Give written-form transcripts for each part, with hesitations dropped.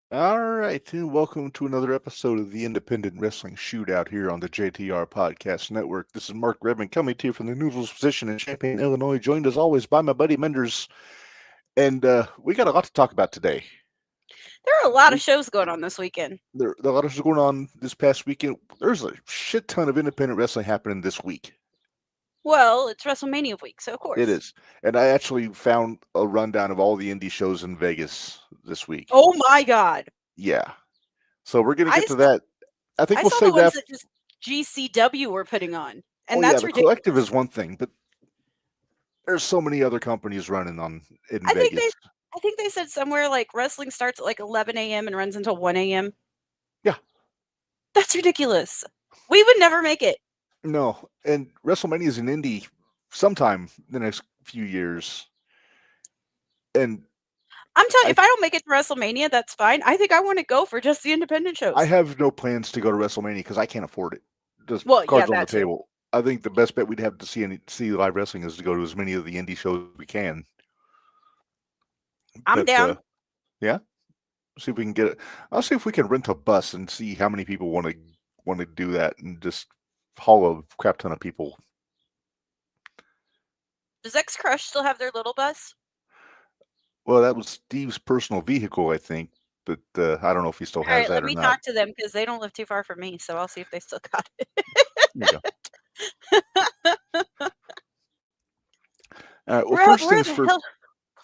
All right, and welcome to another episode of the Independent Wrestling Shootout here on the JTR Podcast Network. This is Mark Redmond coming to you from the Noodles position in Champaign, Illinois, joined as always by my buddy Minderz. And we got a lot to talk about today. There are a lot of We, shows going on this weekend. there a lot is going on this past weekend. There's a shit ton of independent wrestling happening this week. Well, it's WrestleMania week, so of It course. is. And I actually found a rundown of all the indie shows in Vegas this week. Oh my God. Yeah. So we're going to I get to saw, that. I think I we'll saw the save ones that. that just GCW were putting on, Oh, and yeah, that's the collective ridiculous. is one thing, but there's so many other companies running on in I think Vegas. they I think they said somewhere like wrestling starts at like 11 a.m. and runs until 1 a.m. Yeah, That's ridiculous. We would never make it. no, and WrestleMania is an indie sometime the next few years, and I'm telling you, I if I don't make it to WrestleMania, that's fine. I think I want to go for just the independent I shows. have no plans to go to WrestleMania because I can't afford it. Just Well, yeah, cards on the that too. table. I think the best bet we'd have to see live wrestling is to go to as many of the indie shows as we can. I'm But down. yeah, see if we can get it. I'll see if we can rent a bus and see how many people want to do that and just haul a crap ton of people. Does X Crush still have their little bus? Well, that was Steve's personal vehicle, I think, but I don't know if he still All has right, let that or me not. talk to them because they don't live too far from me, so I'll see if they still got it. There you go. All right. Well, Where first where things the first. hell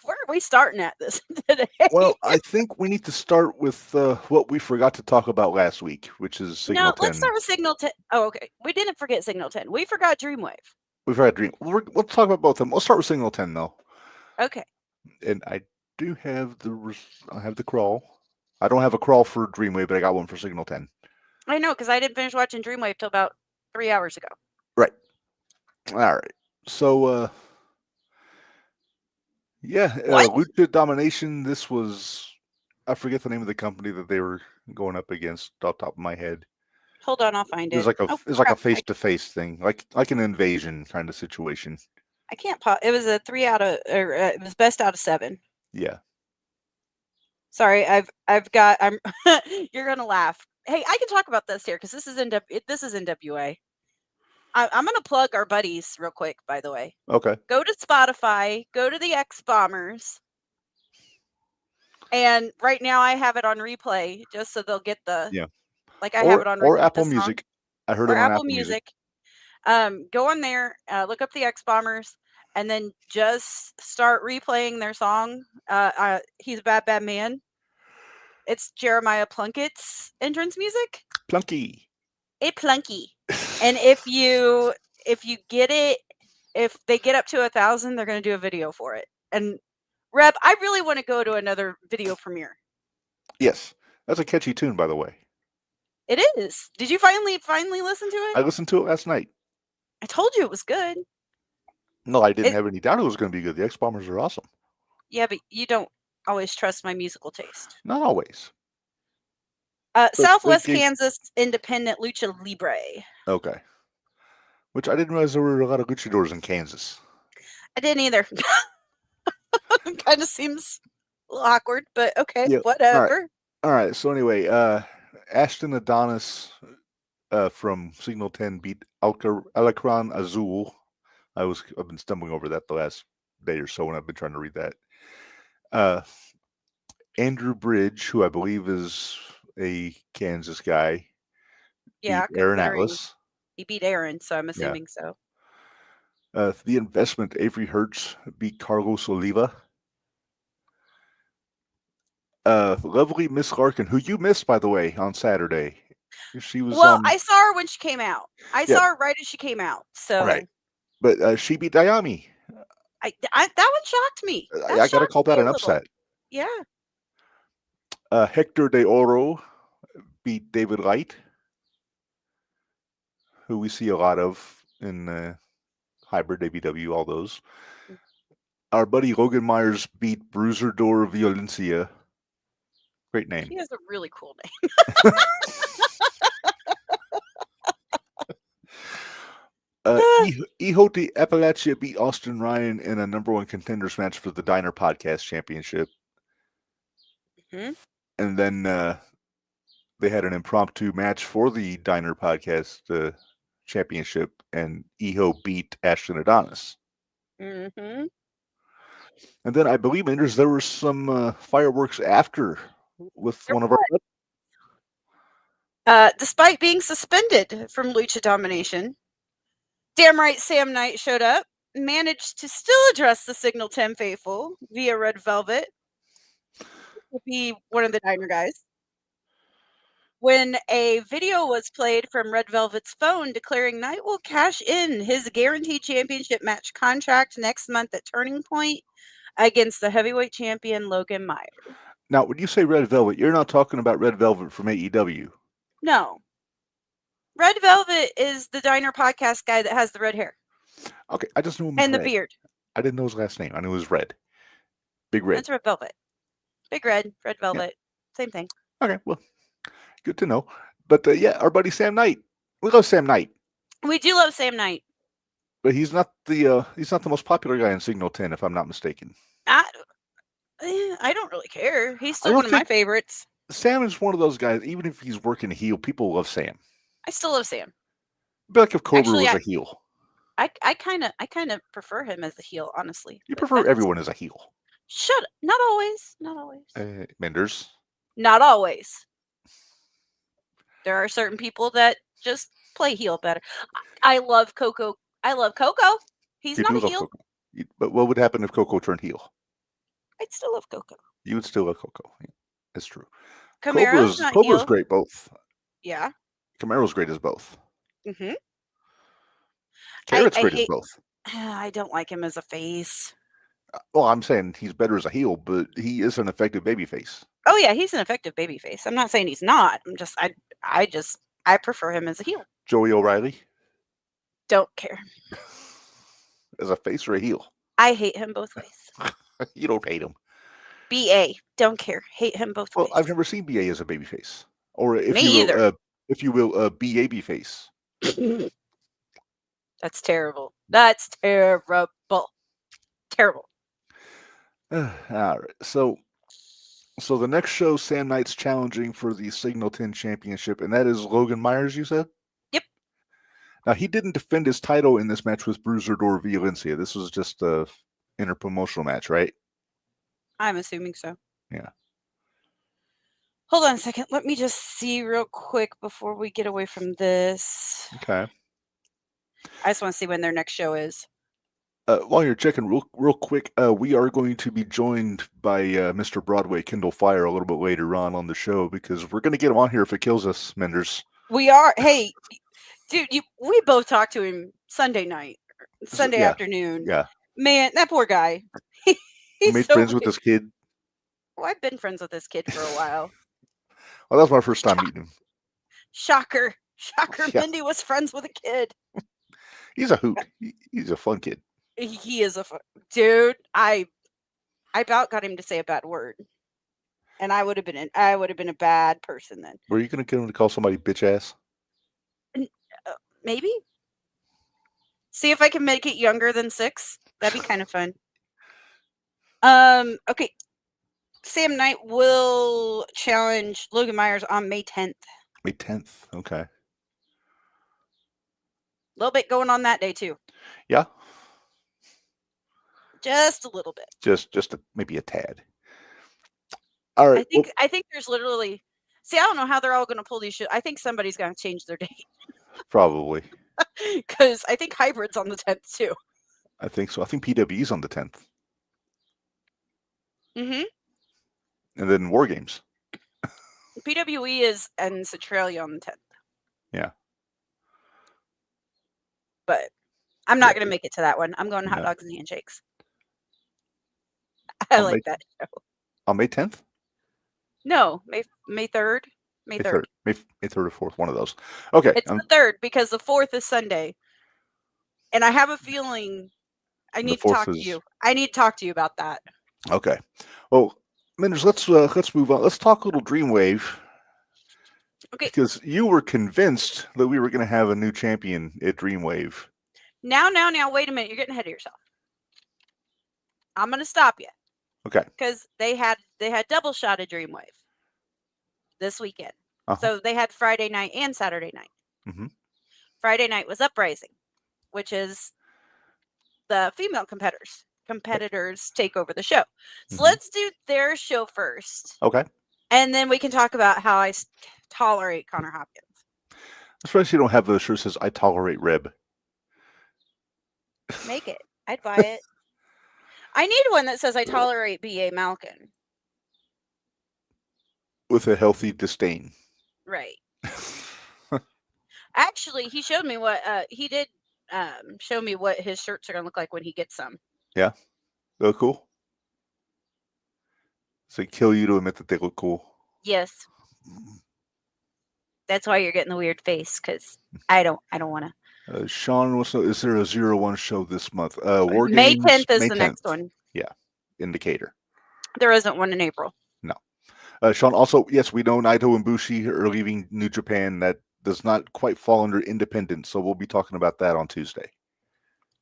where are we starting at this today? Well, I think we need to start with what we forgot to talk about last week, which is Signal No, let's 10. start with Signal 10. Oh, okay. We didn't forget Signal 10. We forgot Dreamwave. We've had Dream. Let's talk about both of them. Let's start with Signal 10 though, Okay. and I do have I have the crawl. I don't have a crawl for Dreamwave, but I got one for Signal 10. I know because I didn't finish watching Dreamwave till about 3 hours ago. Right. All right. So yeah, What? Lucha Domination. This was I forget the name of the company that they were going up against off the top of my head. Hold on, I'll find it. Oh It was like a crap! face to face thing, like an invasion kind of situation. I can't pop. It was a 3 out of, or it was best out of 7. Yeah. Sorry, I've got. I'm. You're gonna laugh. Hey, I can talk about this here because this is NWA. I'm gonna plug our buddies real quick. By the way, Okay. go to Spotify, go to the X Bombers, and right now I have it on replay just so they'll get the Yeah. like I have it on Or repeat the Apple song Music. I heard or it on Apple Apple Music. Music. Go on there, look up the X Bombers, and then just start replaying their song. He's a bad bad man. It's Jeremiah Plunkett's entrance music. Plunky. A plunky. And if you get it, if they get up to 1,000, they're gonna do a video for it. And Reb, I really want to go to another video premiere. Yes. That's a catchy tune, by the way. It is. Did you finally listen to I it? listened to it last night. I told you it was good. No, I didn't It have any doubt it was going to be good. The X Bombers are awesome. Yeah, but you don't always trust my musical taste. Not always. But they Southwest gave Kansas Independent Lucha Libre. okay. Which I didn't realize there were a lot of luchadors in Kansas. I didn't either. Kind of seems a little awkward, but okay, Yeah. whatever. All right. So anyway, Ashton Adonis from Signal 10 beat Alacran Azul. I've been stumbling over that the last day or so when I've been trying to read that. Andrew Bridge, who I believe is a Kansas guy, Yeah, beat Aaron considering Atlas. he beat Aaron, so I'm Yeah. assuming so. The Investment, Avery Hertz beat Carlos Oliva. Lovely Miss Larkin, who you missed, by the way, on Saturday. She was Well, I saw her when she came out. I yeah, saw her right as she came out. So right. But she beat Dayami. that one shocked me. That I got to shocked call me that an a little. upset. Yeah. Hector de Oro beat David Light, who we see a lot of in Hybrid, ABW, all those. Our buddy Logan Myers beat Bruiser Dor Violencia. Great name. He has a really cool name. Ihoti Appalachia beat Austin Ryan in a number one contenders match for the Diner Podcast Championship. Hmm? And then they had an impromptu match for the Diner Podcast Championship, and Iho beat Ashton Adonis. Mm-hmm. And then I believe, Minderz, there were some fireworks after with one of our. Despite being suspended from Lucha Domination, damn right Sam Knight showed up, managed to still address the Signal 10 faithful via Red Velvet. To be one of the Diner guys. When a video was played from Red Velvet's phone declaring Knight will cash in his guaranteed championship match contract next month at Turning Point against the heavyweight champion Logan Myers. Now, when you say Red Velvet, you're not talking about Red Velvet from AEW. No. Red Velvet is the Diner Podcast guy that has the red hair. Okay, I just knew him as And the Red. beard. I didn't know his last name. I knew it was Red. Big Red. That's Red Velvet. Big Red, Red Velvet. Yeah. Same thing. Okay, well, good to know. But yeah, our buddy Sam Knight. We love Sam Knight. We do love Sam Knight. But he's not the most popular guy in Signal 10, if I'm not mistaken. I don't really care. He's still one of my favorites. Sam is one of those guys, even if he's working heel, people love Sam. I still love Sam. But like if Cobra was a heel. I kind of prefer him as a heel, honestly. You prefer everyone as a heel. Shut up. Not always. Not always. Minderz. Not always. There are certain people that just play heel better. I love Coco. He's not a heel. But what would happen if Coco turned heel? I'd still love Coco. You would still love Coco. Yeah, that's true. Camaro's great both. Yeah. Camaro's great as both. Mm-hmm. Carrot's great as both. I don't like him as a face. Well, I'm saying he's better as a heel, but he is an effective babyface. Oh yeah, he's an effective babyface. I'm not saying he's not. I prefer him as a heel. Joey O'Reilly? Don't care. As a face or a heel? I hate him both ways. You don't hate him. BA, don't care. Hate him both ways. Well, I've never seen BA as a babyface. Or if you will, BAB-face. That's terrible. That's terrible. Terrible. All right. So the next show, Sam Knight's challenging for the Signal 10 Championship, and that is Logan Myers, you said? Yep. Now, he didn't defend his title in this match with Bruiser Dor Violencia. This was just a interpromotional match, right? I'm assuming so. Yeah. Hold on a second. Let me just see real quick before we get away from this. Okay. I just want to see when their next show is. While you're checking real quick, we are going to be joined by Mr. Broadway, Kyndal Fyre, a little bit later on the show, because we're going to get him on here if it kills us, Minderz. We are. Hey, dude, we both talked to him Sunday night, Sunday afternoon. Yeah. Man, that poor guy. He made friends with this kid. Well, I've been friends with this kid for a while. Well, that was my first time meeting him. Shocker. Yeah. Mindy was friends with a kid. He's a hoot. He's a fun kid. He is a fun dude. I about got him to say a bad word, and I would have been a bad person then. Were you going to get him to call somebody bitch ass? Maybe. See if I can make it younger than 6. That'd be kind of fun. Okay. Sam Knight will challenge Logan Myers on May 10th. May 10th. Okay. A little bit going on that day too. Yeah. Just a little bit. Just maybe a tad. All right. I think there's literally. See, I don't know how they're all going to pull these shit. I think somebody's going to change their date. Probably. Because I think Hybrid's on the 10th too. I think so. I think PWE's on the 10th. Mm-hmm. And then War Games. PWE is in Centralia on the 10th. Yeah. But I'm not going to make it to that one. I'm going to Hot Dogs and Handshakes. I like that show. On May 10th? No, May 3rd. May 3rd. May 3rd or 4th, one of those. Okay. It's the 3rd because the 4th is Sunday. And I have a feeling I need to talk to you. I need to talk to you about that. Okay. Well, Minderz, let's move on. Let's talk a little Dreamwave. Okay. Because you were convinced that we were going to have a new champion at Dreamwave. Now, wait a minute. You're getting ahead of yourself. I'm going to stop you. Okay. Because they had double shot of Dreamwave. this weekend. Uh-huh. So they had Friday night and Saturday night. Mhm. Friday night was Uprising, which is the female competitors take over the show. So Mhm. let's do their show first, Okay. and then we can talk about how I tolerate Connor Hopkins. Especially you don't have the shirt that says "I tolerate Reb." Make it. I'd buy it. I need one that says I tolerate B.A. Malkin. With a healthy disdain. Right. Actually, he showed me what he did. Show me what his shirts are gonna look like when he gets some. Yeah. They look cool. So they kill you to admit that they look cool. Yes. That's why you're getting the weird face, because I don't want to. Sean, is there a 0-1 show this month? War May Games, 10th is May the 10th. next one. Yeah. Indicator. There isn't one in April. No. Sean, also, yes, we know Naito and Bushi are leaving New Japan. That does not quite fall under independent, so we'll be talking about that on Tuesday.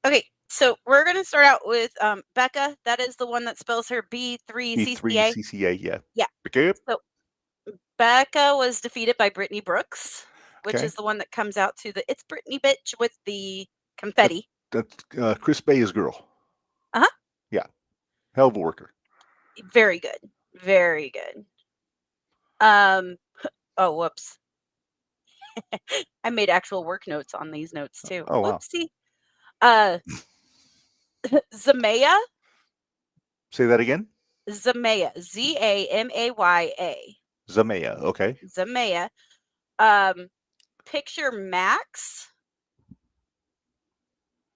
Okay, so we're going to start out with Becca. That is the one that spells her B3CCA. B3CCA, yeah. Yeah. Okay. So Becca was defeated by Brittany Brooks, which Okay. is the one that comes out to the "It's Brittany bitch" with the confetti. That's Chris Bay's girl. Uh-huh. Yeah. Hell of a worker. Very good. Very good. Oh, whoops. I made actual work notes on these notes too. Oh, wow. Whoopsie. Zamaya. Say that again? Zamaya. Zamaya. Zamaya, okay. Zamaya. Picture Max.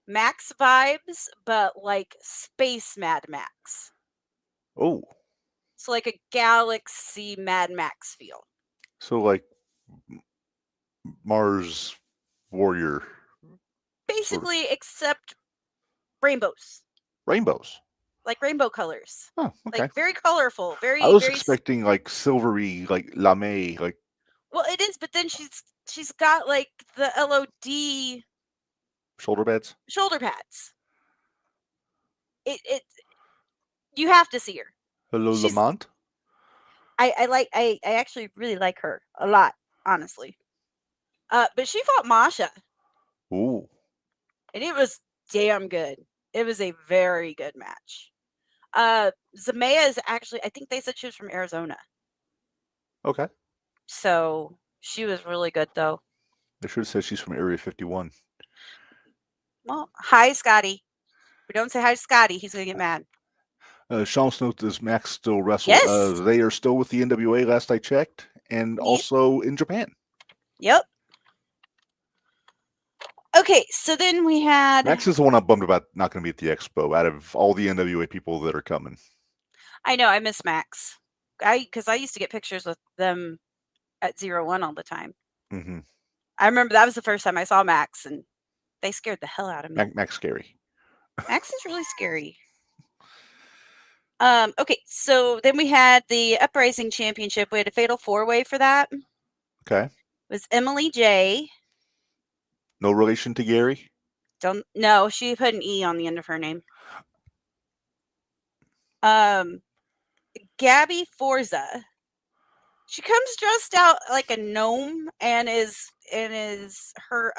Max vibes, but like space Mad Max. Oh. So like a galaxy Mad Max feel. So like Mars Warrior. Basically, except rainbows. Rainbows. Like rainbow colors. Oh, okay. Like very colorful. Very. I was very expecting like silvery, like lame, like. Well, it is, but then she's got like the LOD Shoulder pads. Shoulder pads. It. You have to see her. Hello, Lamont. I actually really like her a lot, honestly. But she fought Masha. Ooh. And it was damn good. It was a very good match. Zamaya is actually, I think they said she was from Arizona. Okay. So she was really good, though. They should have said she's from Area 51. Well, hi, Scotty. If we don't say hi to Scotty, he's going to get mad. Sean Snow, does Max still wrestle? Yes. They are still with the NWA last I checked, and also in Japan. Yep. Okay, so then we had... Max is the one I'm bummed about not going to be at the expo out of all the NWA people that are coming. I know, I miss Max. Because I used to get pictures with them at 0-1 all the time. Mm-hmm. I remember that was the first time I saw Max, and they scared the hell out of me. Max scary. Max is really scary. Okay, so then we had the Uprising Championship. We had a fatal 4-way for that. Okay. It was Emily J. No relation to Gary? No, she put an E on the end of her name. Gabby Forza. She comes dressed out like a gnome, and her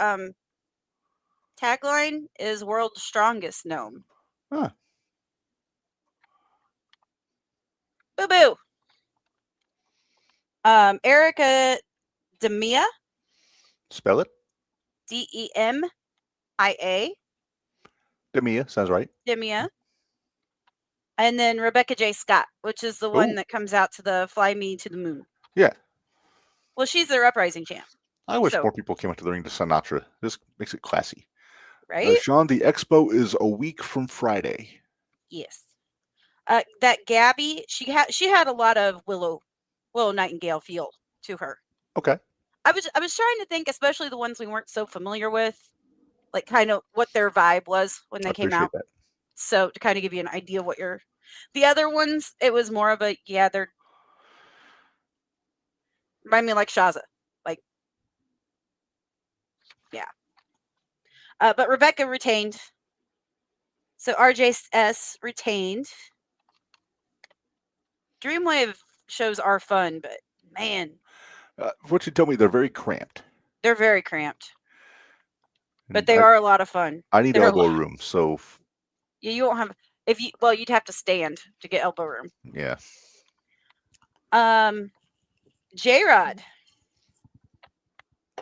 tagline is "World's Strongest Gnome." Huh. Boo boo. Erica Demia. Spell it. Demia. Demia, sounds right. Demia. And then Rebecca J. Scott, which is the one that comes out to the Fly Me to the Moon. Yeah. Well, she's their Uprising champ. I wish more people came out to the ring to Sinatra. This makes it classy. Right? Sean, the expo is a week from Friday. Yes. That Gabby, she had a lot of Willow Nightingale feel to her. Okay. I was trying to think, especially the ones we weren't so familiar with, like kind of what their vibe was when they came out. That. So to kind of give you an idea what the other ones, it was more of a, they're remind me like Shaza. Like, yeah. But Rebecca retained. So RJS retained. Dreamwave shows are fun, but man. What you told me, they're very cramped. They're very cramped, but And they are a lot of fun. I need They're a elbow lot. room, so Yeah, you won't have you'd have to stand to get elbow room. yeah. J-Rod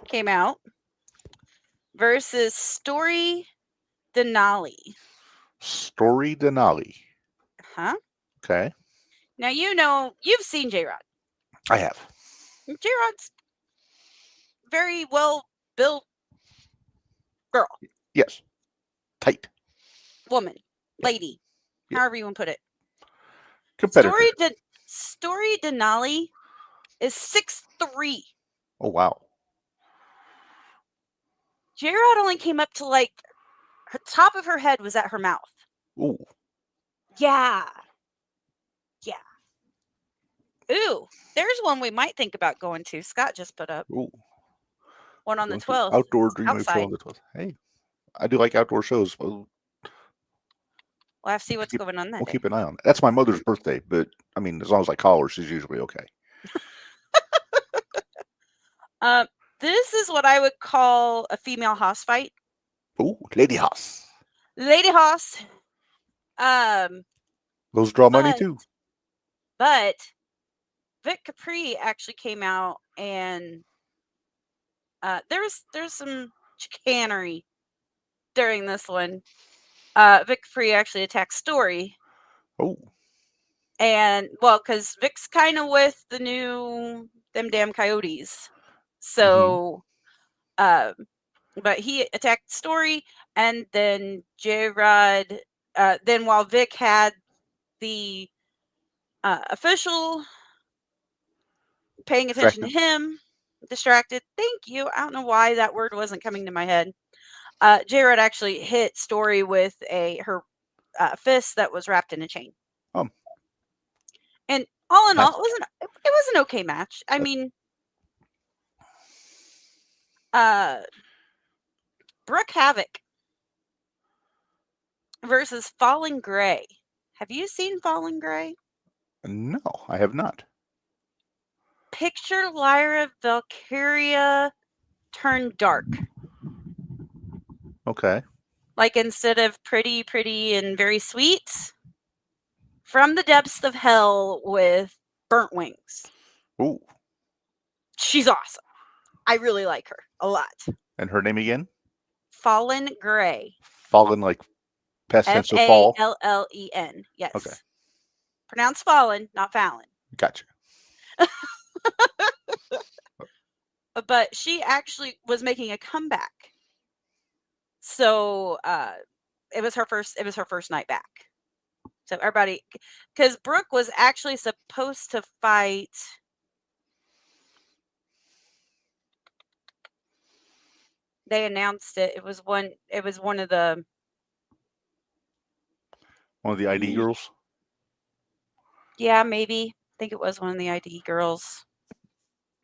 came out versus Story Denali. Story Denali. Huh? Okay. Now you've seen J-Rod. I have. J-Rod's very well built girl, Yes. Tight. woman, Yeah. lady, Yeah. however you want to put it. Competitor. Story Denali is 6'3". Oh, wow. J-Rod only came up to like her top of her head was at her mouth. Ooh. Yeah. Ooh, there's one we might think about going to. Scott just put up Ooh. one on the Going to 12th. Outdoor Dream Wave Show outside. on the 12th. Hey, I do like outdoor shows. We'll have to see what's going on that We'll day. keep an eye on it. That's my mother's birthday, but I mean, as long as I call her, she's usually okay. This is what I would call a female hoss fight. Ooh, Lady Hoss. Lady hoss. Those draw money too. But Vic Capri actually came out and there's some chicanery during this one. Vic Capri actually attacked Story. Oh. And well, because Vic's kind of with the new them damn coyotes. So but he attacked Story, and then J-Rod then while Vic had the official paying attention to him, distracted. Thank you. I don't know why that word wasn't coming to my head. J-Rod actually hit Story with her fist that was wrapped in a chain. And all in all, it was an okay match. I mean, Brooke Havoc versus Fallen Gray. Have you seen Fallen Gray? No, I have not. Picture Lyra Valkyria turned dark. Okay. Like instead of pretty and very sweet, from the depths of hell with burnt wings. Ooh. She's awesome. I really like her a lot. And her name again? Fallen Gray. Fallen, like past tense of fall? Fallen. Yes. Okay. Pronounced Fallen, not Fallon. Gotcha. But she actually was making a comeback. So it was her first night back. So everybody, because Brooke was actually supposed to fight. They announced it. It was one of the ID girls? Yeah, maybe. I think it was one of the ID girls.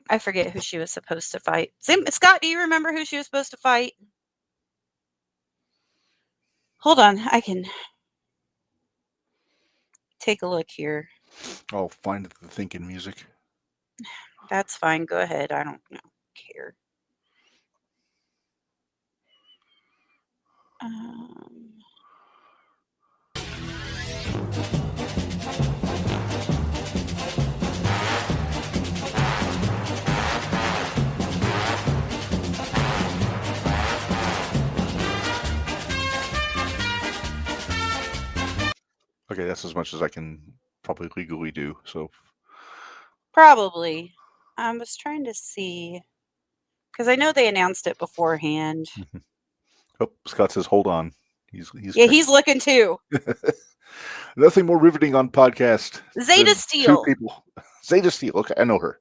I forget who she was supposed to fight. Scott, do you remember who she was supposed to fight? Hold on, I can take a look here. I'll find the thinking music. That's fine. Go ahead. I don't care. Okay, that's as much as I can probably legally do. So probably. I was trying to see because I know they announced it beforehand. Oh, Scott says, "Hold on." He's looking too. Nothing more riveting on podcast. Zeta Steel. 2 people. Zeta Steel. Okay, I know her.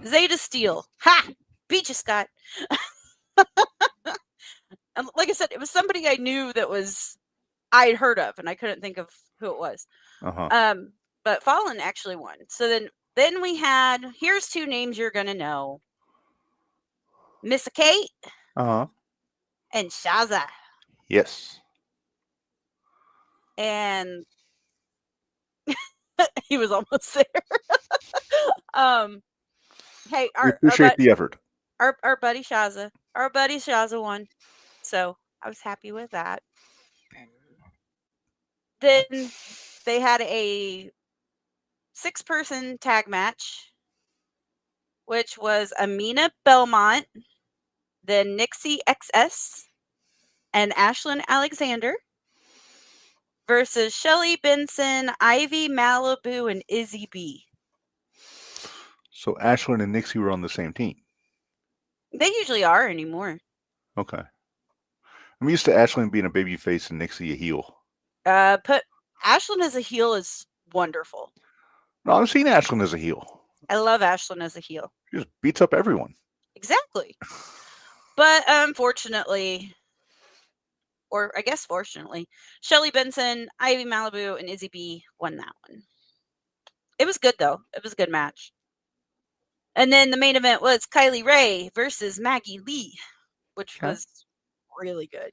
Zeta Steel. Ha! Beat you, Scott. And like I said, it was somebody I knew that I'd heard of, and I couldn't think of who it was. But Fallen actually won. So then we had, here's 2 names you're gonna know: Missa Kate. And Shaza. Yes. And he was almost there. Hey, We appreciate the effort. our buddy Shaza won, so I was happy with that. Then they had a 6-person tag match, which was Amina Belmont, then Nixie XS, and Ashlyn Alexander versus Shelly Benson, Ivy Malibu, and Izzy B. So Ashlyn and Nixie were on the same team. They usually are anymore. Okay. I'm used to Ashlyn being a baby face and Nixie a heel. Put Ashlyn as a heel is wonderful. No, I've seen Ashlyn as a heel. I love Ashlyn as a heel. She just beats up everyone. Exactly. But unfortunately, or I guess fortunately, Shelly Benson, Ivy Malibu, and Izzy B won that one. It was good though. It was a good match. And then the main event was Kylie Ray versus Maggie Lee, which was really good.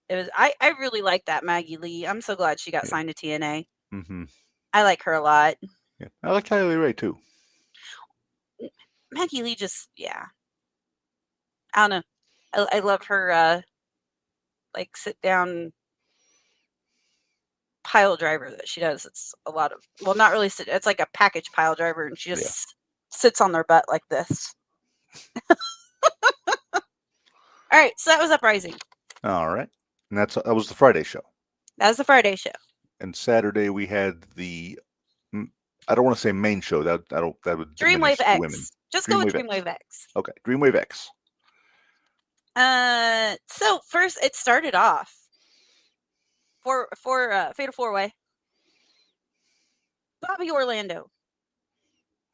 It was. I really like that Maggie Lee. I'm so glad she got signed to TNA. Mm-hmm. I like her a lot. Yeah, I like Kylie Ray too. Maggie Lee just, I don't know. I love her like sit down pile driver that she does. It's a lot of, well, not really sit, it's like a package pile driver, and she just sits on their butt like this. All right, so that was Uprising. All right, and that was the Friday show. That was the Friday show. And Saturday we had the, I don't want to say main show. That would Dreamwave X. women. Just go with Dreamwave X. Okay, Dreamwave X. So first it started off for Fatal 4-Way. Bobby Orlando.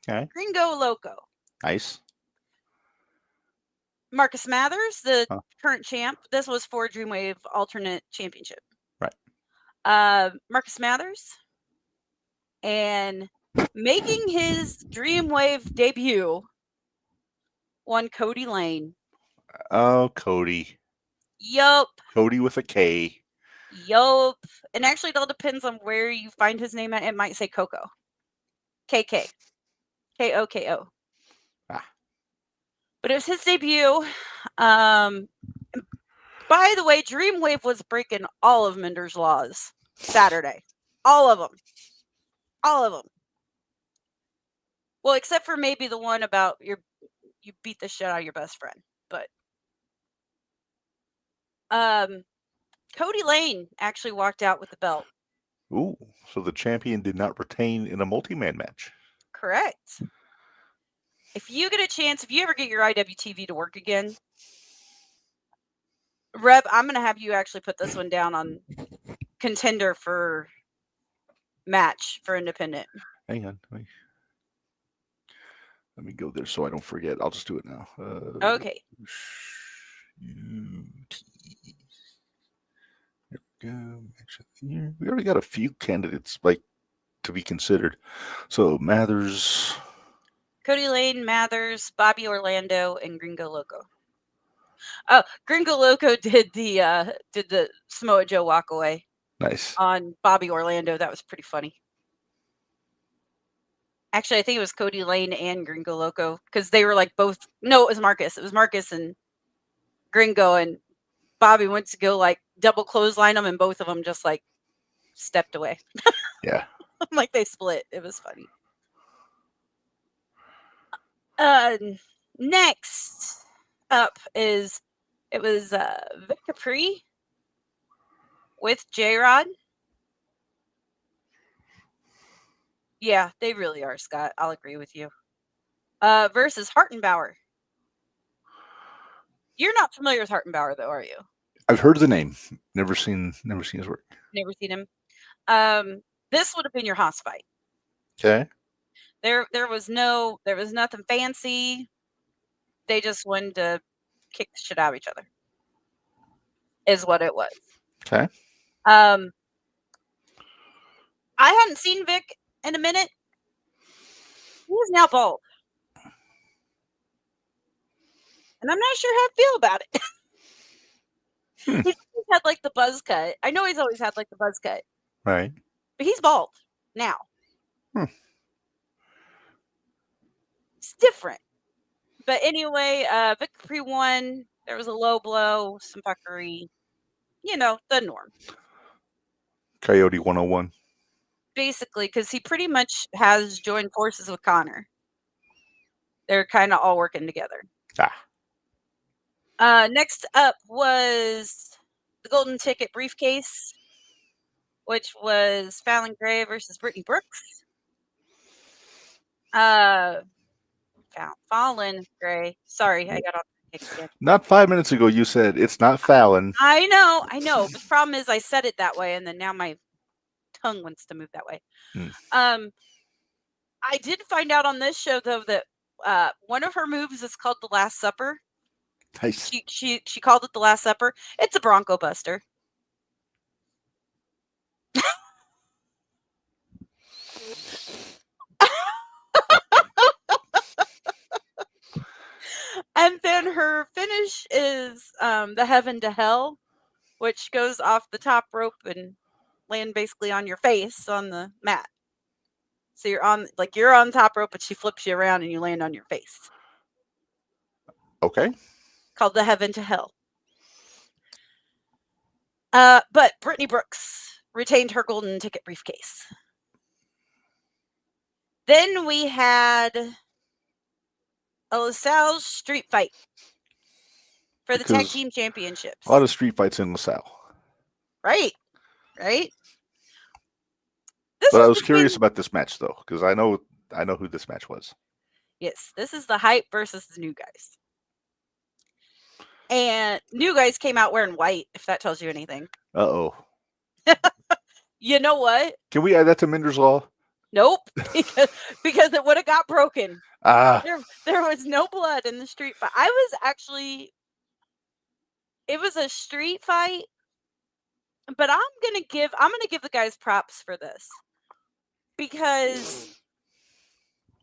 Okay. Gringo Loco. Nice. Marcus Mathers, the current champ. This was for Dreamwave Alternate Championship. Right. Marcus Mathers. And making his Dreamwave debut, one Cody Lane. Oh, Cody. Yup. Cody with a K. Yup. And actually, it all depends on where you find his name at. It might say Coco. KK. KOKO. But it was his debut. By the way, Dreamwave was breaking all of Minderz laws Saturday. All of them. All of them. Well, except for maybe the one about you beat the shit out of your best friend. But Cody Lane actually walked out with the belt. Ooh, so the champion did not retain in a multi-man match. Correct. If you get a chance, if you ever get your IWTV to work again, Reb, I'm going to have you actually put this one down on contender for match for independent. Hang on. Let me go there so I don't forget. I'll just do it now. Okay. There we go. We already got a few candidates to be considered. So Mathers, Cody Lane, Mathers, Bobby Orlando, and Gringo Loco. Oh, Gringo Loco did the Samoa Joe walk away. Nice. On Bobby Orlando. That was pretty funny. Actually, I think it was Cody Lane and Gringo Loco, because they were like both. No, it was Marcus. It was Marcus and Gringo, and Bobby went to go like double clothesline them, and both of them just like stepped away. Yeah. Like they split. It was funny. Next up was Vic Capri with J-Rod. Yeah, they really are, Scott. I'll agree with you. Versus Hartenbauer. You're not familiar with Hartenbauer, though, are you? I've heard the name. Never seen his work. Never seen him. This would have been your Haas fight. Okay. There was nothing fancy. They just wanted to kick the shit out of each other. Is what it was. Okay. I hadn't seen Vic in a minute. He is now bald. And I'm not sure how I feel about it. He's always had like the buzz cut. I know he's always had like the buzz cut. Right. But he's bald now. It's different. But anyway, Victory won. There was a low blow, some fuckery. You know, the norm. Coyote 101. Basically, because he pretty much has joined forces with Connor. They're kind of all working together. Next up was the Golden Ticket briefcase, which was Fallon Gray versus Brittany Brooks. Fallon Gray. Sorry, I got off the kick again. Not 5 minutes ago, you said it's not Fallon. I know. But the problem is I said it that way, and then now my tongue wants to move that way. I did find out on this show, though, that one of her moves is called the Last Supper. Nice. She called it the Last Supper. It's a Bronco Buster. And then her finish is the Heaven to Hell, which goes off the top rope and land basically on your face on the mat. So you're on top rope, but she flips you around and you land on your face. Okay. Called the Heaven to Hell. But Brittany Brooks retained her Golden Ticket briefcase. Then we had a LaSalle street fight for the tag team championships. A lot of street fights in LaSalle. Right. But I was curious about this match, though, because I know who this match was. Yes, this is the Hype versus the New Guys. And New Guys came out wearing white, if that tells you anything. Uh-oh. You know what? Can we add that to Minderz Law? Nope, because it would have got broken. There was no blood in the street fight. It was a street fight, but I'm gonna give the guys props for this because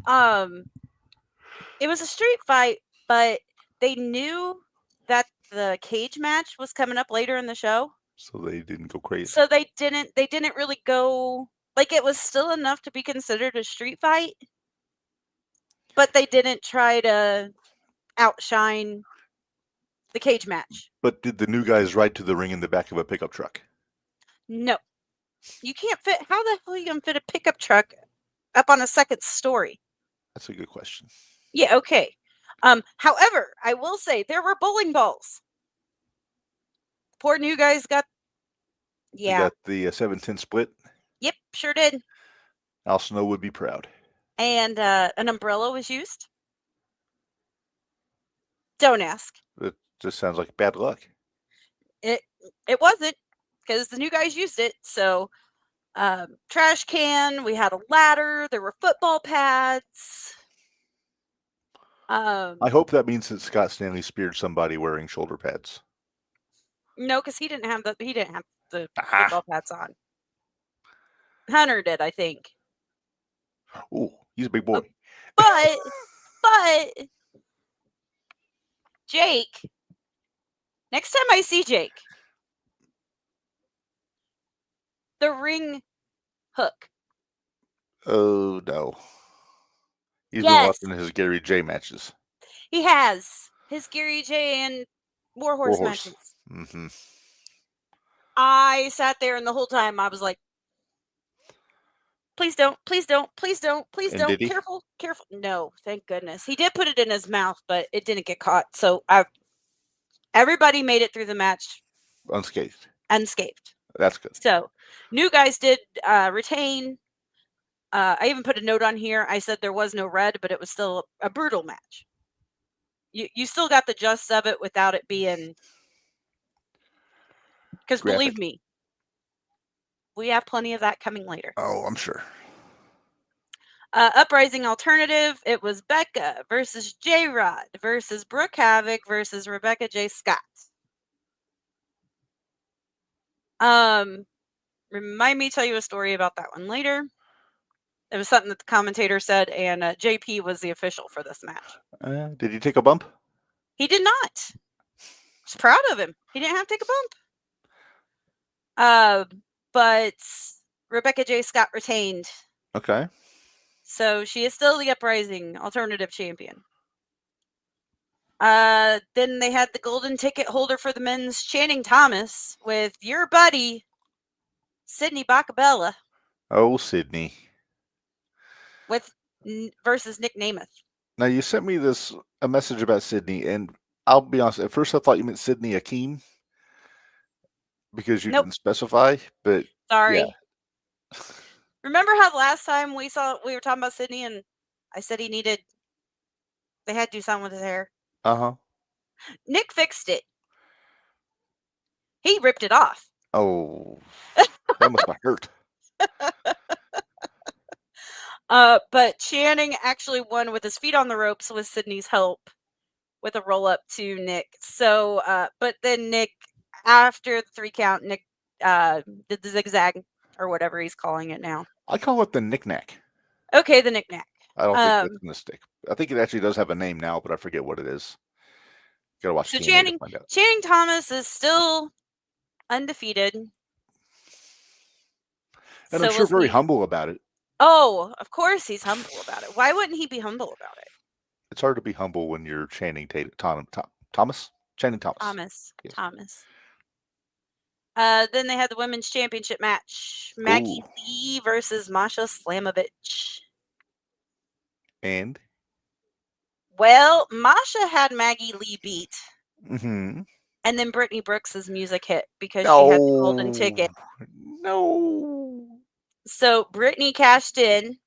it was a street fight, but they knew that the cage match was coming up later in the show, so they didn't go crazy. So they didn't really go. Like, it was still enough to be considered a street fight, but they didn't try to outshine the cage match. But did the New Guys ride to the ring in the back of a pickup truck? No. You can't fit. How the hell are you going to fit a pickup truck up on a second story? That's a good question. Yeah, okay. However, I will say there were bowling balls. Poor New Guys got... Yeah. You got the 7-10 split? Yep, sure did. Al Snow would be proud. And an umbrella was used. Don't ask. It just sounds like bad luck. It wasn't, because the New Guys used it. So, trash can, we had a ladder, there were football pads. I hope that means that Scott Stanley speared somebody wearing shoulder pads. No, because he didn't have the football pads on. Hunter did, I think. Ooh, he's a big boy. But Jake, next time I see Jake, the ring hook. Oh, no. He's been watching his Gary J matches. He has. His Gary J and Warhorse matches. Mm-hmm. I sat there and the whole time I was like, please don't, please don't, please don't, please And don't. did he? Careful. No, thank goodness. He did put it in his mouth, but it didn't get caught. So everybody made it through the match unscathed. That's good. So, New Guys did retain. I even put a note on here. I said there was no red, but it was still a brutal match. You still got the gist of it without it being... Because believe me, we have plenty of that coming later. Oh, I'm sure. Uprising Alternative, it was Becca versus J-Rod versus Brooke Havoc versus Rebecca J. Scott. Remind me to tell you a story about that one later. It was something that the commentator said, and JP was the official for this match. Did he take a bump? He did not. I was proud of him. He didn't have to take a bump. But Rebecca J. Scott retained. Okay. So she is still the Uprising alternative champion. Then they had the golden ticket holder for the men's, Channing Thomas, with your buddy, Sydney Bacabella, Oh, Sydney. versus Nick Namath. Now, you sent me a message about Sydney, and I'll be honest, at first I thought you meant Sydney Akeem because you Nope. didn't specify, but Sorry. yeah. Remember how last time we were talking about Sydney and I said they had to do something with his hair? Uh-huh. Nick fixed it. He ripped it off. Oh, that must have hurt. But Channing actually won with his feet on the ropes with Sydney's help with a roll up to Nick. So, but then Nick, after the 3 count, Nick did the zigzag or whatever he's calling it now. I call it the knick-knack. Okay, the knick-knack. I don't think that's going to stick. I think it actually does have a name now, but I forget what it is. Gotta watch TNA to find out. Channing Thomas is still undefeated. And I'm sure very humble about it. Oh, of course he's humble about it. Why wouldn't he be humble about it? It's hard to be humble when you're Channing Thomas? Channing Thomas. Yes. Thomas. Then they had the women's championship match. Maggie Lee versus Masha Slamovich. And? Well, Masha had Maggie Lee beat. Mm-hmm. And then Brittany Brooks' music hit because she had the golden ticket. No. So Brittany cashed in.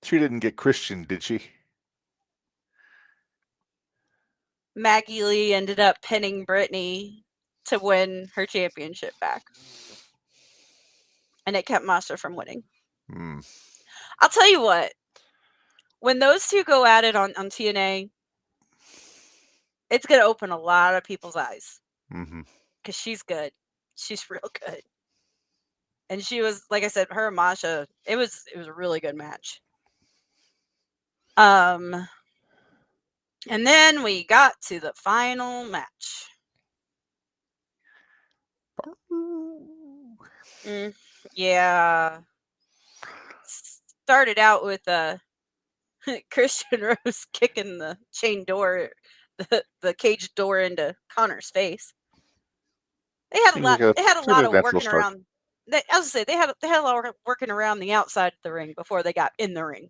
She didn't get Christian, did she? Maggie Lee ended up pinning Brittany to win her championship back. And it kept Masha from winning. I'll tell you what. When those two go at it on TNA, it's going to open a lot of people's eyes. Because she's good. She's real good. And she was, like I said, her and Masha, it was a really good match. And then we got to the final match. Yeah. Started out with Christian Rose kicking the chain door, the cage door into Connor's face. They had a lot of working around. As I say, they had a lot of working around the outside of the ring before they got in the ring.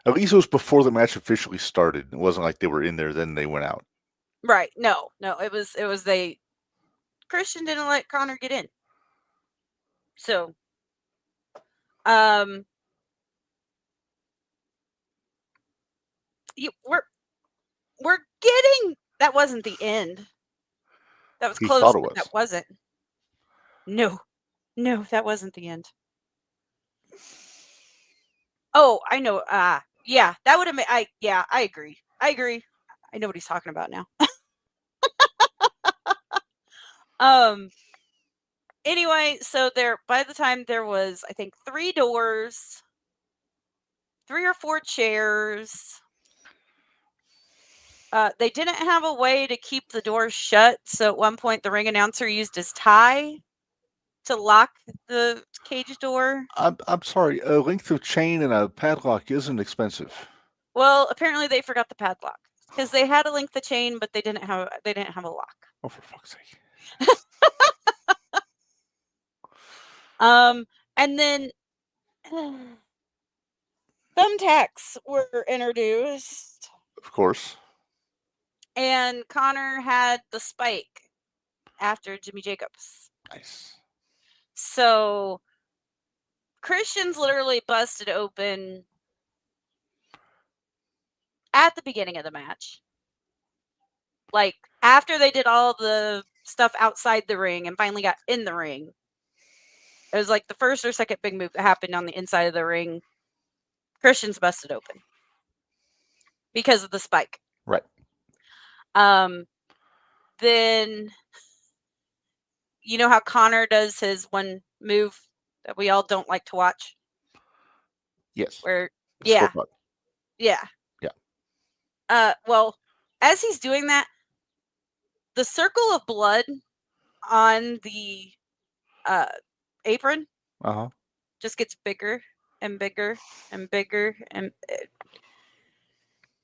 At least it was before the match officially started. It wasn't like they were in there, then they went out. Right. No. It was Christian didn't let Connor get in. So, we're getting, that wasn't the end. That was close. Thought it was. That wasn't. No, that wasn't the end. Oh, I know. Yeah, that would have made. I agree. I know what he's talking about now. Anyway, so by the time there was, I think, 3 doors, 3 or 4 chairs. They didn't have a way to keep the doors shut, so at one point the ring announcer used his tie to lock the cage door. I'm sorry, a length of chain and a padlock isn't expensive. Well, apparently they forgot the padlock because they had a length of chain, but they didn't have a lock. Oh, for fuck's sake! And then thumbtacks were introduced. Of course. And Connor had the spike after Jimmy Jacobs. Nice. So Christian's literally busted open at the beginning of the match. Like, after they did all the stuff outside the ring and finally got in the ring, it was like the first or second big move that happened on the inside of the ring. Christian's busted open because of the spike. Right. Then, you know how Connor does his one move that we all don't like to watch? Yes. Where, Yeah. Well, as he's doing that, the circle of blood on the apron just gets bigger and bigger and bigger and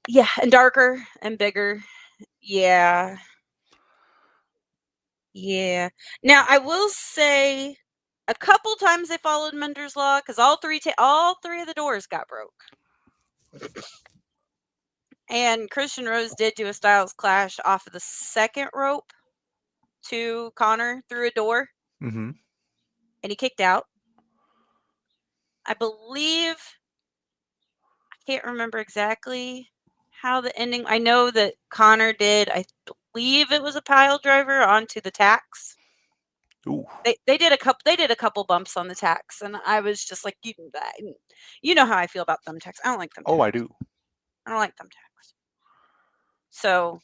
yeah, and darker and bigger. Yeah. Yeah. Now I will say a couple times they followed Minderz law because all three of the doors got broke. And Christian Rose did do a Styles Clash off of the second rope to Connor through a door. Mm-hmm. And he kicked out. I believe, I can't remember exactly how the ending. I know that Connor did, I believe it was a pile driver onto the tacks. Ooh. They did a couple bumps on the tacks, and I was just like, you know how I feel about them tacks. I don't like them. Oh, I do. I don't like them tacks. So,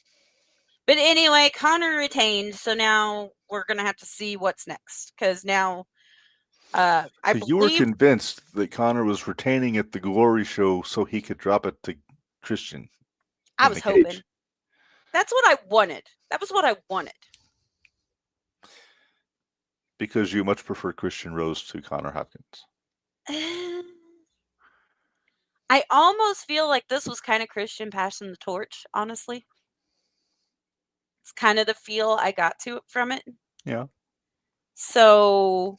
but anyway, Connor retained. So now we're gonna have to see what's next because now, I believe you were convinced that Connor was retaining at the Glory show so he could drop it to Christian. I was hoping. That's what I wanted. That was what I wanted. Because you much prefer Christian Rose to Connor Hopkins. I almost feel like this was kind of Christian passing the torch, honestly. It's kind of the feel I got from it. Yeah. So,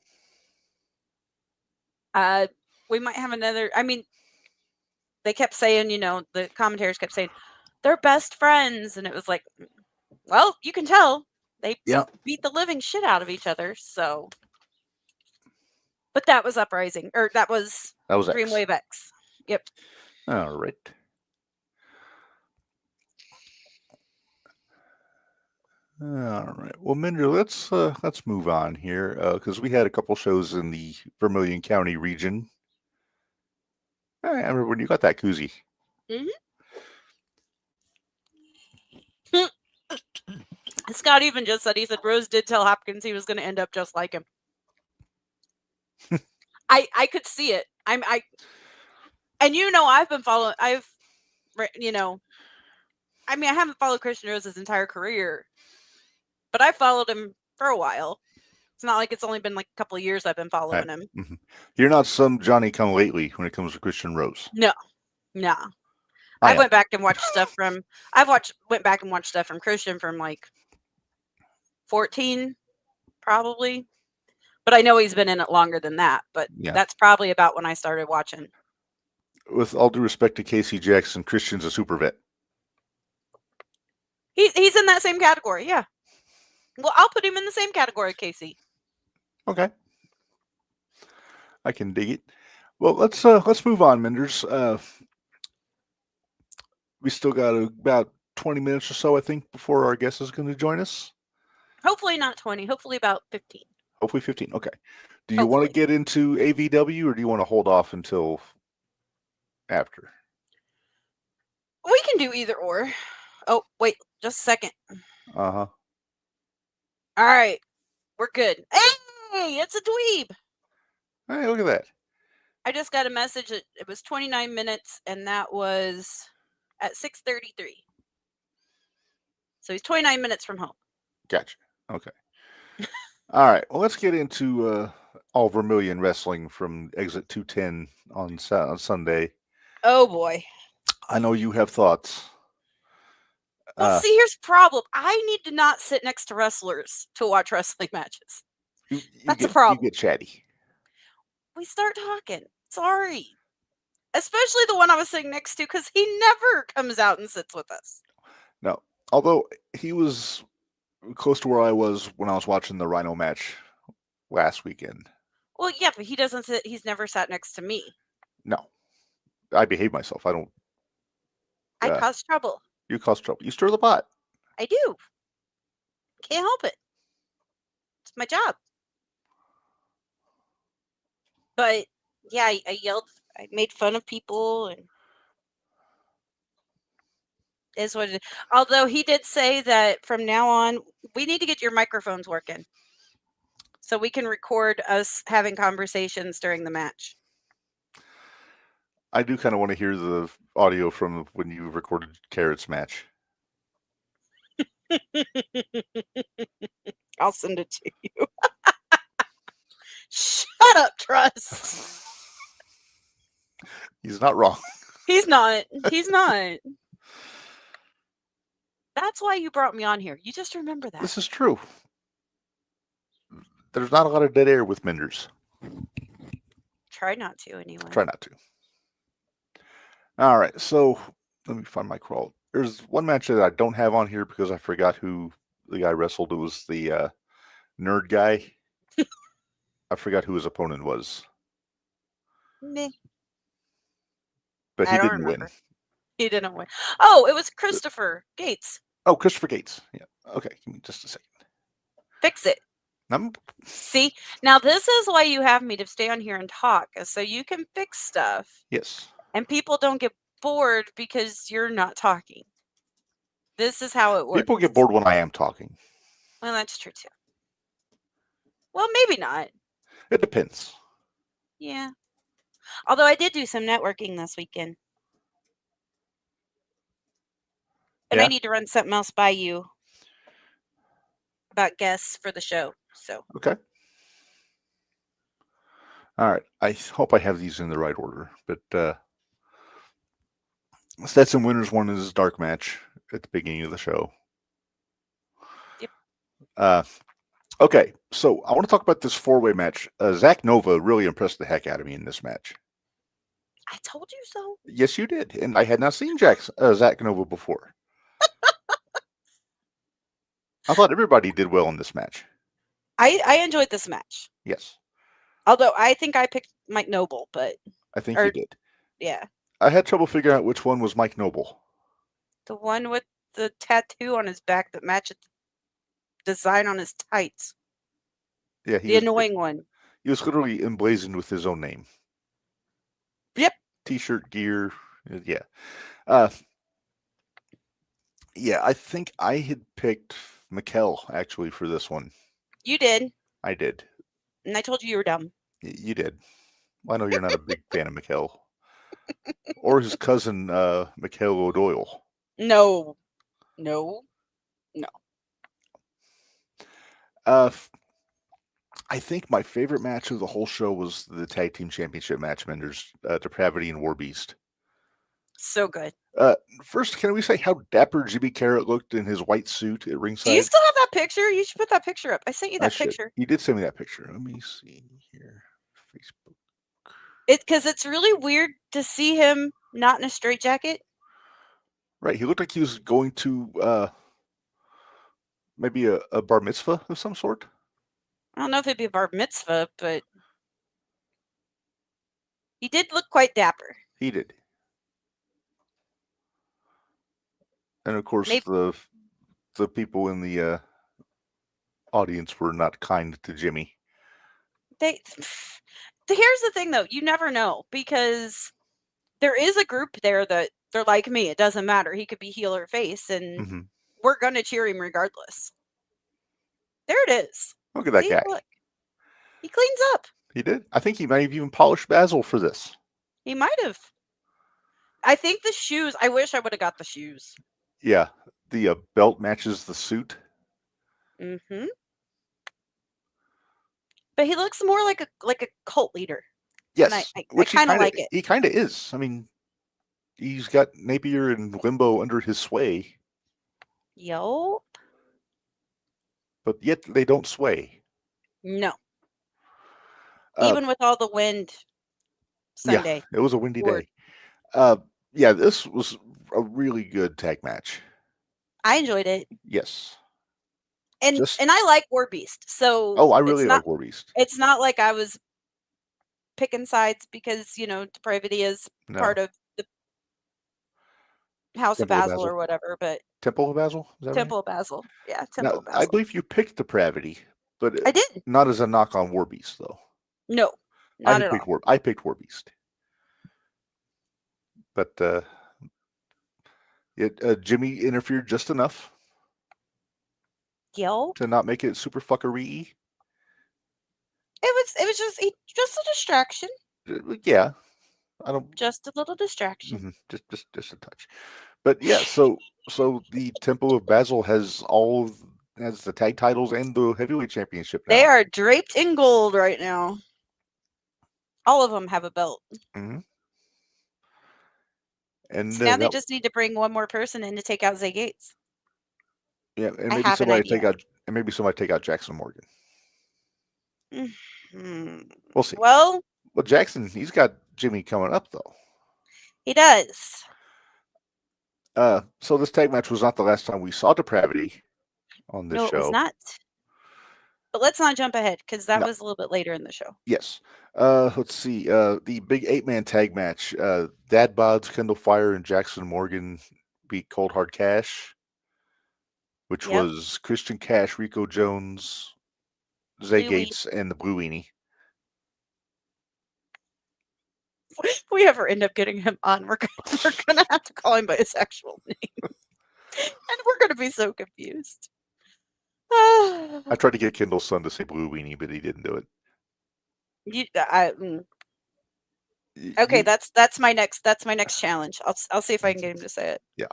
we might have another. I mean, they kept saying, the commentators kept saying, they're best friends. And it was like, well, you can tell. They beat the living shit out of each other. So, but that was Uprising. Or that was Dreamwave X. Yep. All right. All right. Well, Minderz, let's move on here because we had a couple shows in the Vermilion County region. I remember when you got that koozie. Mm-hmm. Scott even just said, he said Rose did tell Hopkins he was going to end up just like him. I could see it. And I've been following. I haven't followed Christian Rose his entire career, but I followed him for a while. It's not like it's only been like a couple of years I've been following him. Mm-hmm. You're not some Johnny come lately when it comes to Christian Rose. No. I went back and watched stuff from. Went back and watched stuff from Christian from like 14, probably. But I know he's been in it longer than that. But that's probably about when I started watching. With all due respect to Casey Jackson, Christian's a super vet. He's in that same category, yeah. Well, I'll put him in the same category, Casey. Okay. I can dig it. Well, let's move on, Minderz. We still got about 20 minutes or so, I think, before our guest is going to join us. Hopefully not 20. Hopefully about 15. Hopefully 15. Okay. Do you want to get into AVW or do you want to hold off until after? We can do either or. Oh, wait. Just a second. Uh-huh. All right. We're good. Hey, it's a dweeb. Hey, look at that. I just got a message that it was 29 minutes, and that was at 6:33. So he's 29 minutes from home. Gotcha. Okay. All right. Well, let's get into all Vermilion Wrestling from Exit 210 on Sunday. Oh, boy. I know you have thoughts. Well, see, here's the problem. I need to not sit next to wrestlers to watch wrestling matches. That's a problem. You get chatty. We start talking. Sorry. Especially the one I was sitting next to, because he never comes out and sits with us. No. Although he was close to where I was when I was watching the Rhino match last weekend. Well, yeah, but he doesn't sit. He's never sat next to me. No. I behave myself. I don't. I cause trouble. You cause trouble. You stir the pot. I do. Can't help it. It's my job. But yeah, I yelled. I made fun of people, and is what it is. Although he did say that from now on, we need to get your microphones working so we can record us having conversations during the match. I do kind of want to hear the audio from when you recorded Carrot's match. I'll send it to you. Shut up, Trust. He's not wrong. He's not. He's not. That's why you brought me on here. You just remember that. This is true. There's not a lot of dead air with Minderz. Try not to, anyway. Try not to. All right, so let me find my crawl. There's one match that I don't have on here because I forgot who the guy wrestled. It was the nerd guy. I forgot who his opponent was. Meh. But I he don't didn't remember. win. He didn't win. Oh, it was Christopher Gates. Oh, Christopher Gates. Yeah. Okay, give me just a second. Fix it. See, now this is why you have me to stay on here and talk, so you can fix stuff. Yes. And people don't get bored because you're not talking. This is how it works. People get bored when I am talking. Well, that's true too. Well, maybe not. It depends. Yeah. Although I did do some networking this weekend. And I need to run something else by you about guests for the show. So. Okay. All right. I hope I have these in the right order. But Stetson Winners won his dark match at the beginning of the show. Yep. Okay. So I want to talk about this four-way match. Zach Nova really impressed the heck out of me in this match. I told you so. Yes, you did. And I had not seen Zach Nova before. I thought everybody did well in this match. I enjoyed this match. Yes. Although I think I picked Mike Noble, but... I think you did. Yeah. I had trouble figuring out which one was Mike Noble. The one with the tattoo on his back that matched the design on his tights. Yeah, the annoying one. He was literally emblazoned with his own name. Yep. T-shirt, gear. Yeah. Yeah, I think I had picked Mikkel, actually, for this one. You did. I did. And I told you were dumb. You did. I know you're not a big fan of Mikkel. Or his cousin, Mikkel O'Doyle. No. I think my favorite match of the whole show was the Tag Team Championship match, Minderz, Depravity and Warbeast. So good. First, can we say how dapper Jimmy Carrot looked in his white suit at ringside? Do you still have that picture? You should put that picture up. I sent you that picture. You did send me that picture. Let me see here. Facebook. Because it's really weird to see him not in a straitjacket. Right. He looked like he was going to maybe a bar mitzvah of some sort. I don't know if it'd be a bar mitzvah, but he did look quite dapper. He did. And of course, the people in the audience were not kind to Jimmy. Here's the thing, though. You never know, because there is a group there that they're like me. It doesn't matter. He could be heel or face, and we're going to cheer him regardless. There it is. Look at that guy. Look. He cleans up. He did. I think he might have even polished Basil for this. He might have. I think the shoes. I wish I would have got the shoes. Yeah, the belt matches the suit. Mm-hmm. But he looks more like a cult leader. Yes, I kind of like it. He kind of is. I mean, he's got Napier and Limbo under his sway. Yup. But yet they don't sway. No. Even with all the wind Sunday. Yeah, it was a windy day. Yeah, this was a really good tag match. I enjoyed it. Yes. And I like Warbeast. So I really like Warbeast. It's not like I was picking sides because, Depravity is part of the House of Basil or whatever, but Temple of Basil? Is that Temple of Basil. Yeah, Temple of Basil. I believe you picked Depravity, but I did. Not as a knock on Warbeast, though. No, not at all. I picked Warbeast. But Jimmy interfered just enough. To not make it super fuckery. It was just a distraction. Yeah. Just a little distraction. Just a touch. But yeah, so the Temple of Basil has the tag titles and the heavyweight championship now. They are draped in gold right now. All of them have a belt. Mm-hmm. And So now they just need to bring one more person in to take out Zay Gates. yeah, and I maybe have an somebody idea. take out Jackson Morgan. Mhm. We'll see. Well, Jackson, he's got Jimmy coming up though. he does. So this tag match was not the last time we saw Depravity on this No, it was show. not. But let's not jump ahead because that No. was a little bit later in the show. Yes. Let's see. The big 8-man tag match. Dad Bods, Kyndal Fyre, and Jackson Morgan beat Cold Hard Cash, which Yep. was Christian Cash, Rico Jones, Zay Blue Gates, and the Blue Weenie. If we ever end up getting him on, we're gonna have to call him by his actual name, and we're gonna be so confused. I tried to get Kyndal's son to say Blue Weenie, but he didn't do it. Okay, that's my next challenge. I'll see if I can get him to say it. Yeah.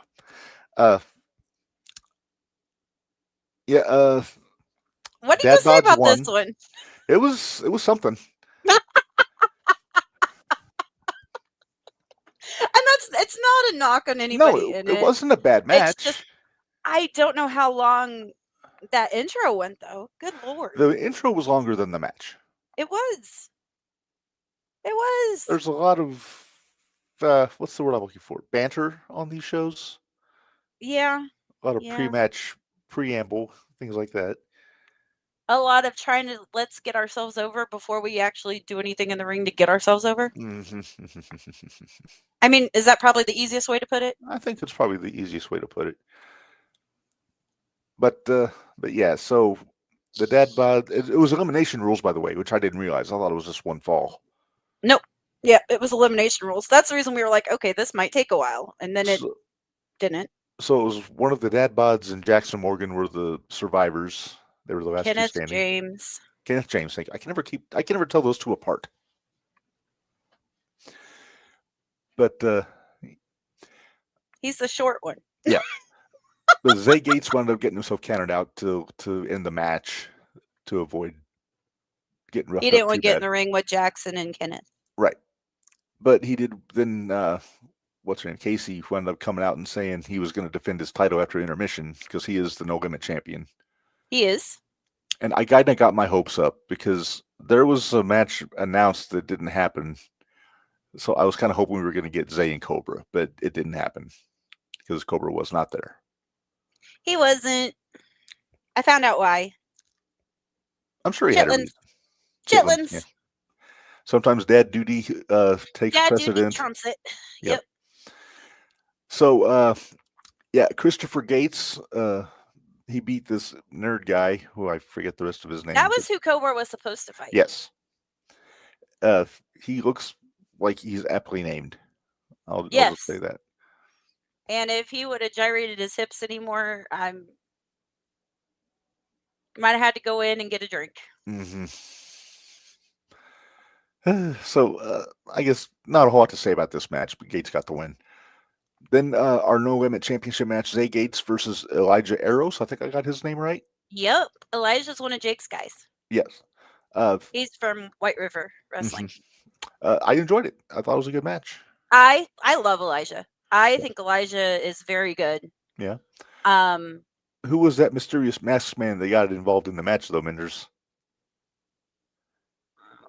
Yeah. What do you Dad say Bods about won. this one? It was something. And it's not a knock on anybody No, in it wasn't a bad match. It's just I don't know how long that intro went though. Good lord. The intro was longer than the match. It was. It was. There's a lot of what's the word I'm looking for? Banter on these shows. Yeah. A lot of pre-match preamble, things like that. A lot of trying to let's get ourselves over before we actually do anything in the ring to get ourselves over. I mean, is that probably the easiest way to put it? I think that's probably the easiest way to put it. But yeah, so the Dad Bod, it was elimination rules, by the way, which I didn't realize. I thought it was just one fall. Nope. Yeah, it was elimination rules. That's the reason we were like, okay, this might take a while, and then it didn't. So it was one of the Dad Bods and Jackson Morgan were the survivors. They were the last two standing. Kenneth James. I can never tell those two apart. But he's the short one. Yeah. But Zay Gates wound up getting himself counted out to end the match to avoid getting roughed up. He didn't want to get in the ring with Jackson and Kenneth. Right. But he did then what's her name? Casey wound up coming out and saying he was going to defend his title after intermission because he is the No Limit champion. He is. And I kind of got my hopes up because there was a match announced that didn't happen. So I was kind of hoping we were going to get Zay and Cobra, but it didn't happen because Cobra was not there. He wasn't. I found out why. I'm sure he had a reason. Chitlins. Yeah. Sometimes dad duty takes precedent. Dad duty trumps it. Yep. So, yeah, Christopher Gates, he beat this nerd guy who I forget the rest of his name. That was who Cobra was supposed to fight. Yes. He looks like he's aptly named. I'll just say that. And if he would have gyrated his hips anymore, I might have had to go in and get a drink. Mm-hmm. So, I guess not a whole lot to say about this match, but Gates got the win. Then our No Limit Championship match, Zay Gates versus Elijah Eros. I think I got his name right. Yep. Elijah's one of Jake's guys. Yes. He's from White River Wrestling. Mm-hmm. I enjoyed it. I thought it was a good match. I love Elijah. I think Elijah is very good. Yeah. Who was that mysterious masked man that got involved in the match, though, Minderz?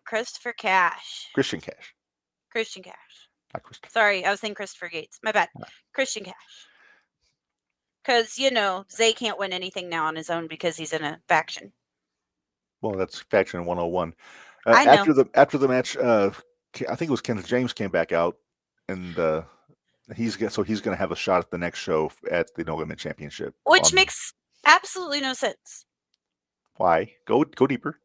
Christopher Cash. Christian Cash. Not Christopher. Sorry, I was saying Christopher Gates. My bad. Christian Cash. Because, Zay can't win anything now on his own because he's in a faction. Well, that's faction 101. I know. After the match, I think it was Kenneth James came back out, and he's going to have a shot at the next show at the No Limit Championship. Which makes absolutely no sense. Why? Go deeper.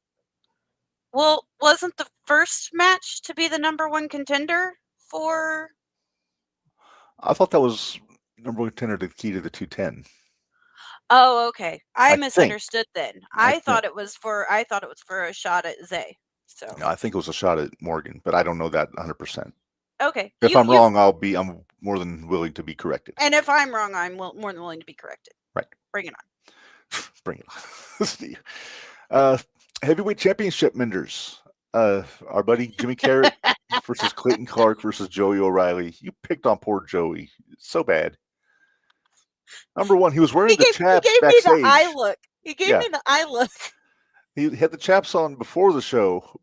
Well, wasn't the first match to be the number one contender for? I thought that was number one contender to the key to the 210. Oh, okay. I misunderstood then. I thought it was for a shot at Zay. So no, I think it was a shot at Morgan, but I don't know that 100%. Okay. If I'm wrong, I'm more than willing to be corrected. And if I'm wrong, I'm more than willing to be corrected. Right. Bring it on. Bring it on. Heavyweight championship, Minderz. Our buddy Jimmy Carrot versus Clayton Clark versus Joey O'Reilly. You picked on poor Joey. It's so bad. Number one, he was wearing the chaps he gave backstage. me the eye look. He gave me the eye look. He had the chaps on before the show,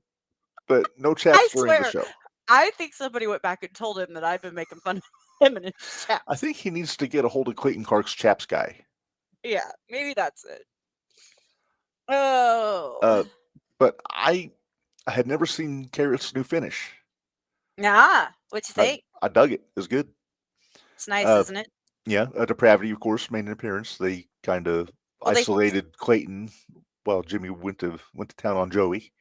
but no chaps during the show. I think somebody went back and told him that I've been making fun of him and his chaps. I think he needs to get a hold of Clayton Clark's chaps guy. Yeah, maybe that's it. Oh. But I had never seen Carrot's new finish. Nah, what you think? I dug it. It was good. It's nice, isn't it? Yeah, Depravity, of course, made an appearance. They kind of isolated Clayton while Jimmy went to town on Joey.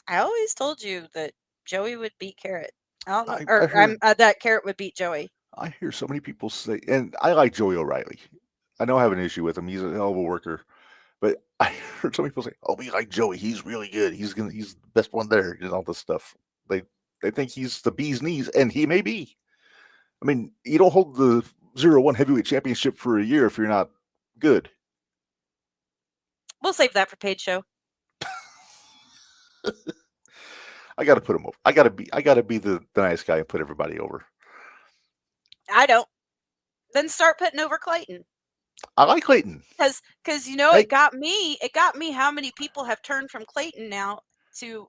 I always told you that Joey would beat Carrot. I don't know, that Carrot would beat Joey. I hear so many people say, and I like Joey O'Reilly. I know I have an issue with him. He's a hell of a worker. But I heard some people say, "Oh, we like Joey. He's really good. He's the best one there," and all this stuff. They think he's the bee's knees, and he may be. I mean, you don't hold the 0-1 heavyweight championship for a year if you're not good. We'll save that for paid show. I got to put him over. I got to be the nice guy and put everybody over. I don't. Then start putting over Clayton. I like Clayton because it got me how many people have turned from Clayton now to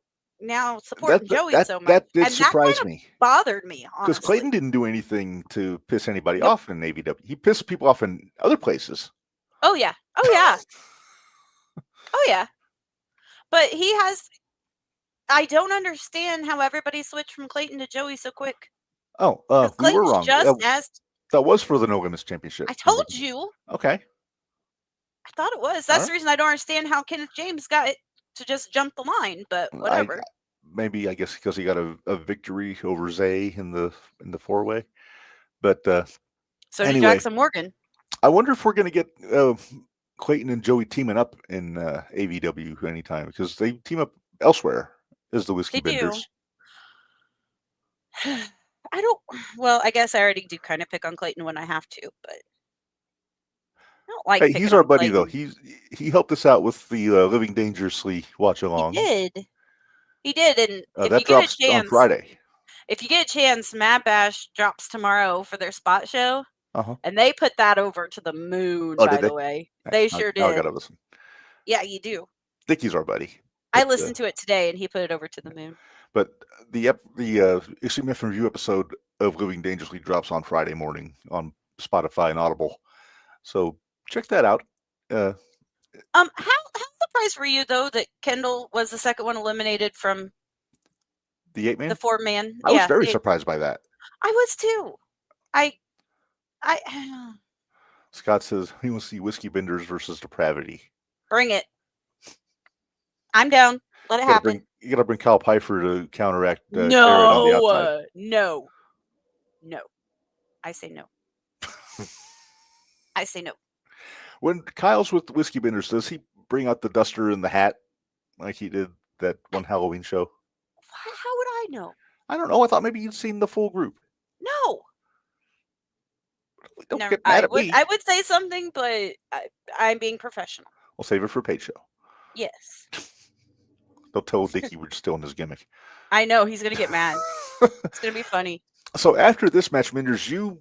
supporting Joey so much. That did surprise me. Bothered me because Clayton didn't do anything to piss anybody off in AVW. He pissed people off in other places. Oh yeah. Oh yeah. But he has. I don't understand how everybody switched from Clayton to Joey so quick. Oh, we were wrong. That was for the No Limits Championship. I told you. Okay. I thought it was. That's the reason I don't understand how Kenneth James got it to just jump the line, but whatever. I guess because he got a victory over Zay in the 4-way. But so did Jackson Morgan. I wonder if we're going to get Clayton and Joey teaming up in AVW anytime, because they team up elsewhere as the Whiskey Benders. I don't. Well, I guess I already do kind of pick on Clayton when I have to, but I don't like. Hey, he's our buddy though. He helped us out with the Living Dangerously watch along. He did, and if that you drops get a chance on Friday. If you get a chance, Mad Bash drops tomorrow for their spot show, and they put that over to the moon. By the way, they sure did. I gotta listen. Yeah, you do. Dickie's our buddy. I listened to it today, and he put it over to the moon. But the Extreme F Review episode of Living Dangerously drops on Friday morning on Spotify and Audible, so check that out. How surprised were you though that Kyndal was the second one eliminated from the 8-man, the 4-man? I was very surprised by that. I was too. Scott says he wants to see Whiskey Benders versus Depravity. Bring it. I'm down. Let it happen. You gotta bring Kyle Pfeiffer to counteract. No. I say no. I say no. When Kyle's with the Whiskey Benders, does he bring out the duster and the hat like he did that one Halloween show? How would I know? I don't know. I thought maybe you'd seen the full group. No. Don't get mad at me. I would say something, but I'm being professional. We'll save it for paid show. Yes. They'll tell Dickie we're still in his gimmick. I know. He's going to get mad. It's going to be funny. So after this match, Minderz, you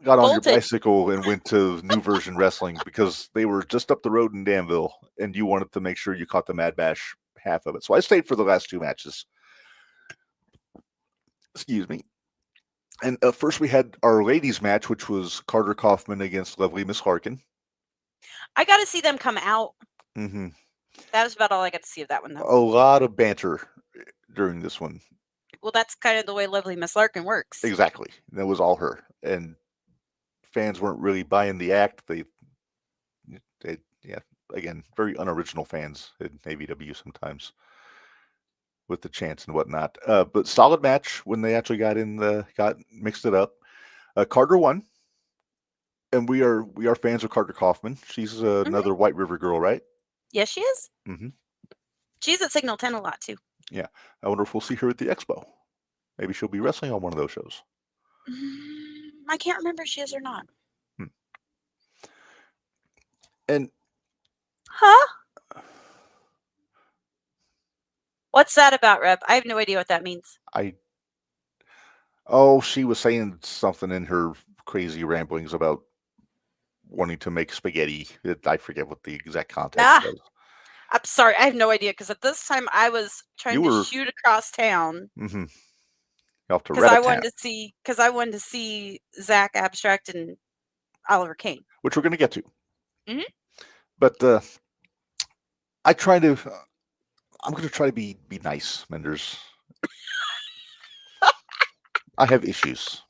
got on your bicycle and went to New Version Wrestling because they were just up the road in Danville, and you wanted to make sure you caught the Mad Bash half of it. So I stayed for the last two matches. Excuse me. And first we had our ladies match, which was Carter Kaufman against Lovely Miss Larkin. I got to see them come out. Mm-hmm. That was about all I got to see of that one, though. A lot of banter during this one. Well, that's kind of the way Lovely Miss Larkin works. Exactly. That was all her. And fans weren't really buying the act. They again, very unoriginal fans in AVW sometimes with the chants and whatnot. But solid match when they actually got mixed it up. Carter won. And we are fans of Carter Kaufman. She's another White River girl, right? Yes, she is. Mm-hmm. She's at Signal 10 a lot, too. Yeah. I wonder if we'll see her at the Expo. Maybe she'll be wrestling on one of those shows. I can't remember if she is or not. And... Huh? What's that about, Reb? I have no idea what that means. She was saying something in her crazy ramblings about wanting to make spaghetti. I forget what the exact context was. I'm sorry, I have no idea because at this time I was trying to shoot across town. Mm-hmm. Off to Because I wanted to see Zach Abstract and Oliver Kane, which we're going to get to. Mm-hmm. But I'm going to try to be nice, Minderz. I have issues.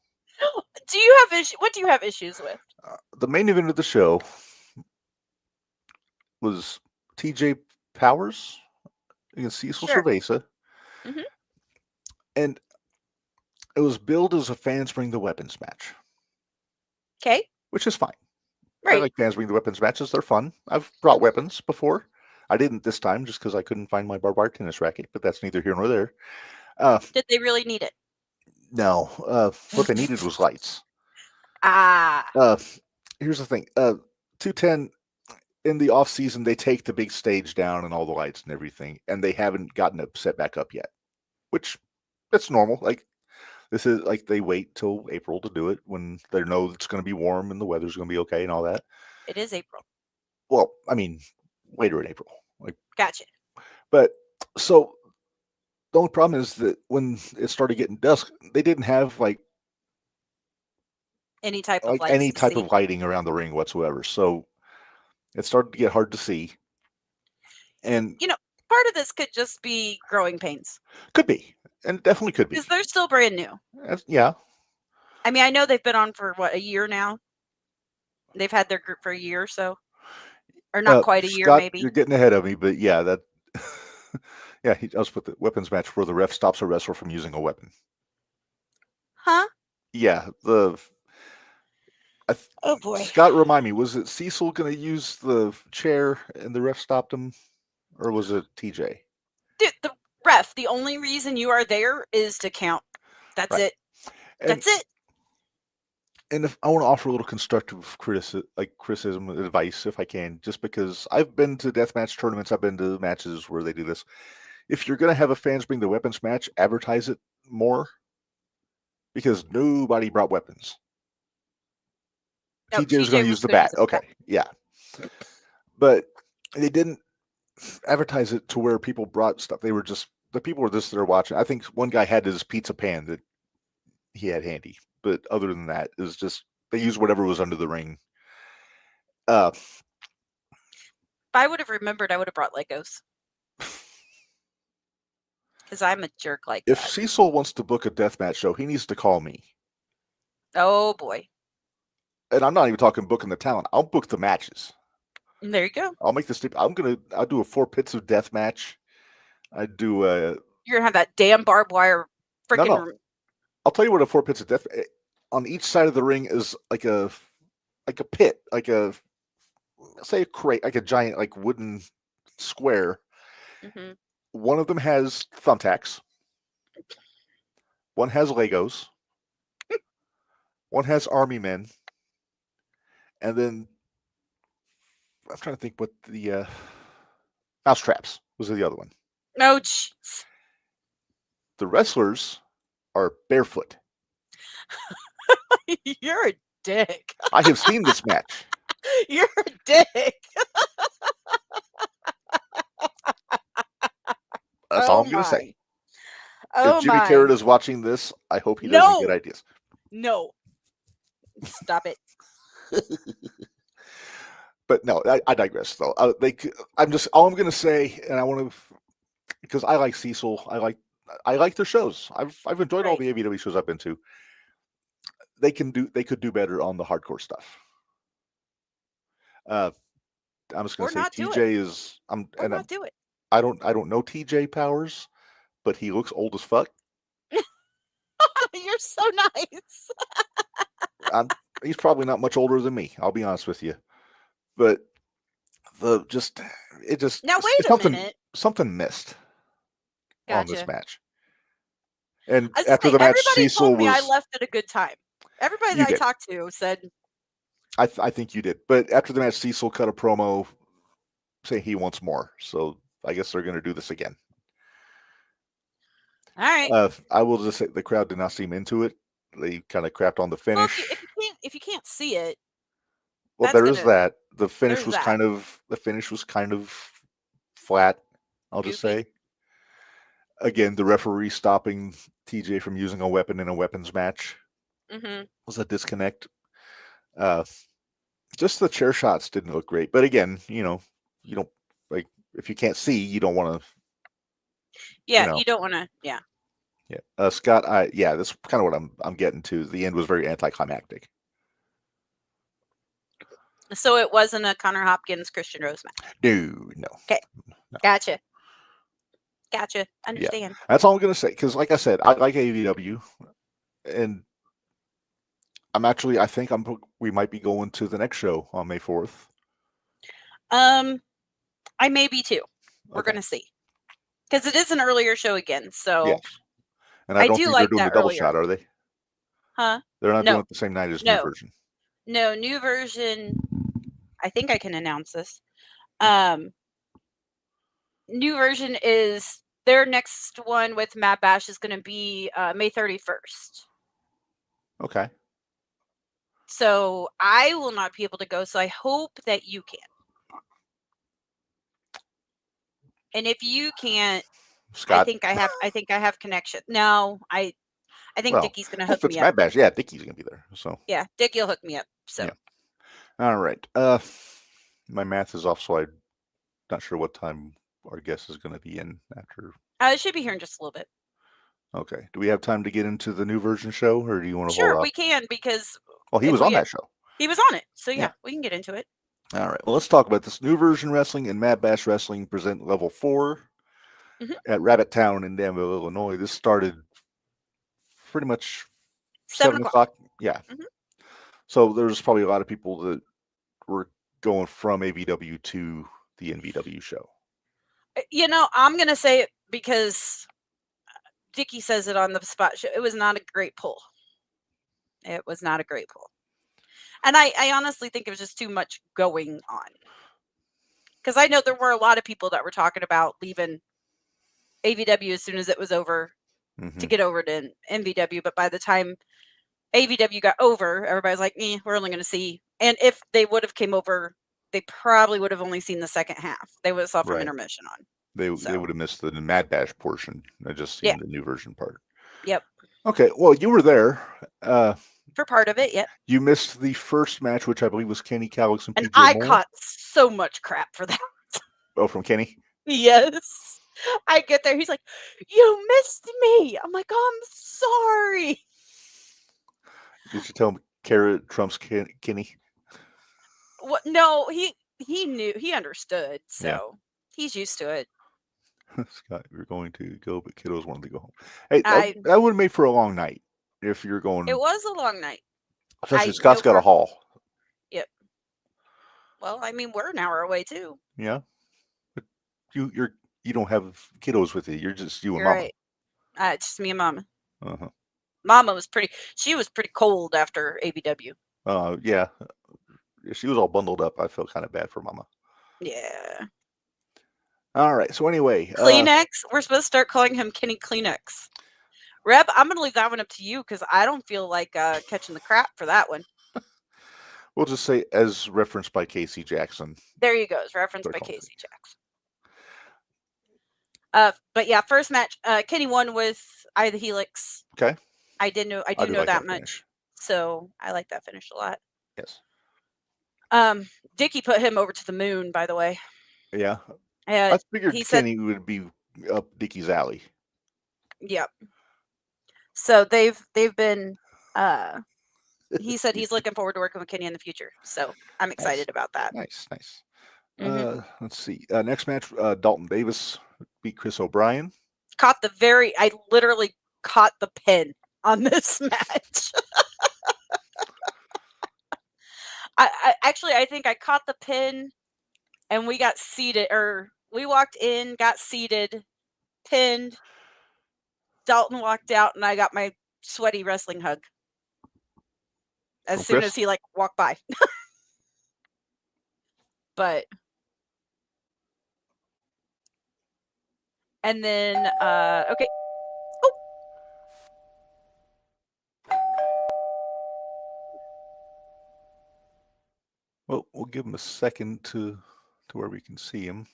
Do you have issues? What do you have issues with? The main event of the show was TJ Powers against Cecil Cerveza. Mm-hmm. And it was billed as a fans bring the weapons match. Okay. Which is fine. Right. I like fans bring the weapons matches. They're fun. I've brought weapons before. I didn't this time just because I couldn't find my barbed wire tennis racket, but that's neither here nor there. Did they really need it? No. What they needed was lights. Here's the thing. 210, in the off season, they take the big stage down and all the lights and everything, and they haven't gotten it set back up yet, which that's normal. Like, this is like they wait till April to do it when they know it's going to be warm and the weather's going to be okay and all that. It is April. Well, I mean, later in April. Like, gotcha. But so the only problem is that when it started getting dusk, they didn't have like any type of lighting around the ring whatsoever. So it started to get hard to see. And part of this could just be growing pains. Could be. And it definitely could be. Because they're still brand new. Yeah. I mean, I know they've been on for a year now. They've had their group for a year or so. Or not quite a year, Scott, maybe. You're getting ahead of me, but yeah, that yeah, he does put the weapons match where the ref stops a wrestler from using a weapon. Huh? Yeah, oh boy. Scott, remind me, was it Cecil going to use the chair and the ref stopped him, or was it TJ? Dude, the ref. The only reason you are there is to count. That's it. That's it. And if I want to offer a little constructive criticism, advice, if I can, just because I've been to deathmatch tournaments, I've been to matches where they do this. If you're going to have a fans bring the weapons match, advertise it more, because nobody brought weapons. TJ was going to use the bat. Okay, yeah. But they didn't advertise it to where people brought stuff. They were just, the people were just there watching. I think one guy had his pizza pan that he had handy. But other than that, it was just, they used whatever was under the ring. If I would have remembered, I would have brought Legos. Because I'm a jerk like that. If Cecil wants to book a deathmatch show, he needs to call me. Oh, boy. And I'm not even talking booking the talent. I'll book the matches. There you go. I'll make this. I'll do a 4 pits of death match. I'd do a. You're gonna have that damn barbed wire freaking. No. I'll tell you what a 4 pits of death. On each side of the ring is like a pit, say a crate, like a giant wooden square. Mm-hmm. One of them has thumbtacks. One has Legos. One has army men. And then I'm trying to think what the mouse traps was the other one. Oh, jeez. The wrestlers are barefoot. You're a dick. I have seen this match. You're a dick. That's all I'm going to say. Oh, if Jimmy Carrot is watching this, I hope he doesn't get ideas. No. Stop it. But no, I digress though. I'm just, all I'm going to say, and I want to, because I like Cecil, I like their shows. I've enjoyed all the AEW shows I've been to. They could do better on the hardcore stuff. I'm just going to say TJ is. Not do it. I don't know TJ Powers, but he looks old as fuck. You're so nice. He's probably not much older than me. I'll be honest with you, but now wait a minute. Something missed on this match. And after the match, Cecil was. I left at a good time. Everybody that I talked to said. I think you did, but after the match, Cecil cut a promo saying he wants more. So I guess they're going to do this again. All right. I will just say the crowd did not seem into it. They kind of crapped on the Well, finish. if you can't see it, Well, that's there is gonna that. The finish there's was that kind of flat. I'll just goofy. say. Again, the referee stopping TJ from using a weapon in a weapons match Mm-hmm. was a disconnect. Uh, just the chair shots didn't look great. But again, you don't like if you can't see, you don't want to. Yeah, you don't want to. Yeah. Yeah, Scott. That's kind of what I'm getting to. The end was very anticlimactic. So it wasn't a Connor Hopkins Christian Rose match. No. Okay. No. Gotcha. Yeah, Understand. that's all I'm gonna say. Because, like I said, I like AVW, and I think we might be going to the next show on May 4th. I may be too. We're Okay. gonna see. Because it is an earlier show again, so Yes. And I don't do think they're like doing the that double earlier. shot, are they? Huh? They're not doing No. it the same night as No. New Version. No, New Version. I think I can announce this. New Version is their next one with Mad Bash is going to be May 31st. Okay. So I will not be able to go. So I hope that you can. And if you can't, Scott. I think I have connection. No, I think Dickie's going to hook if it's me Mad up. Bash, yeah, Dickie's gonna be there. So Yeah, Dickie will hook me up. So yeah. All right. My math is off, so I'm not sure what time our guest is going to be in after. it should be here in just a little bit. Okay. Do we have time to get into the New Version show, or do you want to hold Sure, off? we can because Well, he was on that show. He was on it, so Yeah. we can get into it. All right. Well, let's talk about this. New Version Wrestling and Mad Bash Wrestling present Level 4 at Rabbit Town in Danville, Illinois. This started pretty much 7 o'clock. Yeah. So there's probably a lot of people that were going from AVW to the NVW show. I'm going to say it because Dickie says it on the spot show. It was not a great pull. It was not a great pull. And I honestly think it was just too much going on. Because I know there were a lot of people that were talking about leaving AVW as soon as it was over to get over to NVW. But by the time AVW got over, everybody's like, we're only going to see. And if they would have came over, they probably would have only seen the second half. They would have saw from intermission on. They would have missed the Mad Bash portion. I just seen the New Version part. Yep. Okay. Well, you were there. For part of it, yep. You missed the first match, which I believe was Kenny Calix and PJ I Moore. caught so much crap for that. Oh, from Kenny? Yes. I get there. He's like, you missed me. I'm like, oh, I'm sorry. Did you tell him Carrot trumps Kenny? What? No, he knew. He understood. So he's used to it. Scott, you're going to go, but kiddos wanted to go home. Hey, that would have made for a long night if you're going. It was a long night. Especially Scott's got a haul. Yep. Well, I mean, we're an hour away too. Yeah. But you don't have kiddos with you. You're just you and Mama. Right. It's just me and Mama. Uh-huh. Mama was pretty cold after ABW. Yeah. She was all bundled up. I felt kind of bad for Mama. Yeah. All right. So anyway, Kleenex. We're supposed to start calling him Kenny Kleenex. Reb, I'm going to leave that one up to you because I don't feel like catching the crap for that one. We'll just say as referenced by Casey Jackson. There you go. It's referenced by Casey Jackson. But yeah, first match, Kenny won with Eye of the Helix. Okay. I do know that much. Finish. So I like that finish a lot. Yes. Dickie put him over to the moon, by the way. Yeah. I figured Kenny would be up Dickie's alley. Yep. So they've been he said he's looking forward to working with Kenny in the future. So I'm excited about that. Nice. Let's see. Next match, Dalton Davis beat Chris O'Brien. I literally caught the pin on this match. I think I caught the pin and we got seated, or we walked in, got seated, pinned. Dalton walked out and I got my sweaty wrestling hug. As soon as he walked by. But and then okay. Oh, Well, we'll give him a second to where we can see him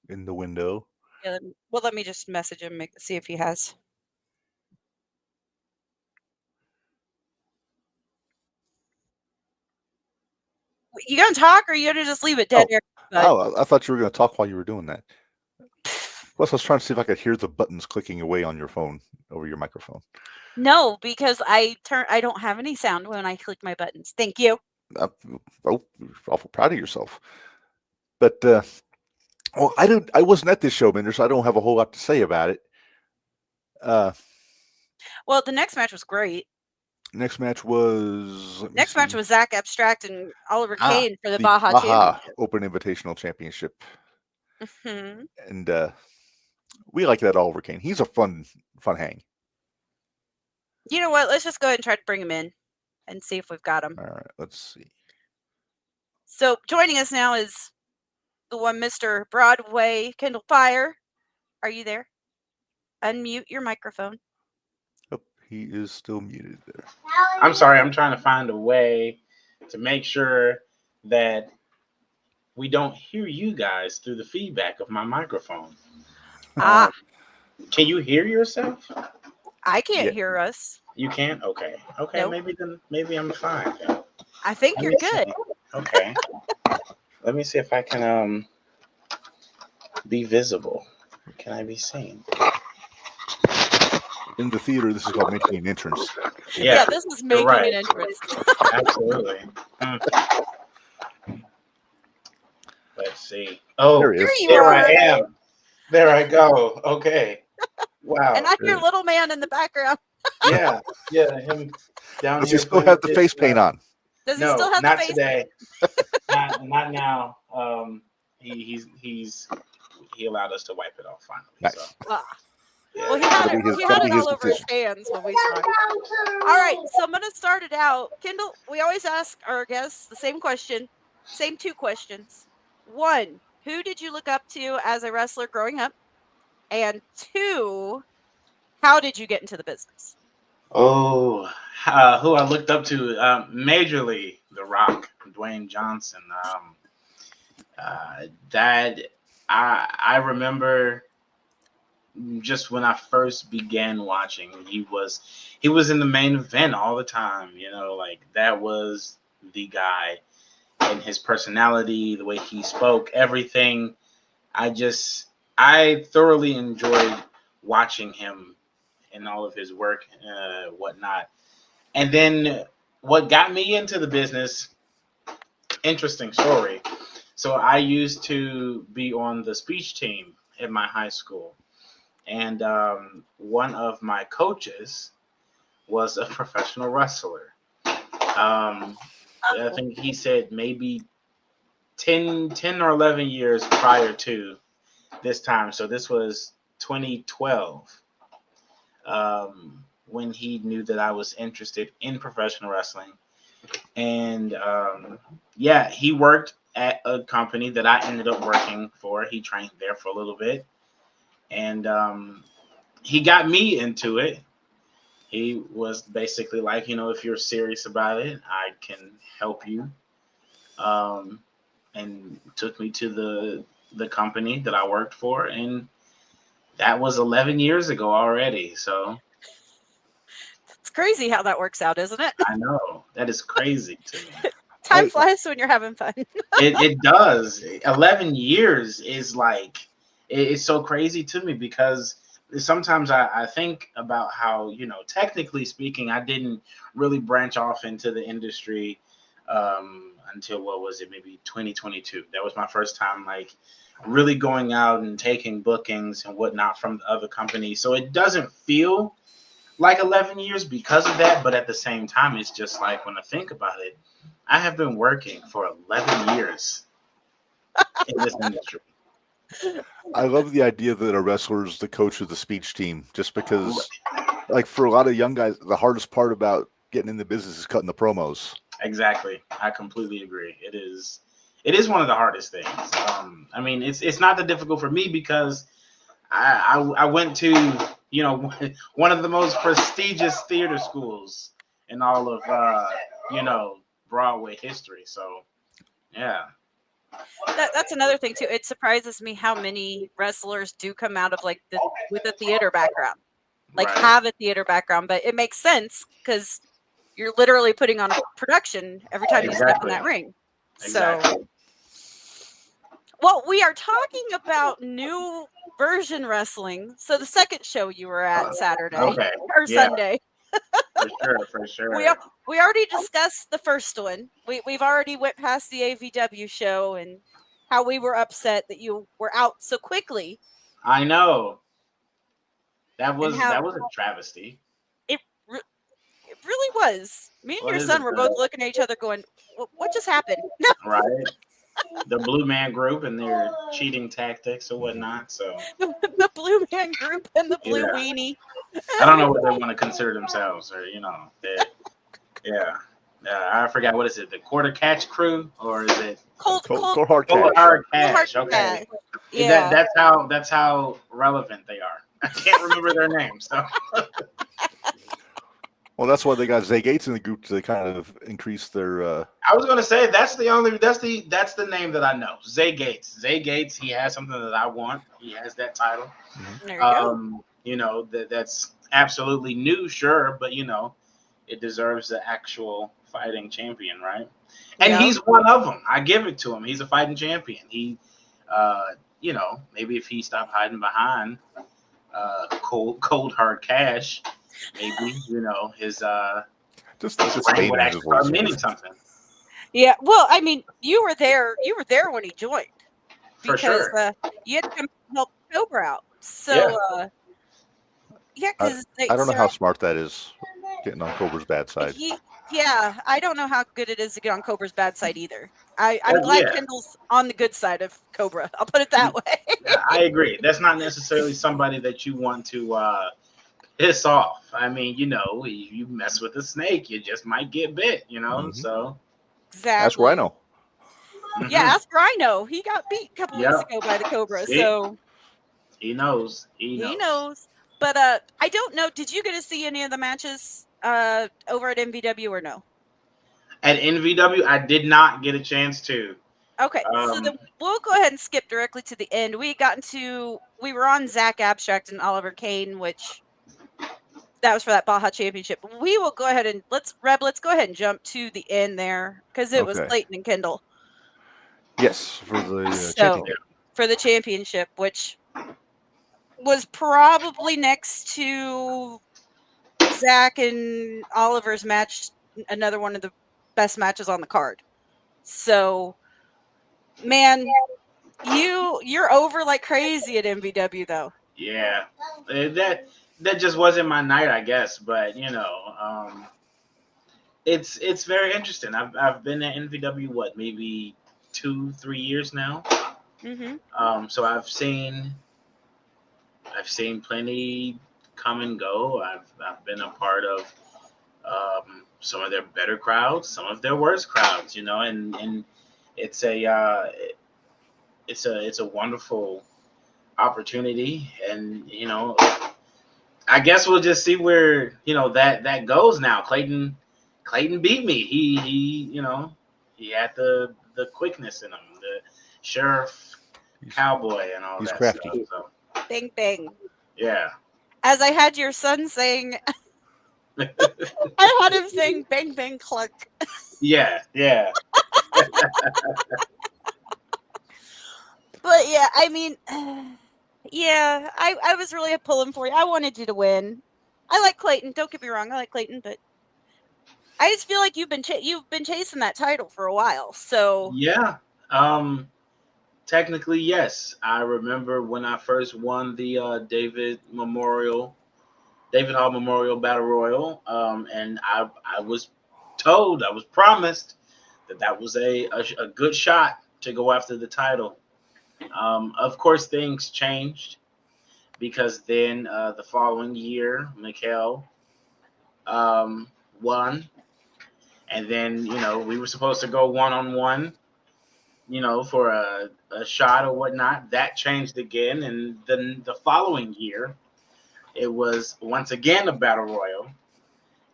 in the window. Yeah, let me just message him, see if he has. You gonna talk, or you gonna just leave it dead air? I thought you were going to talk while you were doing that. Plus, I was trying to see if I could hear the buttons clicking away on your phone over your microphone. No, because I don't have any sound when I click my buttons. Thank you. Awful proud of yourself. But well, I wasn't at this show, Minderz, so I don't have a whole lot to say about it. Well, the next match was great. Next match was Zach Abstract and Oliver Kane for the Baja Championship. Open Invitational Championship. Mm-hmm. And we like that Oliver Kane. He's a fun hang. You know what? Let's just go ahead and try to bring him in and see if we've got him. All right, let's see. So joining us now is the one Mr. Broadway, Kyndal Fyre. Are you there? Unmute your microphone. Oh, he is still muted there. I'm sorry. I'm trying to find a way to make sure that we don't hear you guys through the feedback of my microphone. Can you hear yourself? I can't hear us. You can't? Okay. Nope. Maybe I'm fine. I think you're good. Okay. Let me see if I can be visible. Can I be seen? In the theater, this is called making an entrance. Yeah, this is making an entrance. Absolutely. Let's see. Oh, there I am. There I go. Okay. Wow. And I'm your little man in the background. Yeah, him down Does here. Does he still have the face paint on? Does he still have the face today. Not now. He allowed us to wipe it off finally. Nice. So. Well, he had it all over his hands when we saw it. All right, so I'm going to start it out. Kyndal, we always ask our guests the same question, same two questions. One, who did you look up to as a wrestler growing up? And two, how did you get into the business? Oh, who I looked up to majorly, The Rock, Dwayne Johnson. I remember just when I first began watching, he was in the main event all the time. You know, like that was the guy, and his personality, the way he spoke, everything. I thoroughly enjoyed watching him and all of his work, whatnot. And then what got me into the business, interesting story. So I used to be on the speech team at my high school. And one of my coaches was a professional wrestler. I think he said maybe 10 or 11 years prior to this time. So this was 2012. When he knew that I was interested in professional wrestling. And he worked at a company that I ended up working for. He trained there for a little bit. And he got me into it. He was basically like, if you're serious about it, I can help you. And took me to the company that I worked for. And that was 11 years ago already. So it's crazy how that works out, isn't it? I know. That is crazy to me. Time flies when you're having fun. It does. 11 years is like, it's so crazy to me because sometimes I think about how, technically speaking, I didn't really branch off into the industry until, maybe 2022. That was my first time, like, really going out and taking bookings and whatnot from the other companies. So it doesn't feel like 11 years because of that. But at the same time, it's just like when I think about it, I have been working for 11 years in this industry. I love the idea that a wrestler is the coach of the speech team, just because, like, for a lot of young guys, the hardest part about getting in the business is cutting the promos. Exactly. I completely agree. It is one of the hardest things. I mean, it's not that difficult for me because I went to, one of the most prestigious theater schools in all of, Broadway history. So Yeah. That's another thing too. It surprises me how many wrestlers do come out of like with a theater background, like Right. have a theater background. But it makes sense because you're literally putting on a production every time you step in that ring. Exactly. So, well, we are talking about new version wrestling. So the second show you were at Saturday Okay. or Yeah. Sunday. For sure. We already discussed the first one. We've already went past the AVW show and how we were upset that you were out so quickly. I know. That And was how a travesty. it really was. Me and What your is son it, were though? both looking at each other going, what just happened? Right? The Blue Man Group and their cheating tactics or whatnot. So The Blue Man Group and the Blue Yeah. Weenie. I don't know what they want to consider themselves, or yeah. I forgot, what is it? The Quarter Catch Crew, or is it Cold Hard Cold Cash. Hard Hard Cash? Okay, Cash. Yeah. that's how relevant they are. I can't remember their names. So. Well, that's why they got Zay Gates in the group to kind of increase their. I was gonna say that's the name that I know. Zay Gates. Zay Gates. He has something that I want. He has that title. There you go. That's absolutely new, sure, but it deserves the actual fighting champion, right? And Yeah. he's one of them. I give it to him. He's a fighting champion. He, maybe if he stopped hiding behind cold hard cash, maybe his Just reign would actually start meaning something. Yeah. Well, I mean, you were there when he joined. For Because sure. you had to come help Cobra out. So because I don't know how smart that is, getting on Cobra's bad side. I don't know how good it is to get on Cobra's bad side either. I'm glad Kyndal's on the good side of Cobra. I'll put it that way. I agree. That's not necessarily somebody that you want to piss off. I mean, you mess with a snake, you just might get bit, so. Exactly. Ask Rhino. Yeah, ask Rhino. He got beat a couple weeks ago by the Cobra. See? So he knows. He knows. But I don't know. Did you get to see any of the matches over at MVW or no? At NVW, I did not get a chance to. Okay, so then we'll go ahead and skip directly to the end. We were on Zach Abstract and Oliver Kane, which that was for that Baja Championship. We will go ahead and let's go ahead and jump to the end there because it was Clayton and Kyndal. Yes, for the championship. For the championship, which was probably next to Zach and Oliver's match, another one of the best matches on the card. So, man, you're over like crazy at MVW though. Yeah, that just wasn't my night, I guess. But it's very interesting. I've been at NVW maybe 2-3 years now. Mm-hmm. So I've seen plenty come and go. I've been a part of some of their better crowds, some of their worst crowds, and it's a wonderful opportunity, and I guess we'll just see where that goes now. Clayton beat me. He had the quickness in him, the sheriff cowboy and all he's that crafty. stuff. So. Bang bang. Yeah. As I had your son saying, I had him saying bang bang cluck. Yeah. But yeah, I mean, I was really pulling for you. I wanted you to win. I like Clayton. Don't get me wrong. I like Clayton, but I just feel like you've been chasing that title for a while. So yeah. Technically, yes. I remember when I first won the David Hall Memorial Battle Royal, and I was promised that was a good shot to go after the title. Of course, things changed because then the following year, Mikhail won, and then we were supposed to go 1-on-1. For a shot or whatnot. That changed again, and then the following year, it was once again a battle royal,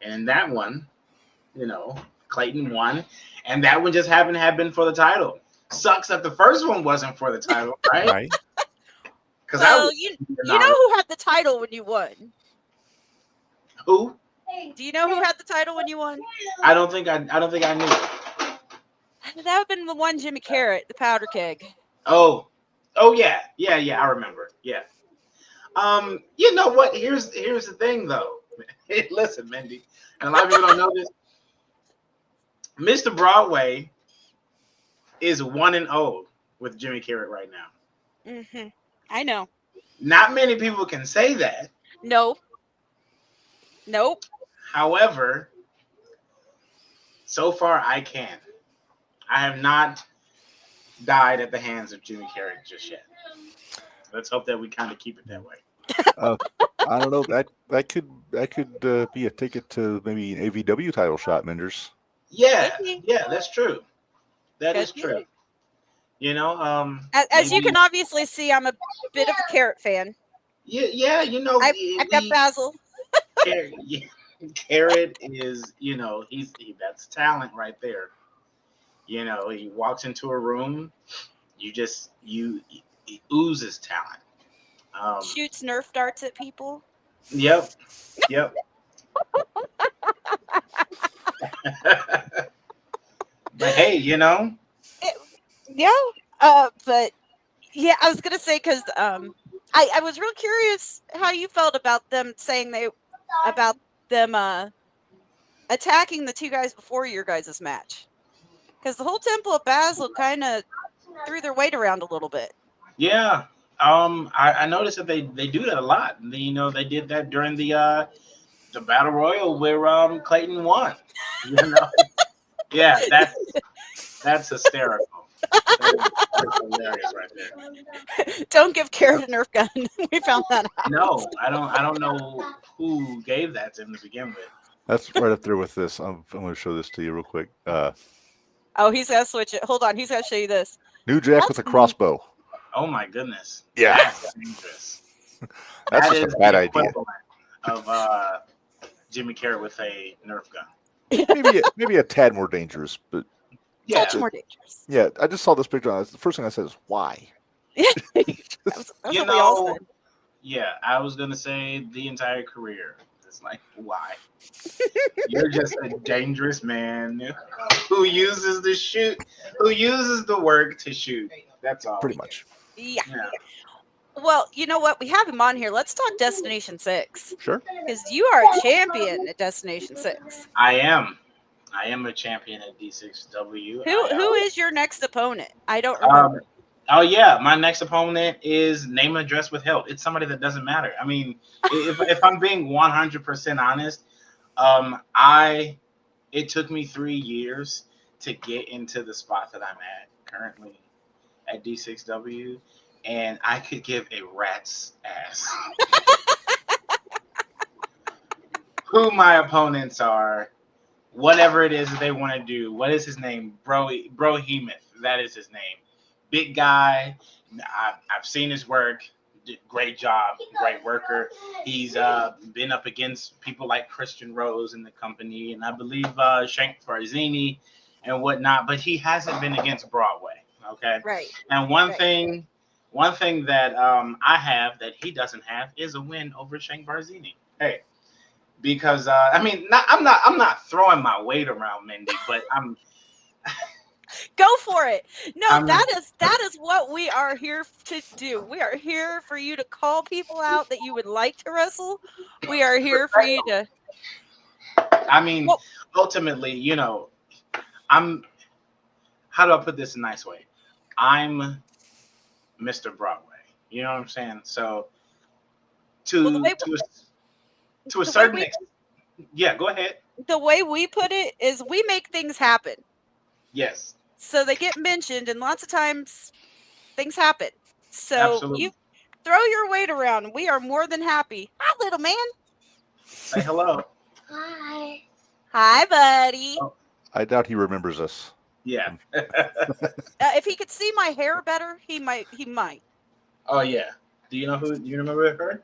and that one, Clayton won, and that one just happened to have been for the title. Sucks that the first one wasn't for the title, right? Right. Because Well, you know who had the title when you won? who? Do you know who had the title when you won? I don't think I knew. That would have been the one Jimmy Carrot, the powder keg. Oh yeah. I remember. Yeah. You know what? Here's the thing, though. Listen, Mindy, and a lot of people don't know this. Mr. Broadway is 1-0 with Jimmy Carrot right now. Mm-hmm. I know. Not many people can say that. Nope. However, so far I can. I have not died at the hands of Jimmy Carrot just yet. Let's hope that we kind of keep it that way. I don't know. That could be a ticket to maybe an AVW title shot, Minderz. Yeah, that's true. That is Could be. true. You know, As you can obviously see, I'm a bit of a Carrot fan. Yeah, you know, I've got Basil. Carrot is, you know, that's talent right there. You know, he walks into a room, he oozes talent. Shoots Nerf darts at people. Yep. But hey, you know. But yeah, I was gonna say because I was real curious how you felt about them saying attacking the two guys before your guys' match, because the whole Temple of Basil kind of threw their weight around a little bit. Yeah. I noticed that they do that a lot. You know, they did that during the Battle Royal where Clayton won. You know? Yeah, that's hysterical. That's hilarious right there. Don't give Carrot a Nerf gun. We found that out. No, I don't know who gave that to him to begin with. That's right up there with this. I'm going to show this to you real quick. Oh, he's got to switch it. Hold on. He's got to show you this. New Jack with a crossbow. Oh my goodness. Yeah. That's dangerous. That's just a bad idea. Of Jimmy Carrot with a Nerf gun. maybe a tad more dangerous, but Yeah. Touch more dangerous. yeah, I just saw this picture. The first thing I said is why. That's You what we all know, said. yeah, I was gonna say the entire career. It's like, why? You're just a dangerous man who uses the work to shoot. That's all. Pretty much. Yeah. Yeah. Well, you know what? We have him on here. Let's talk Destination 6. Sure. Because you are a champion at Destination 6. I am a champion at D6W. Who is your next opponent? I don't remember. Oh yeah, my next opponent is name and address withheld. It's somebody that doesn't matter. I mean, if I'm being 100% honest, it took me 3 years to get into the spot that I'm at currently at D6W, and I could give a rat's ass who my opponents are, whatever it is that they want to do. What is his name? Brohemoth. That is his name. Big guy. I've seen his work. Great job. Great worker. He's been up against people like Christian Rose in the company, and I believe Shank Farzini and whatnot. But he hasn't been against Broadway. Okay. Right. And one thing that I have that he doesn't have is a win over Shank Barzini. Hey, because I mean, I'm not throwing my weight around, Mindy, but I'm. Go for it. No, that is what we are here to do. We are here for you to call people out that you would like to wrestle. We are here for you to. I mean, ultimately, you know, how do I put this in a nice way? I'm Mr. Broadway. You know what I'm saying? So to a certain extent, yeah, go ahead. The way we put it is we make things happen. Yes. So they get mentioned, and lots of times things happen. So Absolutely. You throw your weight around. We are more than happy. Hi, little man. Say hello. Hi. Hi, buddy. Oh. I doubt he remembers us. Yeah. If he could see my hair better, he might. Oh yeah. Do you remember her?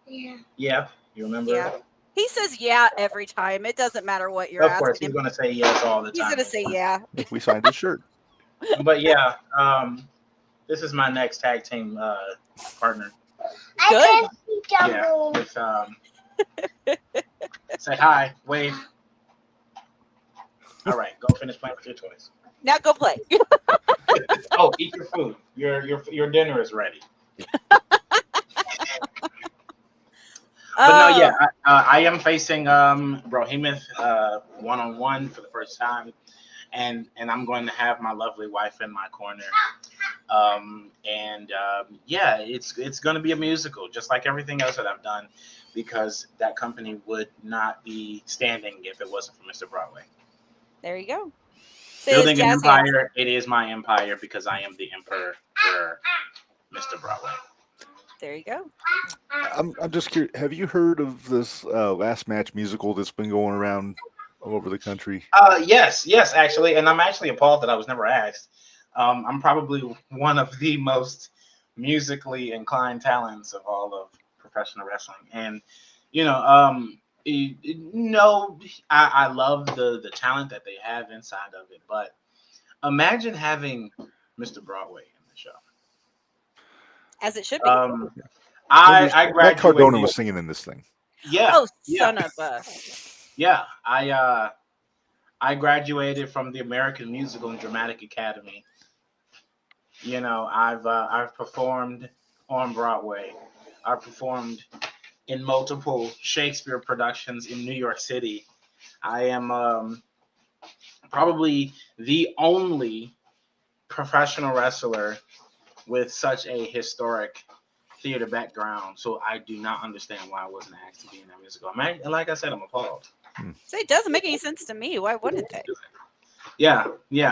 Yeah. Yeah. You remember? Yeah. Her? He says yeah every time. It doesn't matter what you're Of asking course, he's him. going to say yes all the He's time. gonna say yeah. We signed his shirt. But yeah, this is my next tag team partner. Good. Yeah, with say hi, wave. All right, go finish playing with your toys. Now go play. Oh, eat your food. Your dinner is ready. But no, yeah, I am facing Brohemoth one-on-one for the first time, and I'm going to have my lovely wife in my corner. Yeah, it's going to be a musical, just like everything else that I've done, because that company would not be standing if it wasn't for Mr. Broadway. There you go. Building an empire, it is my empire because I am the emperor for Mr. Broadway. There you go. I'm just curious. Have you heard of this Last Match musical that's been going around all over the country? Yes, actually, and I'm actually appalled that I was never asked. I'm probably one of the most musically inclined talents of all of professional wrestling, and I love the talent that they have inside of it. But imagine having Mr. Broadway in the show. As it should be. I graduated. Matt Cardona was singing in this thing. Yeah. Oh, son of a. Yeah, I graduated from the American Musical and Dramatic Academy. I've performed on Broadway. I've performed in multiple Shakespeare productions in New York City. I am probably the only professional wrestler with such a historic theater background, so I do not understand why I wasn't asked to be in that musical. Like I said, I'm appalled. So it doesn't make any sense to me. Why wouldn't they? Yeah.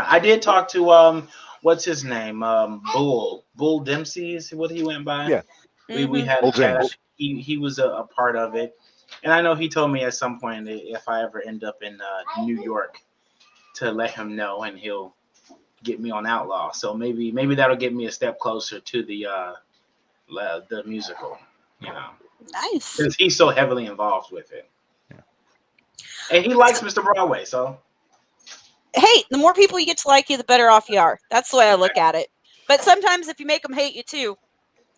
I did talk to what's his name? Bull Dempsey is what he went by. Yeah. We had a chat. He was a part of it, and I know he told me at some point that if I ever end up in New York, to let him know, and he'll get me on Outlaw. So maybe that'll get me a step closer to the musical. Nice. Because he's so heavily involved with it. And he likes Mr. Broadway, so. Hey, the more people you get to like you, the better off you are. That's the way I look at it. But sometimes if you make them hate you too,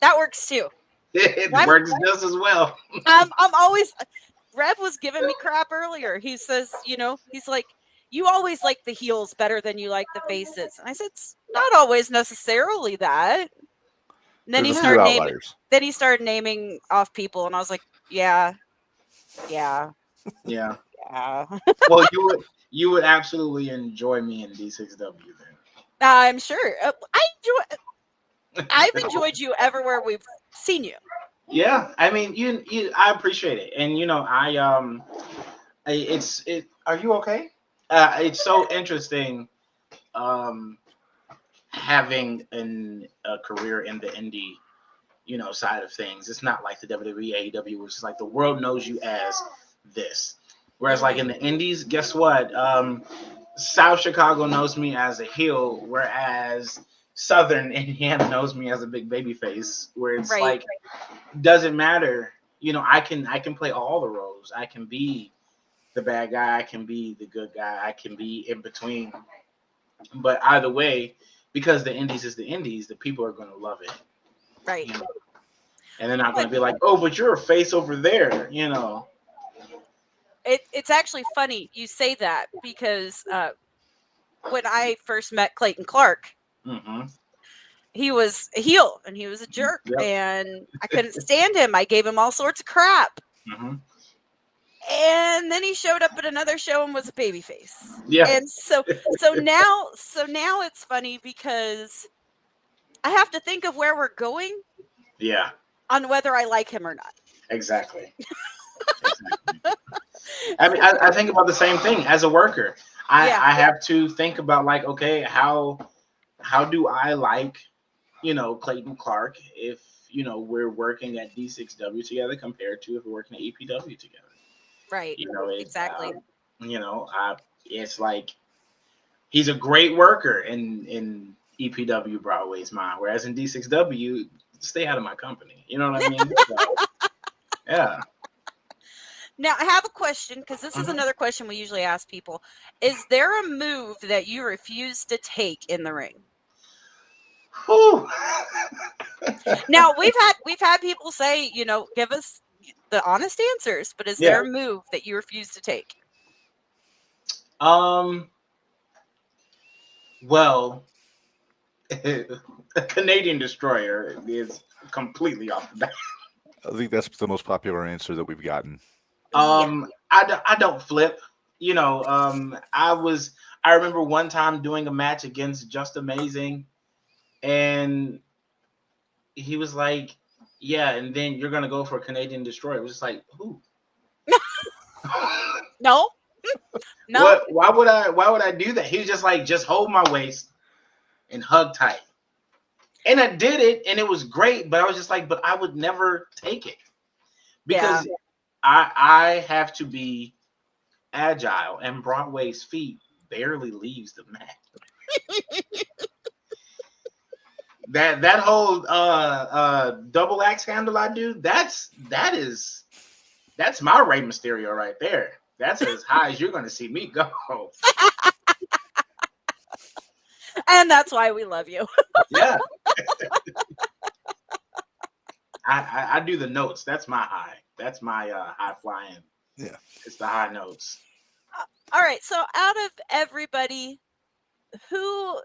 that works too. It works just as well. I'm always. Reb was giving me crap earlier. He says, he's like, you always like the heels better than you like the faces. And I said, it's not always necessarily that. And then he started naming off people, and I was like, yeah. Well, you would absolutely enjoy me in D6W then. I'm sure. I've enjoyed you everywhere we've seen you. Yeah, I mean, I appreciate it, and Are you okay? It's so interesting, having a career in the indie, side of things. It's not like the WWE, AEW, which is like the world knows you as this. Whereas, like in the indies, guess what? South Chicago knows me as a heel, whereas Southern Indiana knows me as a big baby face. Where it's like, doesn't matter. I can play all the roles. I can be the bad guy. I can be the good guy. I can be in between. But either way, because the indies is the indies, the people are going to love it. Right. And they're not going to be like, oh, but you're a face over there, It's actually funny you say that, because when I first met Clayton Clark, he was a heel and he was a jerk, and I couldn't stand him. I gave him all sorts of crap. And then he showed up at another show and was a babyface. Yeah. And so now it's funny because I have to think of where we're going. Yeah. On whether I like him or not. Exactly. I mean, I think about the same thing as a worker. I have to think about, like, okay, how do I like, Clayton Clark if, we're working at D6W together compared to if we're working at EPW together. Right. Exactly. It's like he's a great worker in EPW Broadway's mind, whereas in D6W, stay out of my company. You know what I mean? So, yeah. Now, I have a question, because this is another question we usually ask people. Is there a move that you refuse to take in the ring? Whew. Now, we've had people say, give us the honest answers, but is there a move that you refuse to take? Well, a Canadian destroyer is completely off the bat. I think that's the most popular answer that we've gotten. I don't flip. I remember one time doing a match against Just Amazing, and he was like, "Yeah, and then you're gonna go for a Canadian destroyer." It was just like, who? No. What? Why would I do that? He was just like, just hold my waist and hug tight. And I did it, and it was great. But I was just like, but I would never take it because I have to be agile, and Broadway's feet barely leaves the mat. that whole double axe handle I do, that's my Rey Mysterio right there. That's as high as you're going to see me go. And that's why we love you. Yeah. I do the notes. That's my high. That's my high flying. Yeah. It's the high notes. All right. So out of everybody, who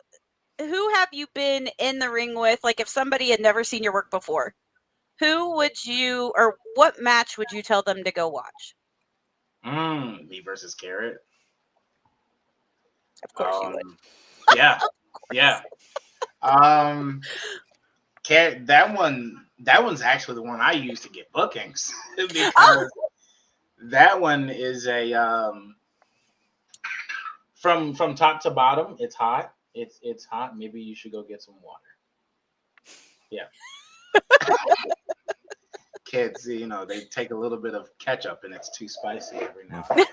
have you been in the ring with? Like if somebody had never seen your work before, who would you, or what match would you tell them to go watch? Me versus Carrot. Of course you would. Yeah. Yeah. Carrot, that one's actually the one I use to get bookings. Because that one is a from top to bottom, it's hot. It's hot. Maybe you should go get some water. Yeah. Kids, they take a little bit of ketchup and it's too spicy every now and then.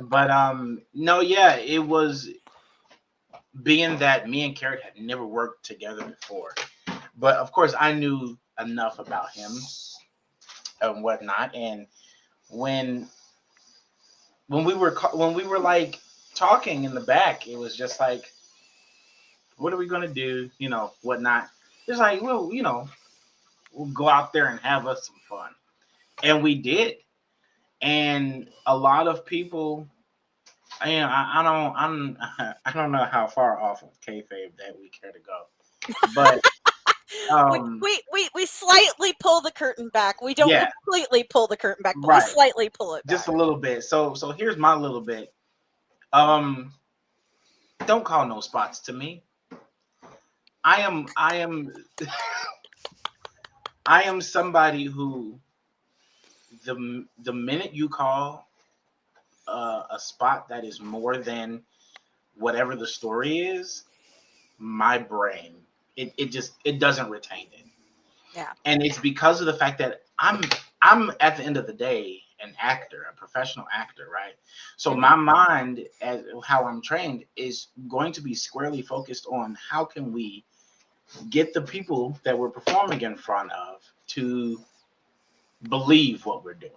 But no, yeah, it was being that me and Carrot had never worked together before. But of course, I knew enough about him and whatnot. And when we were like talking in the back, it was just like, what are we gonna do? Whatnot. It's like, well, we'll go out there and have us some fun. And we did. And a lot of people, I don't know how far off of kayfabe that we care to go. But we slightly pull the curtain back. We don't completely pull the curtain back, but we slightly pull it back. Just a little bit. So here's my little bit. Don't call no spots to me. I am somebody who the minute you call a spot that is more than whatever the story is, my brain it doesn't retain it. Yeah. And it's because of the fact that I'm at the end of the day an actor, a professional actor, right? So my mind, as how I'm trained, is going to be squarely focused on how can we get the people that we're performing in front of to believe what we're doing,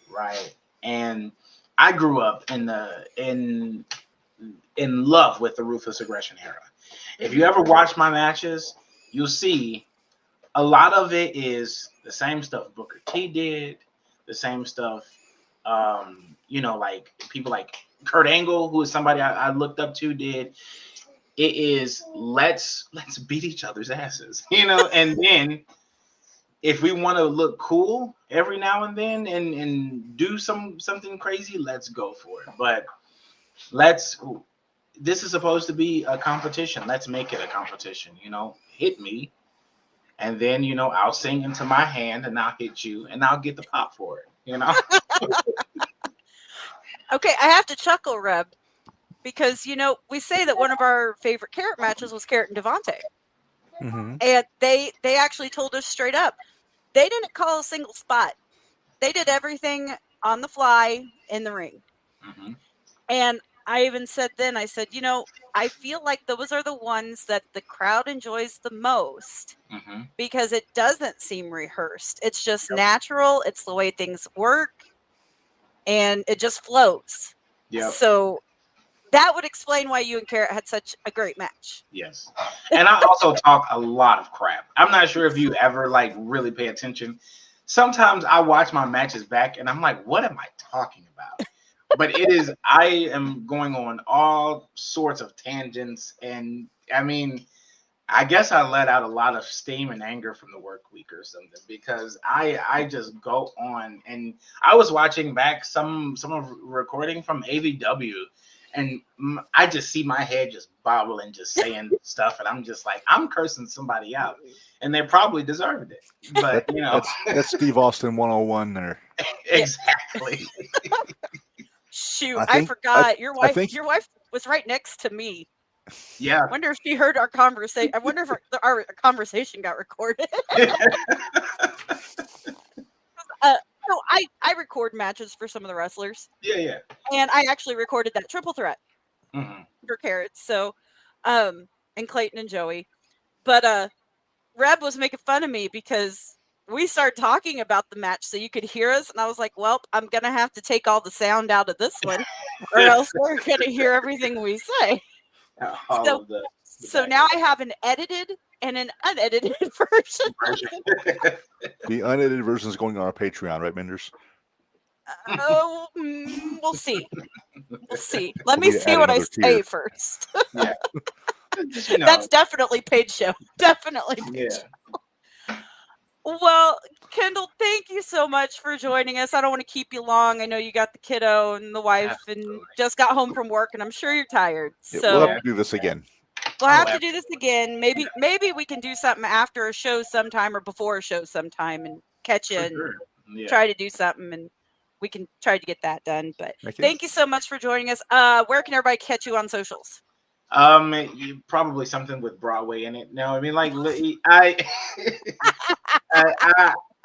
right? And I grew up in love with the Ruthless Aggression era. If you ever watch my matches, you'll see a lot of it is the same stuff Booker T did, the same stuff, like people like Kurt Angle, who is somebody I looked up to, did. It is let's beat each other's asses, and then if we want to look cool every now and then and do something crazy, let's go for it. But this is supposed to be a competition. Let's make it a competition, hit me. And then, I'll sing into my hand and I'll hit you and I'll get the pop for it, Okay, I have to chuckle, Reb, because, we say that one of our favorite Carrot matches was Carrot and Devontae. Mm-hmm. And they actually told us straight up, they didn't call a single spot. They did everything on the fly in the ring. Mm-hmm. And I even said then, I said, I feel like those are the ones that the crowd enjoys the most because it doesn't seem rehearsed. It's just natural. It's the way things work, and it just flows. Yeah. So that would explain why you and Carrot had such a great match. Yes. And I also talk a lot of crap. I'm not sure if you ever like really pay attention. Sometimes I watch my matches back and I'm like, what am I talking about? But I am going on all sorts of tangents. And I mean, I guess I let out a lot of steam and anger from the work week or something because I just go on. And I was watching back some of recording from AVW, and I just see my head just bobble and just saying stuff, and I'm just like, I'm cursing somebody out, and they probably deserved it. But that's Steve Austin 101 there. Exactly. Shoot, I forgot. Your wife was right next to me. Yeah. I wonder if she heard our conversation. I wonder if our conversation got recorded. So I record matches for some of the wrestlers. Yeah. And I actually recorded that triple threat for Carrots. So, and Clayton and Joey. But Reb was making fun of me because we started talking about the match so you could hear us. And I was like, well, I'm going to have to take all the sound out of this one or else we're going to hear everything we say. So now I have an edited and an unedited version. The unedited version is going on our Patreon, right, Minderz? Oh, we'll see. We'll see. Let me see what I say first. Yeah. That's definitely paid show. Definitely paid show. Well, Kyndal, thank you so much for joining us. I don't want to keep you long. I know you got the kiddo and the wife and just got home from work, and I'm sure you're tired. Yeah, so we'll have to do this again. We'll have to do this again. Maybe we can do something after a show sometime or before a show sometime and catch you and try to do something, and we can try to get that done. But thank you so much for joining us. Where can everybody catch you on socials? Probably something with Broadway in it. No, I mean, like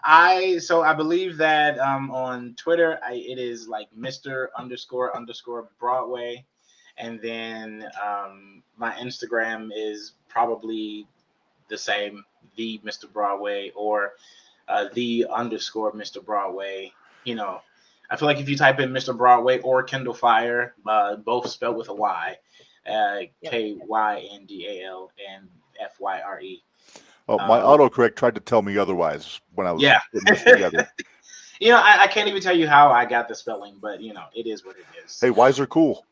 I believe that on Twitter it is like Mr__Broadway, and then my Instagram is probably the same, the Mr. Broadway, or the _Mr. Broadway. I feel like if you type in Mr. Broadway or Kyndal Fyre, both spelled with a Y, KYNDAL and FYRE. Oh, my autocorrect tried to tell me otherwise when I was putting this together. I can't even tell you how I got the spelling, but it is what it is. Hey, Y's are cool.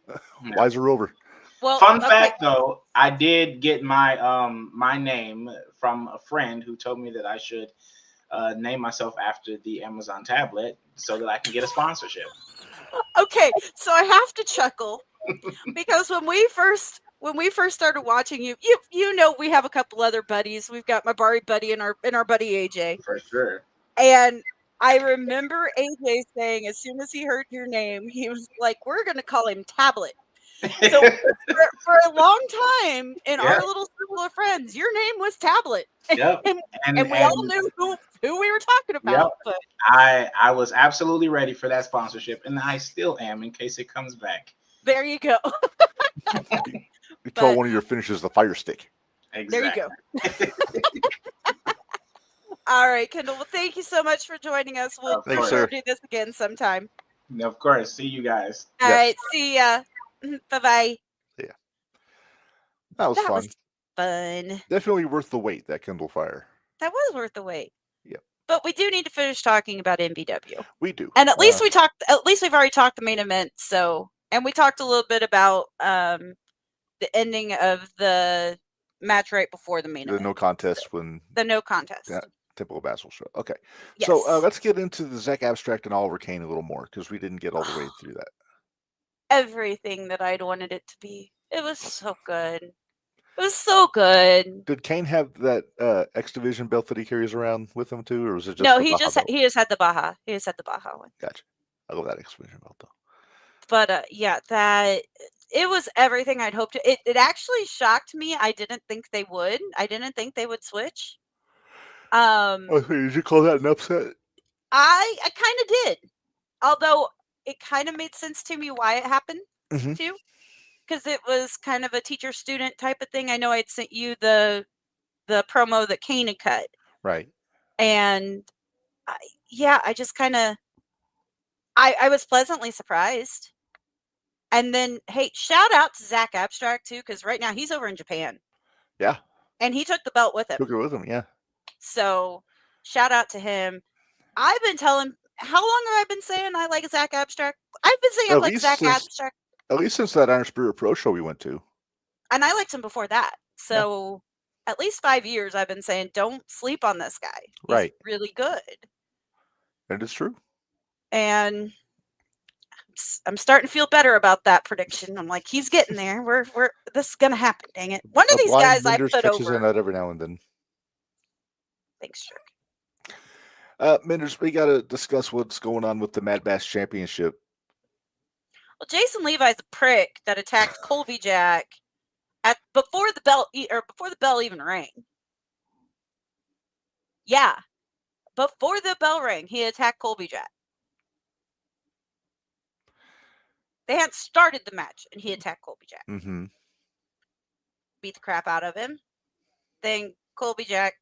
Y's are over. Well, fun fact though, I did get my my name from a friend who told me that I should name myself after the Amazon tablet so that I can get a sponsorship. Okay, so I have to chuckle because when we first started watching you we have a couple other buddies. We've got my Bari buddy and our buddy AJ. For sure. And I remember AJ saying as soon as he heard your name, he was like, "We're going to call him Tablet." So for a long time in our little circle of friends, your name was Tablet. Yep. and we all knew who we were talking about. Yep. But I was absolutely ready for that sponsorship, and I still am in case it comes back. There you go. You call one of your finishes the fire stick. Exactly. There you go. All right, Kyndal. Well, thank you so much for joining us. We'll do this again sometime. Of course. See you guys. All right. See ya. Bye-bye. Yeah. That was fun. Definitely worth the wait, that Kyndal Fyre. That was worth the wait. Yep. But we do need to finish talking about MBW. We do. And at least we've already talked the main event, and we talked a little bit about the ending of the match right before the main event. The no contest. Yeah, typical Basil show. Okay. Yes. So let's get into the Zach Abstract and Oliver Kane a little more because we didn't get all the way through that. Everything that I'd wanted it to be. It was so good. It was so good. Did Kane have that X Division belt that he carries around with him too, or was it just no? He just had the Baja. He just had the Baja one. Gotcha. I love that X Division belt though. But that it was everything I'd hoped. It actually shocked me. I didn't think they would. I didn't think they would switch. Did you call that an upset? I kind of did. Although it kind of made sense to me why it happened too. because it was kind of a teacher-student type of thing. I know I'd sent you the promo that Kane had cut. Right. And I just kind of, I was pleasantly surprised. And then, hey, shout out to Zach Abstract too, because right now he's over in Japan. Yeah. And he took the belt with him. Took it with him, yeah. So shout out to him. I've been telling, how long have I been saying I like Zach Abstract? I've been saying I like Zach Abstract. At least since that Iron Spirit Pro show we went to. And I liked him before that. So at least 5 years I've been saying, don't sleep on this guy. He's really good. And it's true. And I'm starting to feel better about that prediction. I'm like, he's getting there. This is gonna happen. Dang it! One of these guys I put over. In that every now and then. Thanks, Trick. Minderz, we got to discuss what's going on with the Mad Bass Championship. Well, Jason Levi's a prick that attacked Colby Jack before the bell even rang. Yeah, before the bell rang, he attacked Colby Jack. They hadn't started the match, and he attacked Colby Jack. Mm-hmm. Beat the crap out of him. Then Colby Jack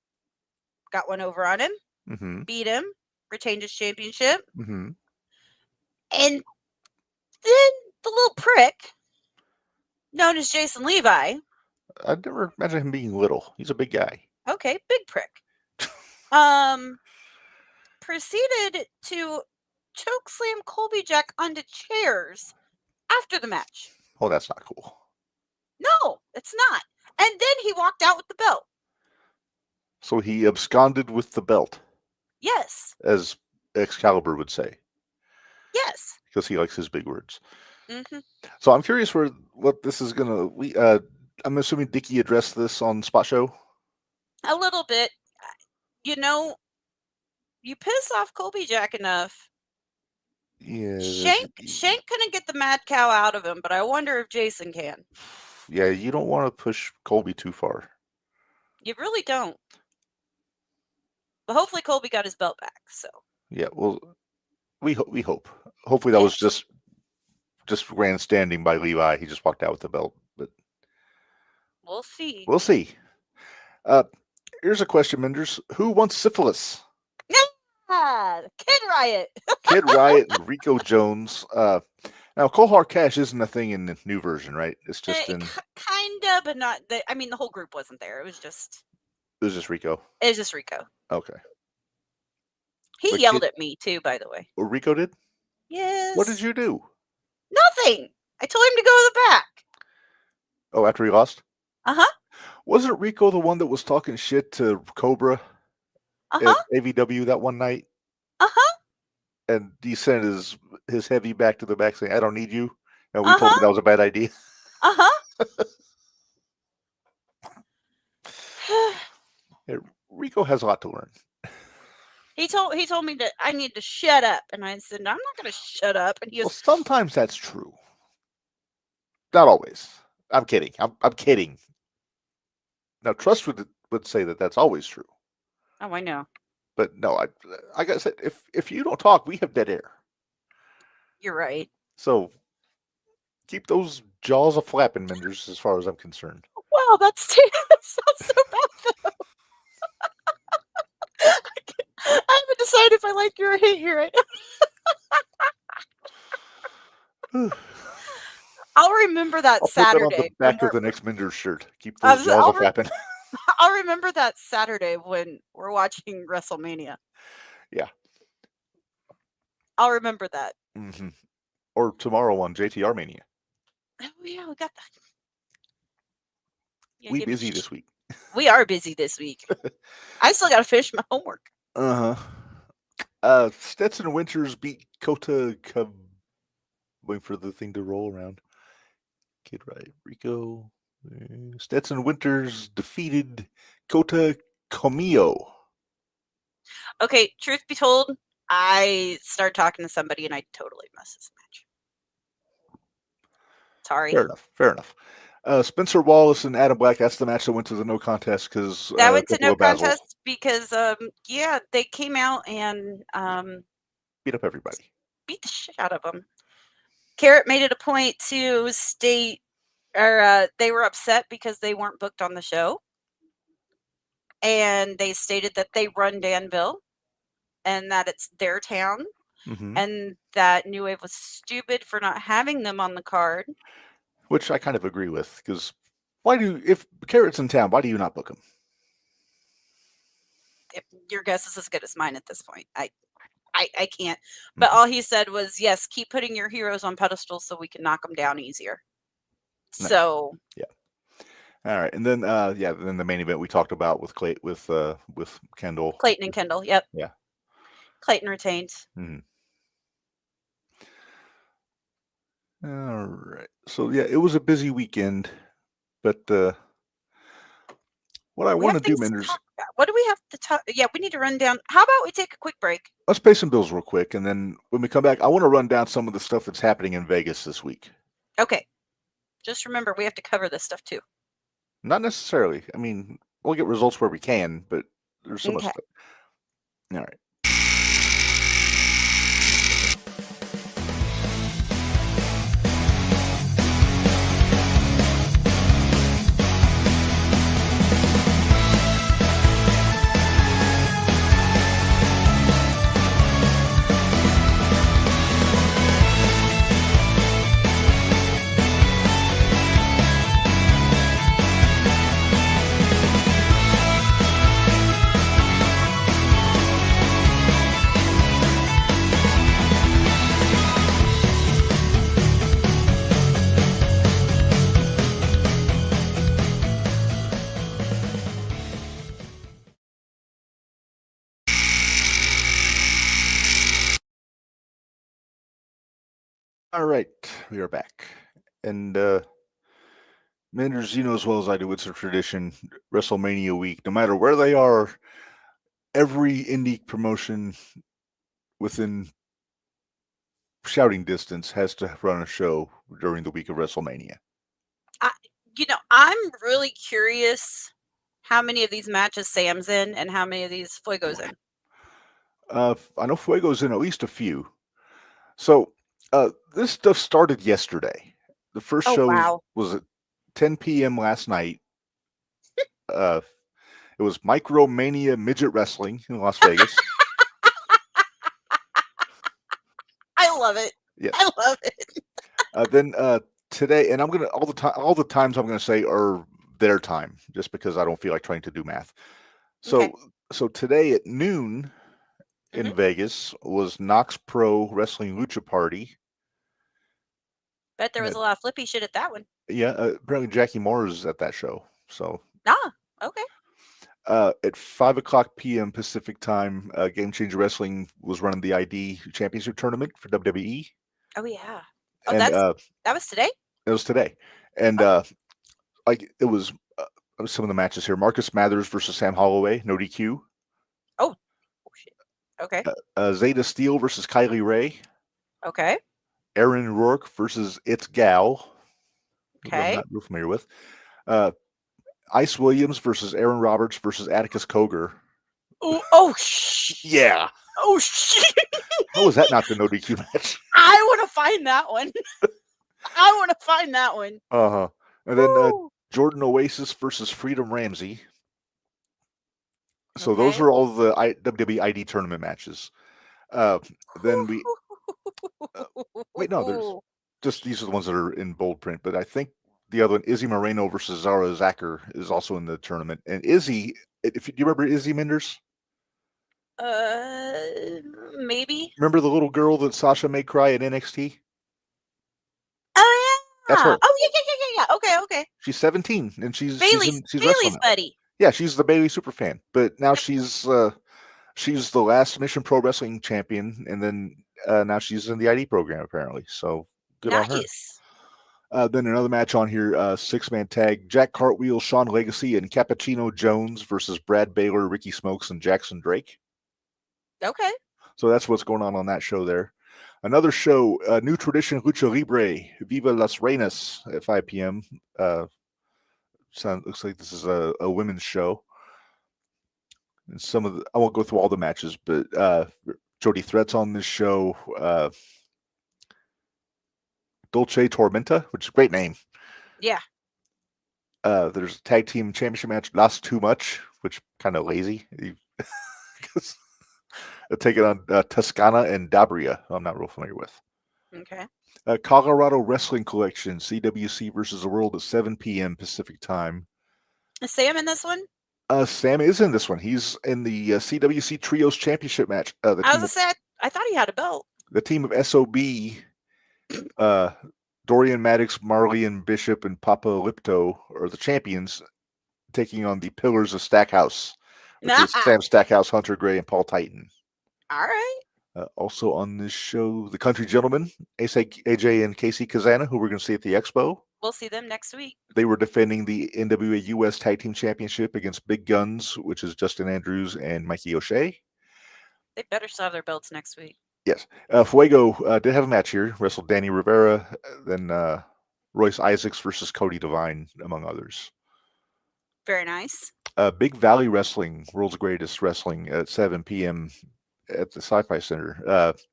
got one over on him, beat him, retained his championship. Mm-hmm. And then the little prick, known as Jason Levi. I'd never imagine him being little. He's a big guy. Okay, big prick. Proceeded to chokeslam Colby Jack onto chairs after the match. Oh, that's not cool. No, it's not. And then he walked out with the belt. So he absconded with the belt. Yes. As Excalibur would say. Yes. Because he likes his big words. Mm-hmm. So I'm curious what this is going to... I'm assuming Dickie addressed this on Spot Show? A little bit. You know, you piss off Colby Jack enough. Yeah. Shank couldn't get the mad cow out of him, but I wonder if Jason can. Yeah, you don't want to push Colby too far. You really don't. But hopefully Colby got his belt back. So. Yeah, well, we hope. Hopefully that was just grandstanding by Levi. He just walked out with the belt, but we'll see. We'll see. Here's a question, Minderz. Who wants syphilis? Kid Riot. Kid Riot and Rico Jones. Now, Kohar Cash isn't a thing in the new version, right? It's just in... Kinda, but not... the whole group wasn't there. It was just Rico. It was just Rico. Okay. He yelled at me, too, by the way. Oh, Rico did? Yes. What did you do? Nothing. I told him to go to the back. Oh, after he lost? Uh-huh. Wasn't Rico the one that was talking shit to Cobra at AVW that one night? Uh-huh. And he sent his heavy back to the back saying, I don't need you. And we told him that was a bad idea. Uh-huh. Yeah, Rico has a lot to learn. He told me that I need to shut up. And I said, no, I'm not going to shut up. And he goes, well, sometimes that's true. Not always. I'm kidding. I'm kidding. Now, Trust would say that that's always true. Oh, I know. But no, like I said, if you don't talk, we have dead air. You're right. So keep those jaws a flapping, Minderz, as far as I'm concerned. Wow, that sounds so bad, though. I haven't decided if I like you or hate you right now. I'll remember that Saturday. Put that on the back of the next Minderz shirt. Keep those jaws a flapping. I'll remember that Saturday when we're watching WrestleMania. Yeah. I'll remember that. Mm-hmm. Or tomorrow on JTR Mania. Oh, yeah, we got that. Yeah, we busy this week. We are busy this week. I still got to finish my homework. Stetson Winters beat Kota waiting for the thing to roll around. Kid Riot, Rico. Stetson Winters defeated Kota Komio. Okay, truth be told, I started talking to somebody and I totally messed this match. Sorry. Fair enough. Spencer Wallace and Adam Black, that's the match that went to the no contest because that went to no contest because they came out and beat up everybody. Beat the shit out of them. Carrot made it a point to state they were upset because they weren't booked on the show. And they stated that they run Danville and that it's their town. Mm-hmm. And that New Wave was stupid for not having them on the card. Which I kind of agree with, because if Carrot's in town, why do you not book him? Your guess is as good as mine at this point. I can't. But all he said was, yes, keep putting your heroes on pedestals so we can knock them down easier. Nice. So yeah. All right, and then then the main event we talked about with Kyndal. Clayton and Kyndal. Yep. Yeah. Clayton retained. Mm-hmm. All right. So yeah, it was a busy weekend, but what I want to do, Minderz. What do we have to talk? Yeah, we need to run down. How about we take a quick break? Let's pay some bills real quick, and then when we come back, I want to run down some of the stuff that's happening in Vegas this week. Okay. Just remember, we have to cover this stuff too. Not necessarily. I mean, we'll get results where we can, but there's so much stuff. All right. All right, we are back. And Minderz, you know as well as I do, it's a tradition, WrestleMania week, no matter where they are, every indie promotion within shouting distance has to run a show during the week of WrestleMania. I'm really curious how many of these matches Sam's in and how many of these Fuego's in. I know Fuego's in at least a few. So this stuff started yesterday. The first show was at 10 p.m. last night. It was Micromania Midget Wrestling in Las Vegas. I love it. Yes. I love it. Then today, and I'm gonna all the times I'm gonna say are their time, just because I don't feel like trying to do math. So today at noon in Vegas was Knox Pro Wrestling Lucha Party. Bet there was a lot of flippy shit at that one. Yeah, apparently Jackie Moore is at that show. So okay. At 5:00 p.m. Pacific time, Game Changer Wrestling was running the ID Championship Tournament for WWE. Oh yeah. Oh, and, that was today. It was today, and it was some of the matches here: Marcus Mathers versus Sam Holloway, no DQ. Oh shit. Okay. Zeta Steele versus Kylie Ray. Okay. Aaron Rourke versus It's Gal. Okay. I'm not real familiar with. Ice Williams versus Aaron Roberts versus Atticus Cogar. Oh shit. Yeah. Oh shit. How was that not the no DQ match? I want to find that one. I want to find that one. And then Jordan Oasis versus Freedom Ramsey. So those are all the WWE ID tournament matches. Then we wait. No, there's just these are the ones that are in bold print. But I think the other one, Izzy Moreno versus Zara Zacher, is also in the tournament. And Izzy, do you remember Izzy Minderz? Maybe. Remember the little girl that Sasha made cry at NXT? Oh yeah. That's her. Oh yeah. Okay. She's 17 and she's Bailey's buddy. Yeah, she's the Bailey superfan. But now she's the last Mission Pro Wrestling champion, and then now she's in the ID program apparently. So good on her. Then another match on here, 6-man tag: Jack Cartwheel, Sean Legacy, and Cappuccino Jones versus Brad Baylor, Ricky Smokes, and Jackson Drake. Okay. So that's what's going on that show there. Another show, New Tradition Lucha Libre, Viva Las Reinas at 5 p.m. Looks like this is a women's show. And I won't go through all the matches, but Jody Threat's on this show. Dolce Tormenta, which is a great name. Yeah. There's a tag team championship match, Lost Too Much, which kind of lazy. Taking on Toscana and Dabria, who I'm not real familiar with. Okay. Colorado Wrestling Collection, CWC versus the World at 7 p.m. Pacific time. Is Sam in this one? Sam is in this one. He's in the CWC Trios Championship match. I was gonna say, I thought he had a belt. The team of SOB, Dorian Maddox, Marley Bishop, and Papa Lipto are the champions, taking on the Pillars of Stackhouse, which is Sam Stackhouse, Hunter Gray, and Paul Titan. All right. Also on this show, the Country Gentlemen, AJ and Casey Kazana, who we're going to see at the Expo. We'll see them next week. They were defending the NWA US Tag Team Championship against Big Guns, which is Justin Andrews and Mikey O'Shea. They better still have their belts next week. Yes. Fuego did have a match here. Wrestled Danny Rivera, then Royce Isaacs versus Cody Devine, among others. Very nice. Big Valley Wrestling, World's Greatest Wrestling at 7 p.m. at the Sci-Fi Center. Let's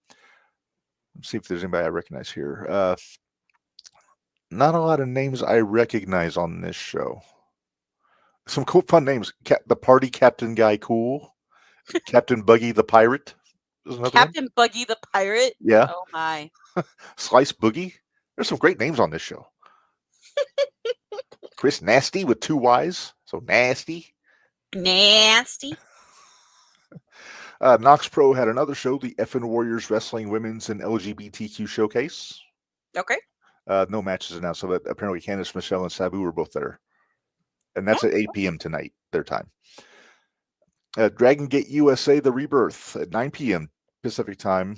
see if there's anybody I recognize here. Not a lot of names I recognize on this show. Some cool, fun names. The Party Captain Guy Cool. Captain Buggy the Pirate. Captain Buggy the Pirate? Yeah. Oh, my. Slice Boogie. There's some great names on this show. Chris Nasty with 2 Y's. So nasty. Nasty. Knox Pro had another show, the Effin' Warriors Wrestling Women's and LGBTQ Showcase. Okay. No matches announced, so but apparently Candice, Michelle, and Sabu were both there. And that's at 8 p.m. tonight, their time. Dragon Gate USA, The Rebirth at 9 p.m. Pacific time.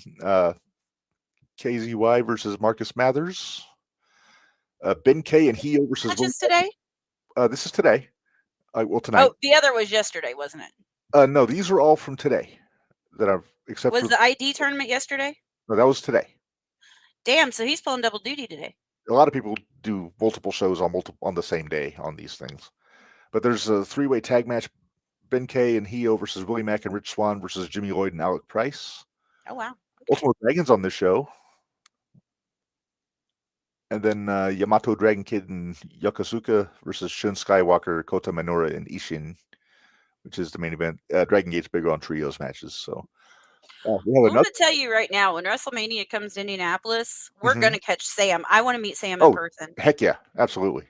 KZY versus Marcus Mathers. Ben K and Hio versus... Matches today? This is today. Well, tonight. Oh, the other was yesterday, wasn't it? No, these are all from today. Was the ID tournament yesterday? No, that was today. Damn, so he's pulling double duty today. A lot of people do multiple shows on the same day on these things. But there's a 3-way tag match. Ben K and Hio versus Willie Mack and Rich Swann versus Jimmy Lloyd and Alec Price. Oh, wow. Okay. Ultimate Dragons on this show. And then Yamato Dragon Kid and Yokosuka versus Shun Skywalker, Kota Minoura, and Ishin, which is the main event. Dragon Gate's bigger on trios matches. So I'm going to tell you right now, when WrestleMania comes to Indianapolis, we're going to catch Sam. I want to meet Sam in person. Heck yeah, absolutely.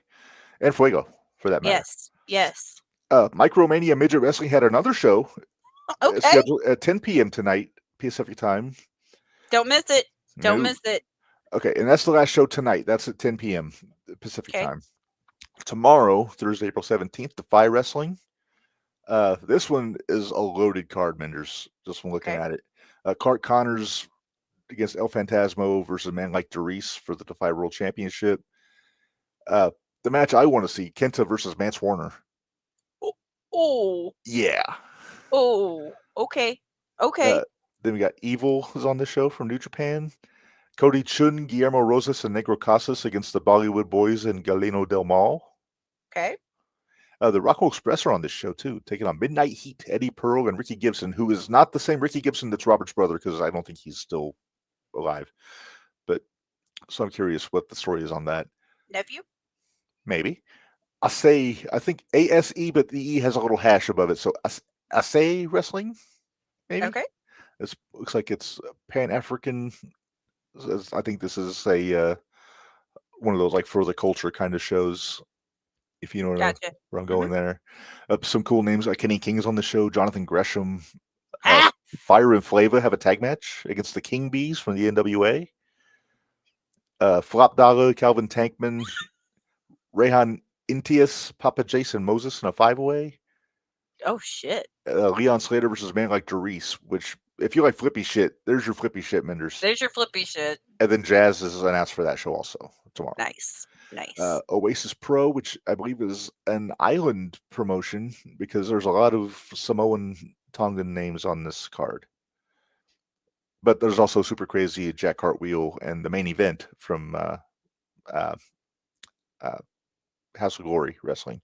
And Fuego, for that matter. Yes. Micromania Midget Wrestling had another show scheduled at 10 p.m. tonight, Pacific time. Don't miss it. Don't miss it. Okay, and that's the last show tonight. That's at 10 p.m. Pacific time. Tomorrow, Thursday, April 17th, Defy Wrestling. This one is a loaded card, Minderz, just from looking at it. Clark Connors against El Phantasmo versus a man like Derice for the Defy World Championship. The match I want to see, Kenta versus Mance Warner. Oh. Yeah. Oh, okay. Then we got Evil is on the show from New Japan. Cody Chun, Guillermo Rosas, and Negro Casas against the Bollywood Boys and Galeno Del Mal. Okay. The Rocco Express are on this show, too, taking on Midnight Heat, Eddie Pearl, and Ricky Gibson, who is not the same Ricky Gibson that's Robert's brother, because I don't think he's still alive. But, so I'm curious what the story is on that. Nephew? Maybe. I think ASE, but the E has a little hash above it, so Ase Wrestling? Maybe? Okay. It looks like it's Pan-African. I think this is a one of those like for the culture kind of shows, if you know where I'm going there. Some cool names. Kenny King's on the show. Jonathan Gresham. Fire and Flava have a tag match against the King Bees from the NWA. Flop Dollar, Calvin Tankman, Rehan Intius, Papa Jason Moses in a 5-way. Oh, shit. Leon Slater versus man like Derice, which, if you like flippy shit, there's your flippy shit, Minderz. There's your flippy shit. And then Jazz is announced for that show also tomorrow. Nice. Oasis Pro, which I believe is an island promotion because there's a lot of Samoan Tongan names on this card. But there's also Super Crazy, Jack Cartwheel, and the main event from House of Glory Wrestling.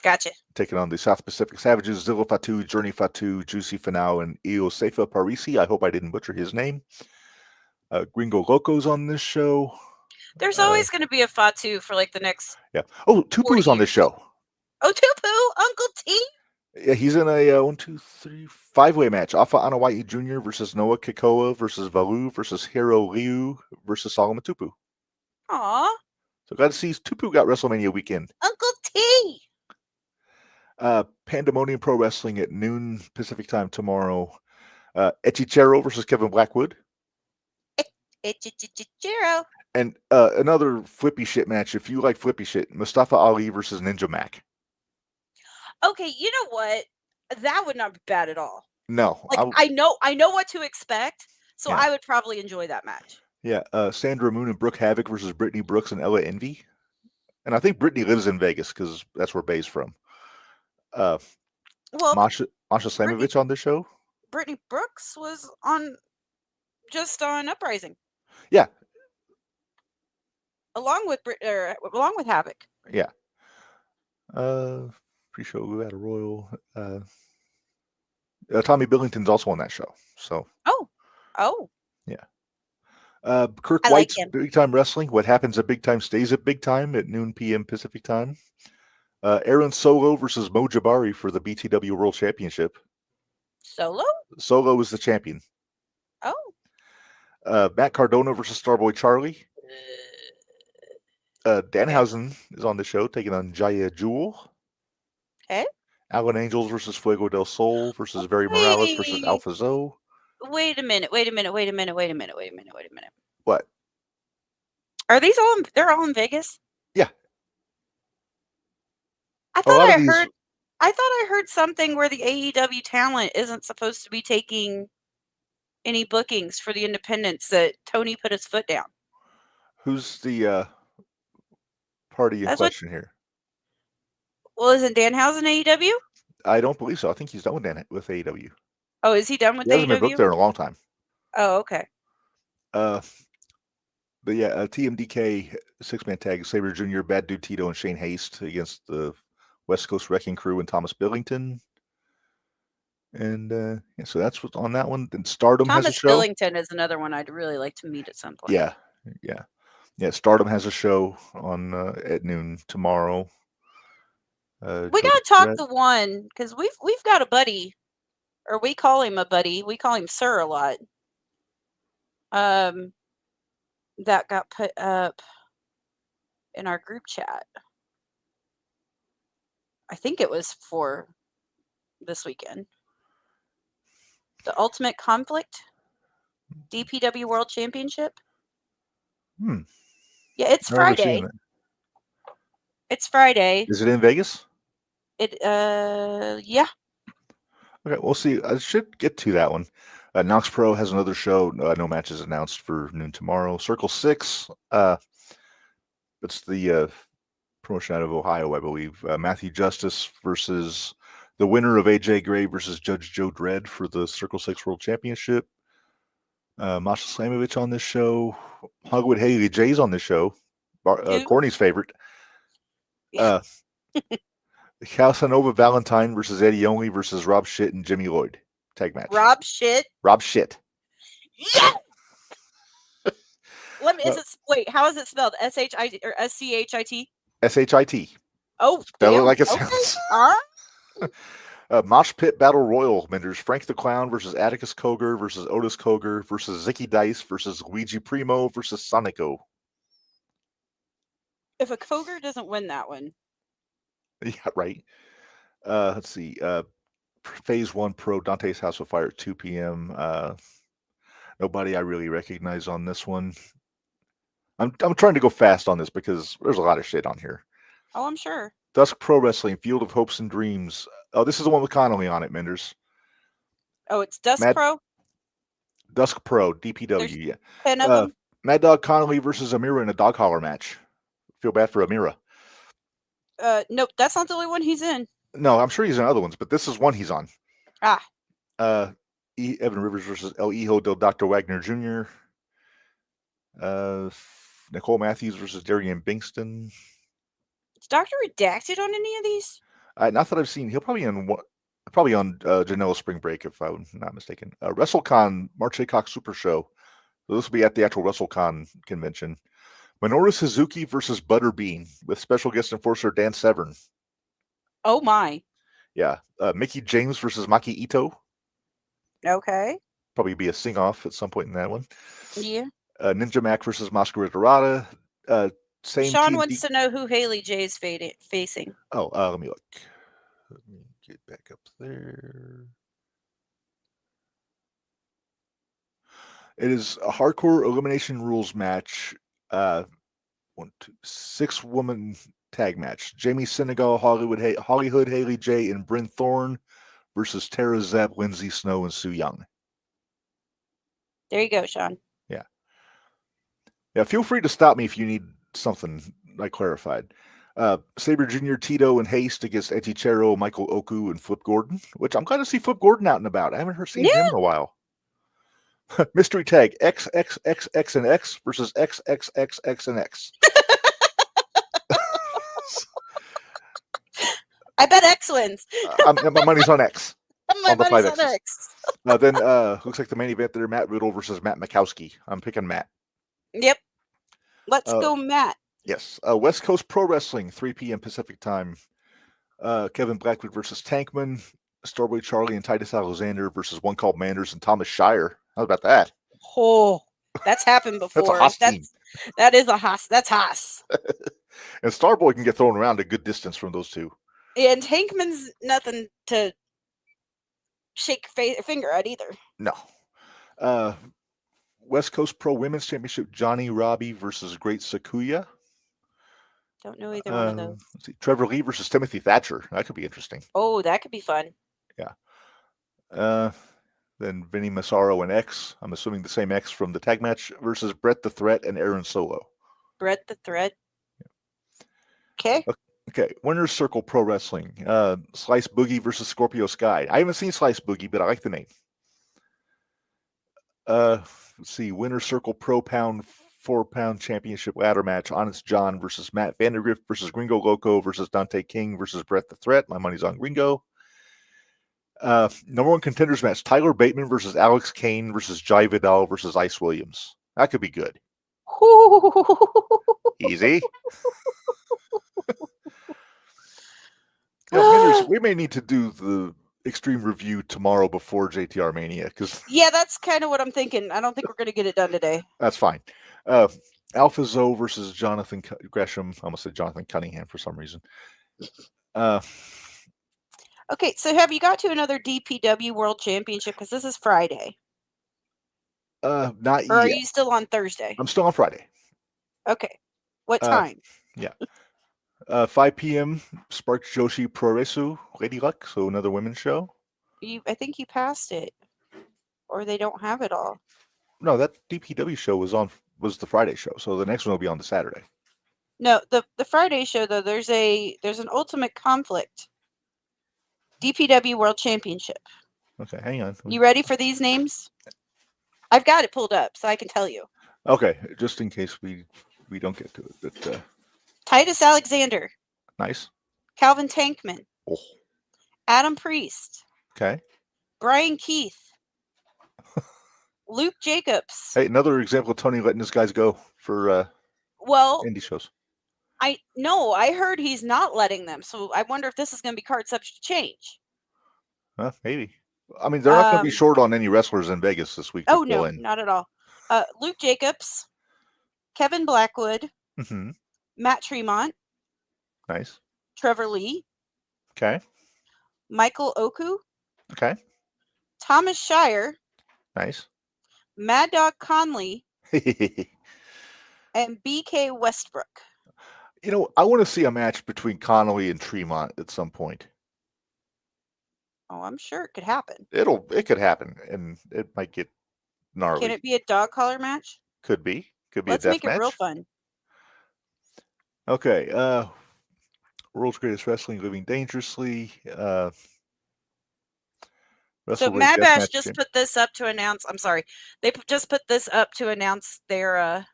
Gotcha. Taking on the South Pacific Savages, Zilla Fatu, Journey Fatu, Juicy Finau, and Iosefa Parisi. I hope I didn't butcher his name. Gringo Loco's on this show. There's always going to be a Fatu for like the next. Yeah. Oh, Tupu's on this show. Oh, Tupu, Uncle T. Yeah, he's in a 5-way match. Alpha Anawai Jr. versus Noah Kikoa versus Valu versus Hiro Ryu versus Solomon Tupu. Aw, So glad to see Tupu got WrestleMania weekend. Uncle T. Pandemonium Pro Wrestling at noon Pacific time tomorrow. Echichero versus Kevin Blackwood. Echichero. And another flippy shit match. If you like flippy shit, Mustafa Ali versus Ninja Mac. Okay, you know what? That would not be bad at all. No. Like I know what to expect, so Yeah. I would probably enjoy that match. Yeah, Sandra Moon and Brooke Havoc versus Brittany Brooks and Ella Envy. And I think Brittany lives in Vegas because that's where Bay's from. Well, Masha Slamovich on this show. Brittany Brooks was on Uprising. Yeah. Along with Havoc. Yeah. Pre-show Battle Royal. Tommy Billington's also on that show. So. Oh. Yeah. Kirk I White's like him. Big Time Wrestling. What happens at Big Time stays at Big Time at noon p.m. Pacific time. Aaron Solo versus Mo Jabari for the BTW World Championship. Solo is the champion. Oh. Matt Cardona versus Starboy Charlie. Danhausen is on the show taking on Jaya Jewel. Okay. Alan Angels versus Fuego del Sol versus Very Morales versus Alpha Zoe. Wait a minute. What? Are these they're all in Vegas? Yeah. I thought I heard something where the AEW talent isn't supposed to be taking any bookings for the independents, that Tony put his foot down. Who's the party in question here? Well, isn't Danhausen AEW? I don't believe so. I think he's done with AEW. Oh, is he done with AEW? He hasn't been booked there in a long time. Oh, okay. But yeah, TMDK 6-man tag, Sabre Jr., Bad Dude Tito, and Shane Haste against the West Coast Wrecking Crew and Thomas Billington. And yeah, so that's what's on that one. Then Stardom has a show. Thomas Billington is another one I'd really like to meet at some point. Yeah. Stardom has a show on at noon tomorrow. We gotta talk to one, because we've got a buddy, or we call him a buddy. We call him Sir a lot. That got put up in our group chat. I think it was for this weekend. The Ultimate Conflict DPW World Championship. Yeah, it's Friday. It's Friday. Is it in Vegas? Yeah. Okay, we'll see. I should get to that one. Knox Pro has another show. No matches announced for noon tomorrow. Circle 6. It's the promotion out of Ohio, I believe. Matthew Justice versus the winner of AJ Gray versus Judge Joe Dredd for the Circle 6 World Championship. Masha Slamovich on this show. Hogwood Haley J's on this show. Corny's favorite. Casanova Valentine versus Eddie Only versus Rob Shit and Jimmy Lloyd. Tag match. Rob Shit. Yeah. Wait, how is it spelled? S-H-I-T or S-C-H-I-T? S-H-I-T. Oh, spell it like it sounds. Mosh Pit Battle Royal. Minderz Frank the Clown versus Atticus Koger versus Otis Koger versus Zicky Dice versus Luigi Primo versus Sonico. If a Koger doesn't win that one. Yeah, right. Let's see. Phase 1 Pro Dante's House of Fire at 2 p.m. Nobody I really recognize on this one. I'm trying to go fast on this because there's a lot of shit on here. Oh, I'm sure. Dusk Pro Wrestling, Field of Hopes and Dreams. Oh, this is the one with Connolly on it, Minderz. Oh, it's Dusk Pro? Dusk Pro, DPW, yeah. 10 of them? Mad Dog Connolly versus Amira in a dog collar match. Feel bad for Amira. Nope, that's not the only one he's in. No, I'm sure he's in other ones, but this is one he's on. Evan Rivers versus El Hijo del Dr. Wagner Jr. Nicole Matthews versus Darian Bingston. Is Dr. Redacted on any of these? Not that I've seen. He'll probably on Janela Spring Break, if I'm not mistaken. WrestleCon March Haycock Super Show. So this will be at the actual WrestleCon convention. Minoru Suzuki versus Butterbean with special guest enforcer Dan Severn. Oh my. Yeah. Mickey James versus Maki Ito. Okay. Probably be a sing-off at some point in that one. Yeah. Ninja Mac versus Masquerade Dorada. Same Sean TNT. wants to know who Haley J is facing. Oh, let me look. Let me get back up there. It is a hardcore elimination rules match. 6-woman tag match. Jamie Senegal, Hollywood Haley J, and Bryn Thorne versus Tara Zepp, Lindsay Snow, and Sue Young. There you go, Sean. Yeah, feel free to stop me if you need something like clarified. Sabre Jr., Tito, and Haste against Echichero, Michael Oku, and Flip Gordon, which I'm glad to see Flip Gordon out and about. I haven't seen him in a while. Mystery tag XXXX and X versus XXXX and X. I bet X wins. My money's on X. My money's on X. Then looks like the main event there, Matt Riddle versus Matt Mikowski. I'm picking Matt. Yep. Let's go, Matt. Yes. West Coast Pro Wrestling, 3 p.m. Pacific time. Kevin Blackwood versus Tankman. Starboy Charlie and Titus Alexander versus one called Minderz and Thomas Shire. How about that? Oh, that's happened before. That's a Haas team. That is a Haas. That's Haas. And Starboy can get thrown around a good distance from those two. And Tankman's nothing to shake a finger at either. No. West Coast Pro Women's Championship, Johnny Robbie versus Great Sakuya. Don't know either one of those. Let's see. Trevor Lee versus Timothy Thatcher. That could be interesting. Oh, that could be fun. Yeah. Then Vinny Massaro and X. I'm assuming the same X from the tag match versus Brett the Threat and Aaron Solo. Brett the Threat. Okay. Okay. Winner's Circle Pro Wrestling. Slice Boogie versus Scorpio Sky. I haven't seen Slice Boogie, but I like the name. Let's see. Winner's Circle Pro Pound 4-pound championship ladder match. Honest John versus Matt Vandergrift versus Gringo Loco versus Dante King versus Brett the Threat. My money's on Gringo. Number one contenders match. Tyler Bateman versus Alex Kane versus Jai Vidal versus Ice Williams. That could be good. Easy. Minderz, we may need to do the Extreme Review tomorrow before JTR Mania. Yeah, that's kind of what I'm thinking. I don't think we're going to get it done today. That's fine. Alpha Zoe versus Jonathan Gresham. I almost said Jonathan Cunningham for some reason. Okay, so have you got to another DPW World Championship? Because this is Friday. Not yet. Or are you still on Thursday? I'm still on Friday. Okay. What time? 5 p.m. Spark Joshi Proresu Lady Luck, so another women's show. I think you passed it. Or they don't have it all. No, that DPW show was the Friday show, so the next one will be on the Saturday. No, the Friday show though, there's an Ultimate Conflict. DPW World Championship. Okay, hang on. You ready for these names? I've got it pulled up so I can tell you. Okay, just in case we don't get to it. But, Titus Alexander. Nice. Calvin Tankman. Oh. Adam Priest. Okay. Brian Keith. Luke Jacobs. Hey, another example of Tony letting his guys go for indie shows. I heard he's not letting them, so I wonder if this is going to be card subject to change. Maybe. I mean, they're not going to be short on any wrestlers in Vegas this week. Oh, no, not at all. Luke Jacobs, Kevin Blackwood, Matt Tremont. Nice. Trevor Lee. Okay. Michael Oku. Okay. Thomas Shire. Nice. Mad Dog Conley. And BK Westbrook. You know, I want to see a match between Connolly and Tremont at some point. Oh, I'm sure it could happen. It could happen, and it might get gnarly. Can it be a dog collar match? Could be. Could be Let's a death make match. it real fun. Okay. World's Greatest Wrestling, Living Dangerously. So Mad Bash just put this up to announce. I'm sorry, they just put this up to announce their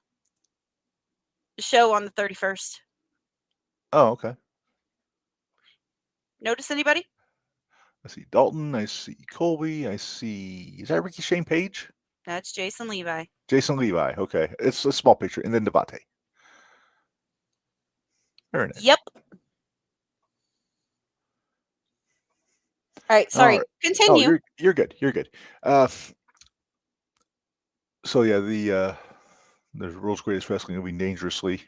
show on the 31st. Oh, okay. Notice anybody? I see Dalton. I see Colby. I see. Is that Ricky Shane Page? That's Jason Levi. Jason Levi. Okay. It's a small picture. And then Devante. Very nice. Yep. All right. Sorry. All right. Continue. Oh, you're good. You're good. So yeah, the world's greatest wrestling will be dangerously.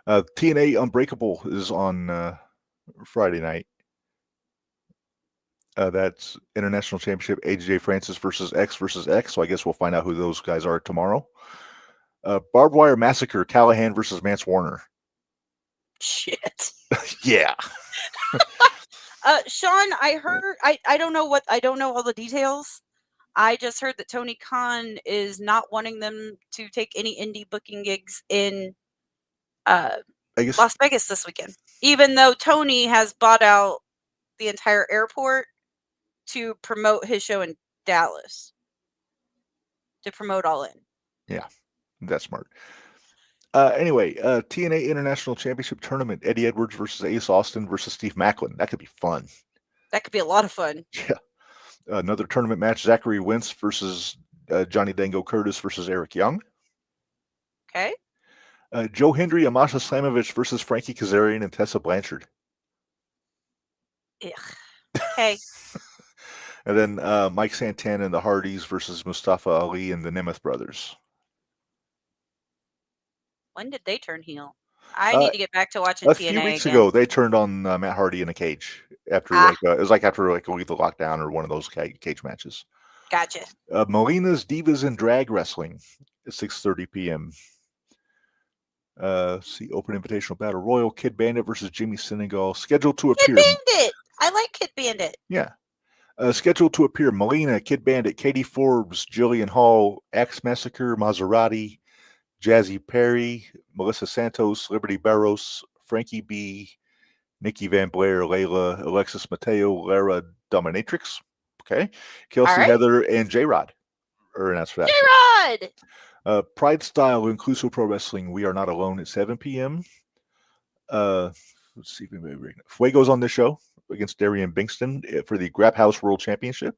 TNA Unbreakable is on Friday night. That's International Championship AJ Francis versus X. So I guess we'll find out who those guys are tomorrow. Barbed Wire Massacre, Callahan versus Mance Warner. Shit. Yeah. Sean, I heard. I don't know all the details. I just heard that Tony Khan is not wanting them to take any indie booking gigs in I guess Las Vegas this weekend, even though Tony has bought out the entire airport to promote his show in Dallas, to promote All In. Yeah, that's smart. Anyway, TNA International Championship Tournament, Eddie Edwards versus Ace Austin versus Steve Macklin. That could be fun. That could be a lot of fun. Yeah. Another tournament match, Zachary Wentz versus Johnny Dango Curtis versus Eric Young. Okay. Joe Hendry, Amasha Slamovich versus Frankie Kazarian and Tessa Blanchard. Ugh. Okay. And then Mike Santana and the Hardys versus Mustafa Ali and the Nemeth brothers. When did they turn heel? I need to get back to watching A TNA few weeks again. ago, they turned on Matt Hardy in a cage after it was like after like a week of lockdown or one of those cage matches. Gotcha. Melina's Divas and Drag Wrestling at 6:30 p.m. See, Open Invitational Battle Royal, Kid Bandit versus Jimmy Senegal, scheduled to appear. Kid Bandit. I like Kid Bandit. Yeah. Scheduled to appear Melina, Kid Bandit, Katie Forbes, Jillian Hall, Axe Massacre, Maserati, Jazzy Perry, Melissa Santos, Liberty Barros, Frankie B, Nikki Van Blair, Layla, Alexis Mateo, Lara Dominatrix, okay, Kelsey Heather, and J-Rod are announced for that. J-Rod! Pride Style Inclusive Pro Wrestling, We Are Not Alone at 7 p.m. Let's see if anybody Fuego's on this show against Darian Bingston for the Grab House World Championship.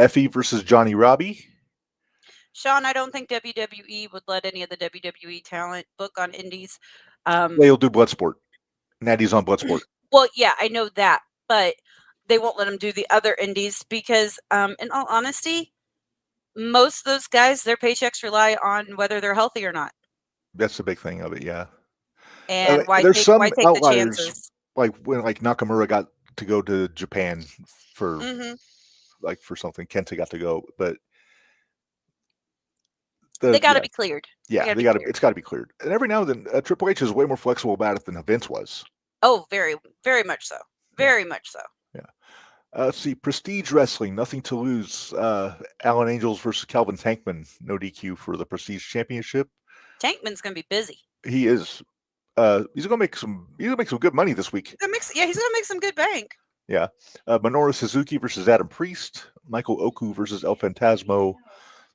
Effie versus Johnny Robbie. Sean, I don't think WWE would let any of the WWE talent book on indies. They'll do Bloodsport. Natty's on Bloodsport. Well, yeah, I know that, but they won't let them do the other indies because, in all honesty, most of those guys, their paychecks rely on whether they're healthy or not. That's the big thing of it, yeah. And why there's take outliers, the chances? Like when Nakamura got to go to Japan for for something, Kenta got to go, but they got to be cleared. Yeah, it's got to be cleared. And every now and then, Triple H is way more flexible about it than Vince was. Oh, very, very much so. Very much so. Yeah. Let's see, Prestige Wrestling, Nothing to Lose. Alan Angels versus Calvin Tankman, no DQ for the Prestige Championship. Tankman's gonna be busy. He is. He's gonna make some good money this week. He's gonna make some good bank. Yeah. Minoru Suzuki versus Adam Priest. Michael Oku versus El Fantasmo.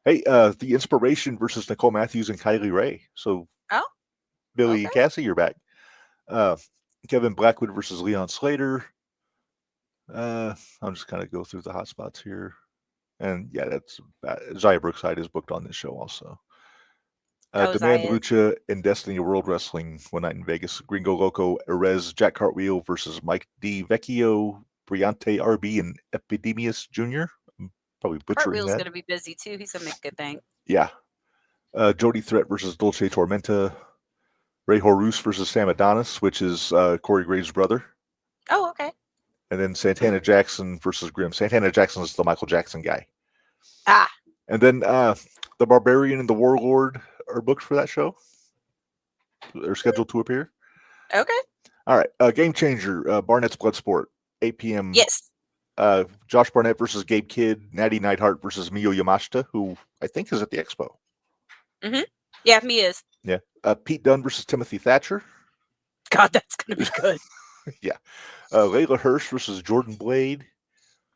Hey, The Inspiration versus Nicole Matthews and Kylie Ray. So, Billy and Cassie, you're back. Kevin Blackwood versus Leon Slater. I'll just kind of go through the hot spots here. And yeah, that's Zaya Brookside is booked on this show also. Demand Lucha and Destiny World Wrestling, One Night in Vegas. Gringo Loco, Erez, Jack Cartwheel versus Mike D. Vecchio, Briante RB, and Epidemius Jr. I'm probably butchering Cartwheel's that. going to be busy too. He's going to make good bank. Yeah. Jody Threat versus Dolce Tormenta. Ray Horus versus Sam Adonis, which is Corey Graves' brother. Oh, okay. And then Santana Jackson versus Grimm. Santana Jackson is the Michael Jackson guy. And then the Barbarian and the Warlord are booked for that show. They're scheduled to appear. Okay. All right. Game Changer, Barnett's Bloodsport, 8 p.m. Yes. Josh Barnett versus Gabe Kidd, Natty Neidhart versus Mio Yamashita, who I think is at the Expo. Mm-hmm. Yeah, me is. Yeah. Pete Dunne versus Timothy Thatcher. God, that's going to be good. Yeah. Layla Hirsch versus Jordan Blade.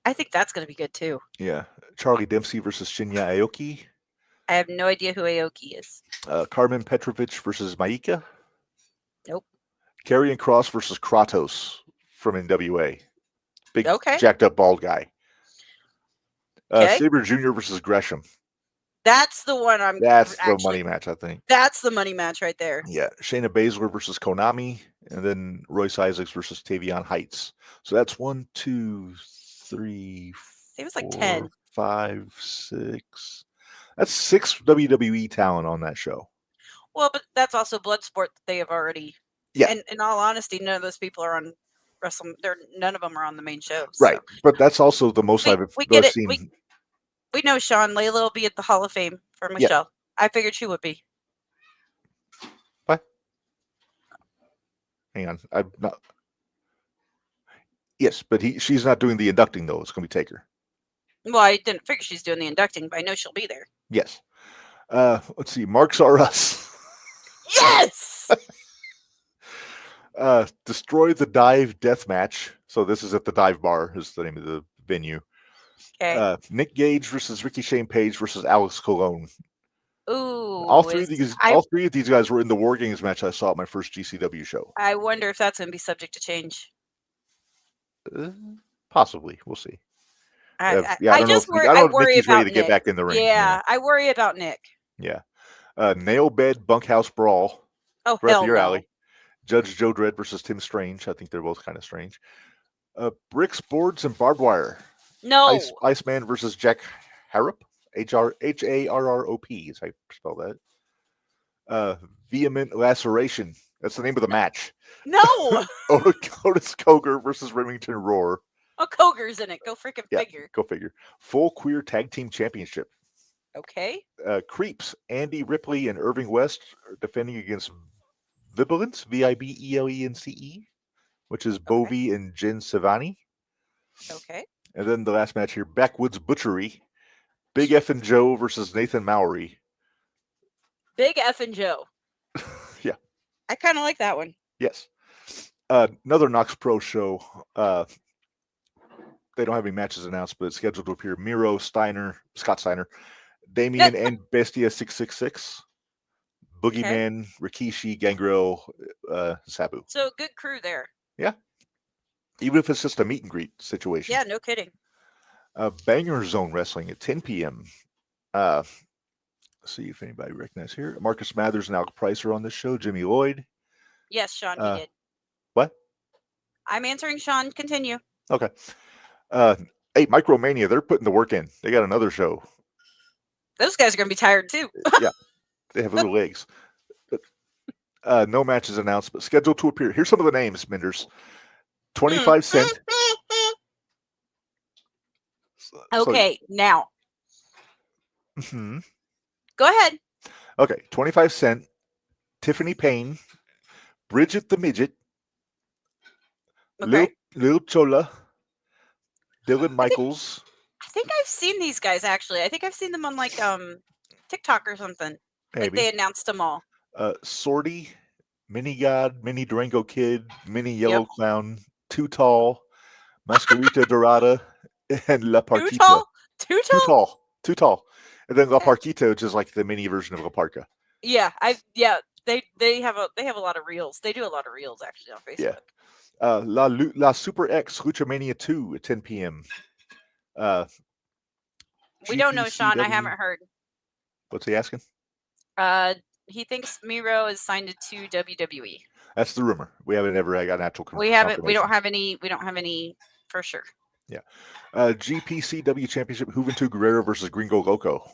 I think that's going to be good too. Yeah. Charlie Dempsey versus Shinya Aoki. I have no idea who Aoki is. Carmen Petrovich versus Maika. Nope. Karrion Kross versus Kratos from NWA. Big, jacked up bald guy. Sabre Jr. versus Gresham. That's the one I'm. That's the actually, money match, I think. That's the money match right there. Yeah, Shayna Baszler versus Konami, and then Royce Isaacs versus Tavion Heights. So that's 1, 2, 3, It was like 4, 10. 5, 6. That's 6 WWE talent on that show. Well, but that's also Bloodsport that they have already. Yeah. And in all honesty, none of those people are on Wrestle. None of them are on the main show. Right, So. but that's also the most I've get it. seen. We know Sean Layla will be at the Hall of Fame for Michelle. Yeah. I figured she would be. What? Hang on, I'm not. Yes, but she's not doing the inducting though. It's going to be Taker. Well, I didn't figure she's doing the inducting, but I know she'll be there. Yes. Let's see. Marks R Us. Yes. Destroy the Dive Death Match. So this is at the Dive Bar. Is the name of the venue. Okay. Nick Gage versus Ricky Shane Page versus Alex Colon. Ooh. All three of these guys were in the War Games match I saw at my first GCW show. I wonder if that's going to be subject to change. Possibly. We'll see. I don't know if Nikki's ready to get back in the ring. Yeah, I worry about Nick. Yeah. Nail Bed Bunkhouse Brawl. Oh, right hell up your no. alley. Judge Joe Dredd versus Tim Strange. I think they're both kind of strange. Bricks, Boards, and Barbed Wire. No. Iceman versus Jack Harrop. Harrop is how you spell that. Vehement Laceration. That's the name of the match. No. Otis Coger versus Remington Roar. Oh, Coger's in it. Go freaking figure. Go figure. Full Queer Tag Team Championship. Okay. Creeps. Andy Ripley and Irving West are defending against Vibolence, Vibelence, which is Bovie and Jen Savani. Okay. And then the last match here, Backwoods Butchery. Big F and Joe versus Nathan Mowry. Big F and Joe. Yeah. I kind of like that one. Yes. Another Knox Pro show. They don't have any matches announced, but it's scheduled to appear Miro, Scott Steiner, Damien, and Bestia 666, Boogeyman, Rikishi, Gangrel, Sabu. So good crew there. Yeah. Even if it's just a meet and greet situation. Yeah, no kidding. Banger Zone Wrestling at 10 p.m. Let's see if anybody recognizes here. Marcus Mathers and Al Price are on this show. Jimmy Lloyd. Yes, Sean, he did. What? I'm answering Sean. Continue. Okay. Hey, Micromania, they're putting the work in. They got another show. Those guys are going to be tired too. Yeah. They have little legs. No matches announced, but scheduled to appear. Here's some of the names, Minderz. 25 Cent. Okay, now. Mm-hmm. Go ahead. Okay, 25 Cent, Tiffany Payne, Bridget the Midget, Okay. Lil Chola, Dylan Michaels. I think I've seen these guys actually. I think I've seen them on like TikTok or something. Maybe. Like they announced them all. Sorty, Mini God, Mini Durango Kid, Mini Yellow Clown, Too Tall, Mascarita Dorada, and La Parquita. Too Tall. And then La Parquita, which is like the mini version of La Parca. Yeah, they have a lot of reels. They do a lot of reels actually on Facebook. Yeah. La Super X Luchamania 2 at 10 p.m. We don't know, Sean. I haven't heard. What's he asking? He thinks Miro is signed to WWE. That's the rumor. We haven't ever got an actual confirmation. We don't have any for sure. Yeah. GPCW Championship, Juventud Guerrero versus Gringo Loco.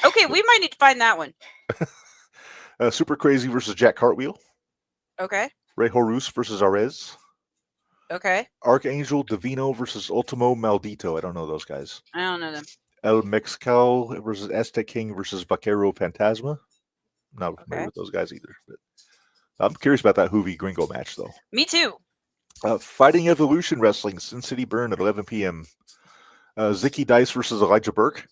Okay, we might need to find that one. Super Crazy versus Jack Cartwheel. Okay. Rey Horus versus Arez. Okay. Archangel Divino versus Ultimo Maldito. I don't know those guys. I don't know them. El Mexcal versus Aztec King versus Vaquero Fantasma. Not familiar with those guys either. But I'm curious about that Hoovy Gringo match, though. Me too. Fighting Evolution Wrestling, Sin City Burn at 11 p.m. Zicky Dice versus Elijah Burke.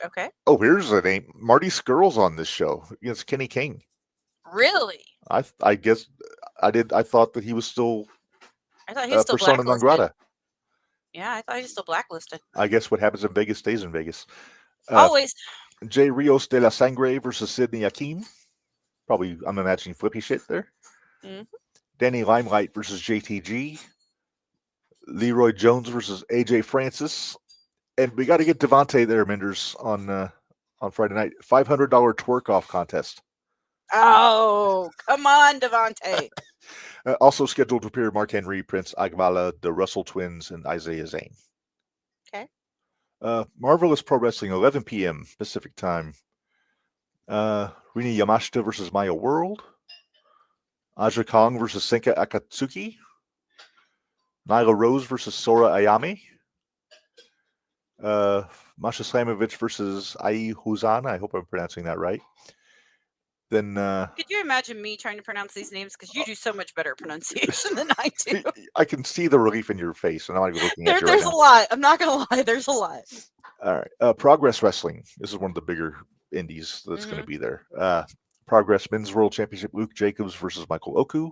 Okay. Oh, here's the name. Marty Skrull's on this show against Kenny King. Really? I guess I did. I thought that he was still. I thought he was still persona non grata. Yeah, I thought he was still blacklisted. I guess what happens in Vegas stays in Vegas. Always. Jay Rios de la Sangre versus Sidney Akeem. Probably, I'm imagining flippy shit there. Mm-hmm. Danny Limelight versus JTG. Leroy Jones versus AJ Francis. And we got to get Devontae there, Minderz, on Friday night. $500 twerk off contest. Oh, come on, Devontae. Also scheduled to appear Mark Henry, Prince Agvala, the Russell Twins, and Isaiah Zane. Okay. Marvelous Pro Wrestling, 11 p.m. Pacific Time. Rina Yamashita versus Maya World. Aja Kong versus Senka Akatsuki. Nyla Rose versus Sora Ayami. Masha Slamovich versus Ai Huzan. I hope I'm pronouncing that right. Then could you imagine me trying to pronounce these names? Because you do so much better pronunciation than I do. I can see the relief in your face, and I'm not looking at you There's right a now. lot. I'm not gonna lie. There's a lot. All right. Progress Wrestling. This is one of the bigger indies that's going to be there. Progress Men's World Championship, Luke Jacobs versus Michael Oku.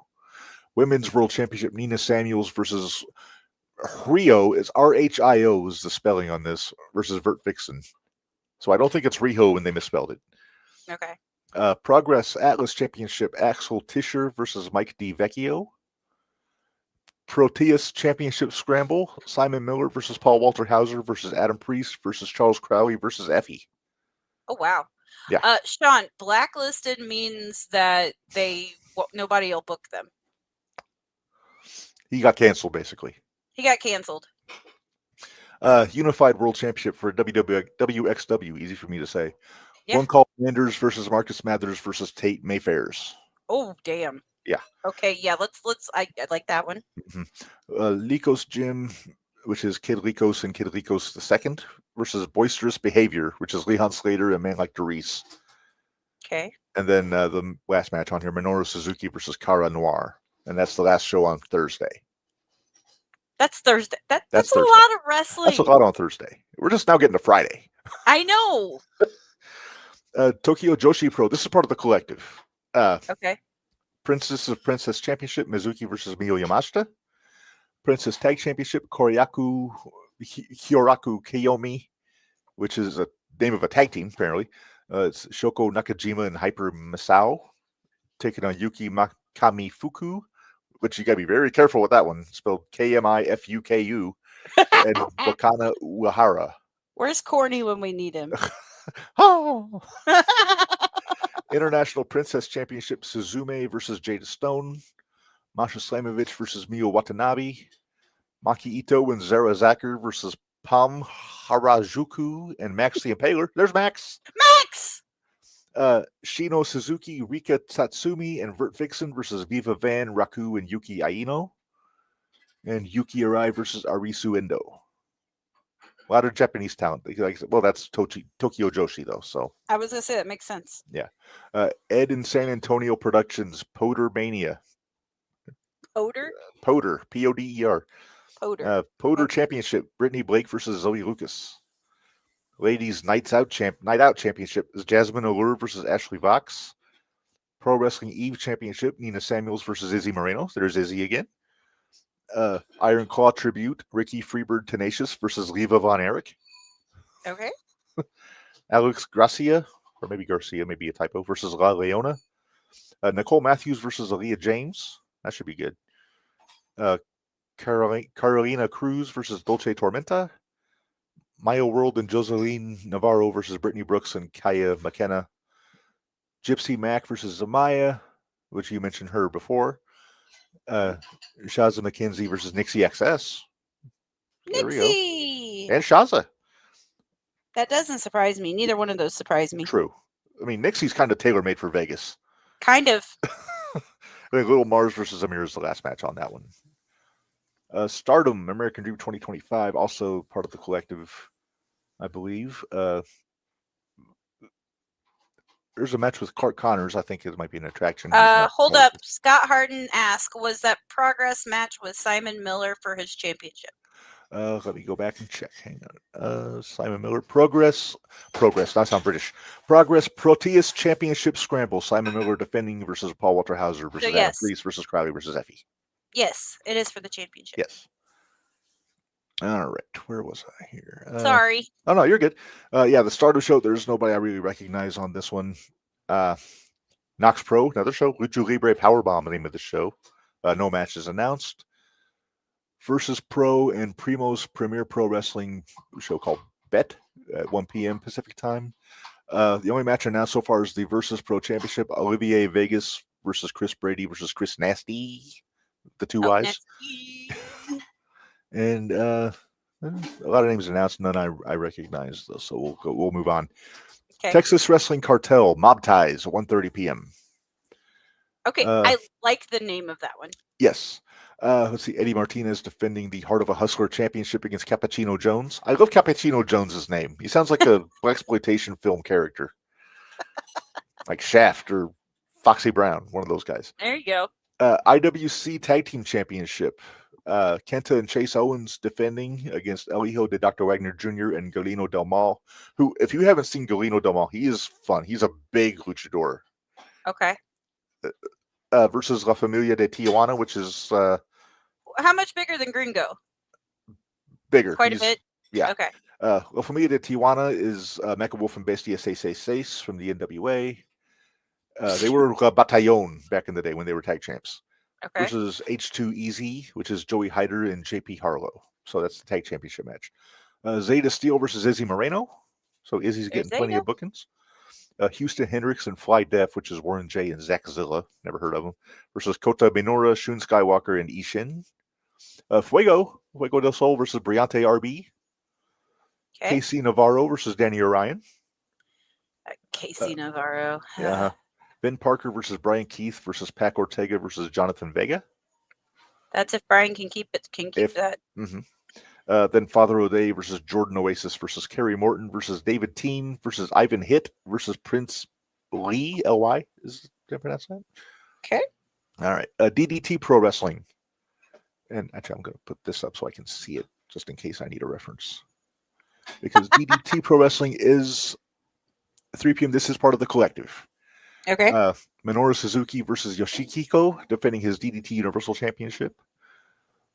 Women's World Championship, Nina Samuels versus Rio. Is RHIO is the spelling on this, versus Vert Vixen. So I don't think it's Riho when they misspelled it. Okay. Progress Atlas Championship, Axel Tischer versus Mike DiVecchio. Proteus Championship Scramble, Simon Miller versus Paul Walter Hauser versus Adam Priest versus Charles Crowley versus Effie. Oh, wow. Yeah. Sean, blacklisted means that nobody will book them. He got canceled, basically. He got canceled. Unified World Championship for WXW, easy for me to say. Yeah. One call Minderz versus Marcus Mathers versus Tate Mayfairs. Oh, damn. Yeah. Okay, yeah, let's I like that one. Likos Gym, which is Kid Likos and Kid Likos II, versus Boisterous Behavior, which is Leon Slater and Man Like Doris. Okay. And then the last match on here, Minoru Suzuki versus Cara Noir. And that's the last show on Thursday. That's Thursday. That's Thursday. A lot of wrestling. That's a lot on Thursday. We're just now getting to Friday. I know. Tokyo Joshi Pro. This is part of the collective. Okay. Princess of Princess Championship, Mizuki versus Miyo Yamashita. Princess Tag Championship, Hyoraku Kiyomi, which is a name of a tag team, apparently. It's Shoko Nakajima and Hyper Misao, taking on Yuki Kamifuku, which you got to be very careful with that one. It's spelled Kmifuku, and Wakana Uehara. Where's Corny when we need him? Oh! International Princess Championship, Suzume versus Jada Stone. Masha Slamovich versus Miyo Watanabe. Maki Ito and Zara Zacher versus Pam Harajuku and Max the Impaler. There's Max. Max! Shino Suzuki, Rika Tatsumi, and Vert Vixen versus Viva Van, Raku, and Yuki Aino. And Yuki Arai versus Arisu Endo. A lot of Japanese talent. Well, that's Tokyo Joshi, though. So I was going to say that makes sense. Yeah. Ed and San Antonio Productions, Poder Mania. Poder? Poder, P-O-D-E-R. Poder. Poder Championship, Brittany Blake versus Zoe Lucas. Ladies Night Out Championship is Jasmine Allure versus Ashley Vox. Pro Wrestling Eve Championship, Nina Samuels versus Izzy Moreno. There's Izzy again. Iron Claw Tribute, Ricky Freebird Tenacious versus Leva Von Erich. Okay. Alex Gracia, or maybe Garcia, maybe a typo, versus La Leona. Nicole Matthews versus Aaliyah James. That should be good. Carolina Cruz versus Dolce Tormenta. Maya World and Joseline Navarro versus Brittany Brooks and Kaya McKenna. Gypsy Mac versus Amaya, which you mentioned her before. Shaza McKenzie versus Nixie XS. There we go. Nixie! And Shaza. That doesn't surprise me. Neither one of those surprise me. True. I mean, Nixie's kind of tailor-made for Vegas. Kind of. I think Little Mars versus Amir is the last match on that one. Stardom, American Dream 2025, also part of the collective, I believe. There's a match with Clark Connors. I think it might be an attraction. Hold up. Scott Harden asked, was that Progress match with Simon Miller for his championship? Let me go back and check. Hang on. Simon Miller. Progress. That sounds British. Progress Proteus Championship Scramble. Simon Miller defending versus Paul Walter Hauser versus Adam Priest versus Crowley versus Effie. Yes, it is for the championship. Yes. All right. Where was I here? Sorry. Oh, no, you're good. Yeah, the Stardom show, there's nobody I really recognize on this one. Nox Pro, another show. Lucha Libre Powerbomb, the name of the show. No matches announced. Versus Pro and Primo's Premier Pro Wrestling show called Bet at 1 p.m. Pacific time. The only match announced so far is the Versus Pro Championship. Olivier Vegas versus Chris Brady versus Chris Nasty. The two Y's. Nasty. And a lot of names announced, none I recognize though. So we'll move on. Okay. Texas Wrestling Cartel Mob Ties at 1:30 p.m. Okay, I like the name of that one. Yes. Let's see. Eddie Martinez defending the Heart of a Hustler Championship against Cappuccino Jones. I love Cappuccino Jones's name. He sounds like a blaxploitation film character, like Shaft or Foxy Brown, one of those guys. There you go. IWC Tag Team Championship. Kenta and Chase Owens defending against El Hijo de Dr. Wagner Jr. and Galeno Del Mal, who, if you haven't seen Galeno Del Mal, he is fun. He's a big luchador. Okay. Versus La Familia de Tijuana, which is... how much bigger than Gringo? Bigger. Quite a bit? Yeah. Okay. La Familia de Tijuana is Mecha Wolf and Bestia 666 from the NWA. They were La Batallon back in the day when they were tag champs. Okay. Versus H2EZ, which is Joey Hyder and JP Harlow. So that's the tag championship match. Zeta Steel versus Izzy Moreno. So Izzy's getting plenty of bookings. Houston Hendricks and Fly Def, which is Warren J and Zach Zilla. Never heard of them. Versus Kota Minoura, Shun Skywalker, and Ishin. Fuego del Sol versus Briante RB. Okay. KC Navarro versus Danny Orion. KC Navarro. Yeah. Ben Parker versus Brian Keith versus Pac Ortega versus Jonathan Vega. That's if Brian can keep it. Can keep that. Mm-hmm. Then Father O'Day versus Jordan Oasis versus Kerry Morton versus David Teen versus Ivan Hitt versus Prince Lee, L-Y. Did I pronounce that? Okay. All right. DDT Pro Wrestling. And actually, I'm going to put this up so I can see it just in case I need a reference. Because DDT Pro Wrestling is 3 p.m. This is part of the collective. Okay. Minoru Suzuki versus Yoshihiko defending his DDT Universal Championship.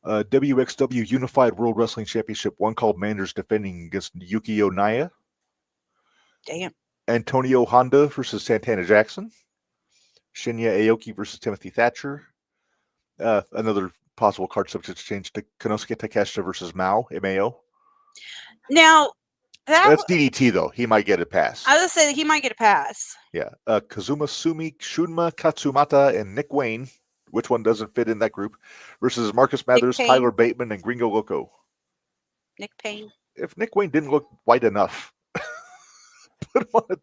WXW Unified World Wrestling Championship, one called Minderz defending against Yukio Naya. Damn. Antonio Honda versus Santana Jackson. Shinya Aoki versus Timothy Thatcher. Another possible card subject change to Konosuke Takeshita versus Mao, MAO. Now, that's DDT, though. He might get a pass. I was going to say he might get a pass. Yeah. Kazuma Sumi, Shunma Katsumata, and Nick Wayne. Which one doesn't fit in that group? Versus Marcus Mathers, Tyler Bateman, and Gringo Loco. Nick Payne. If Nick Wayne didn't look white enough, put him on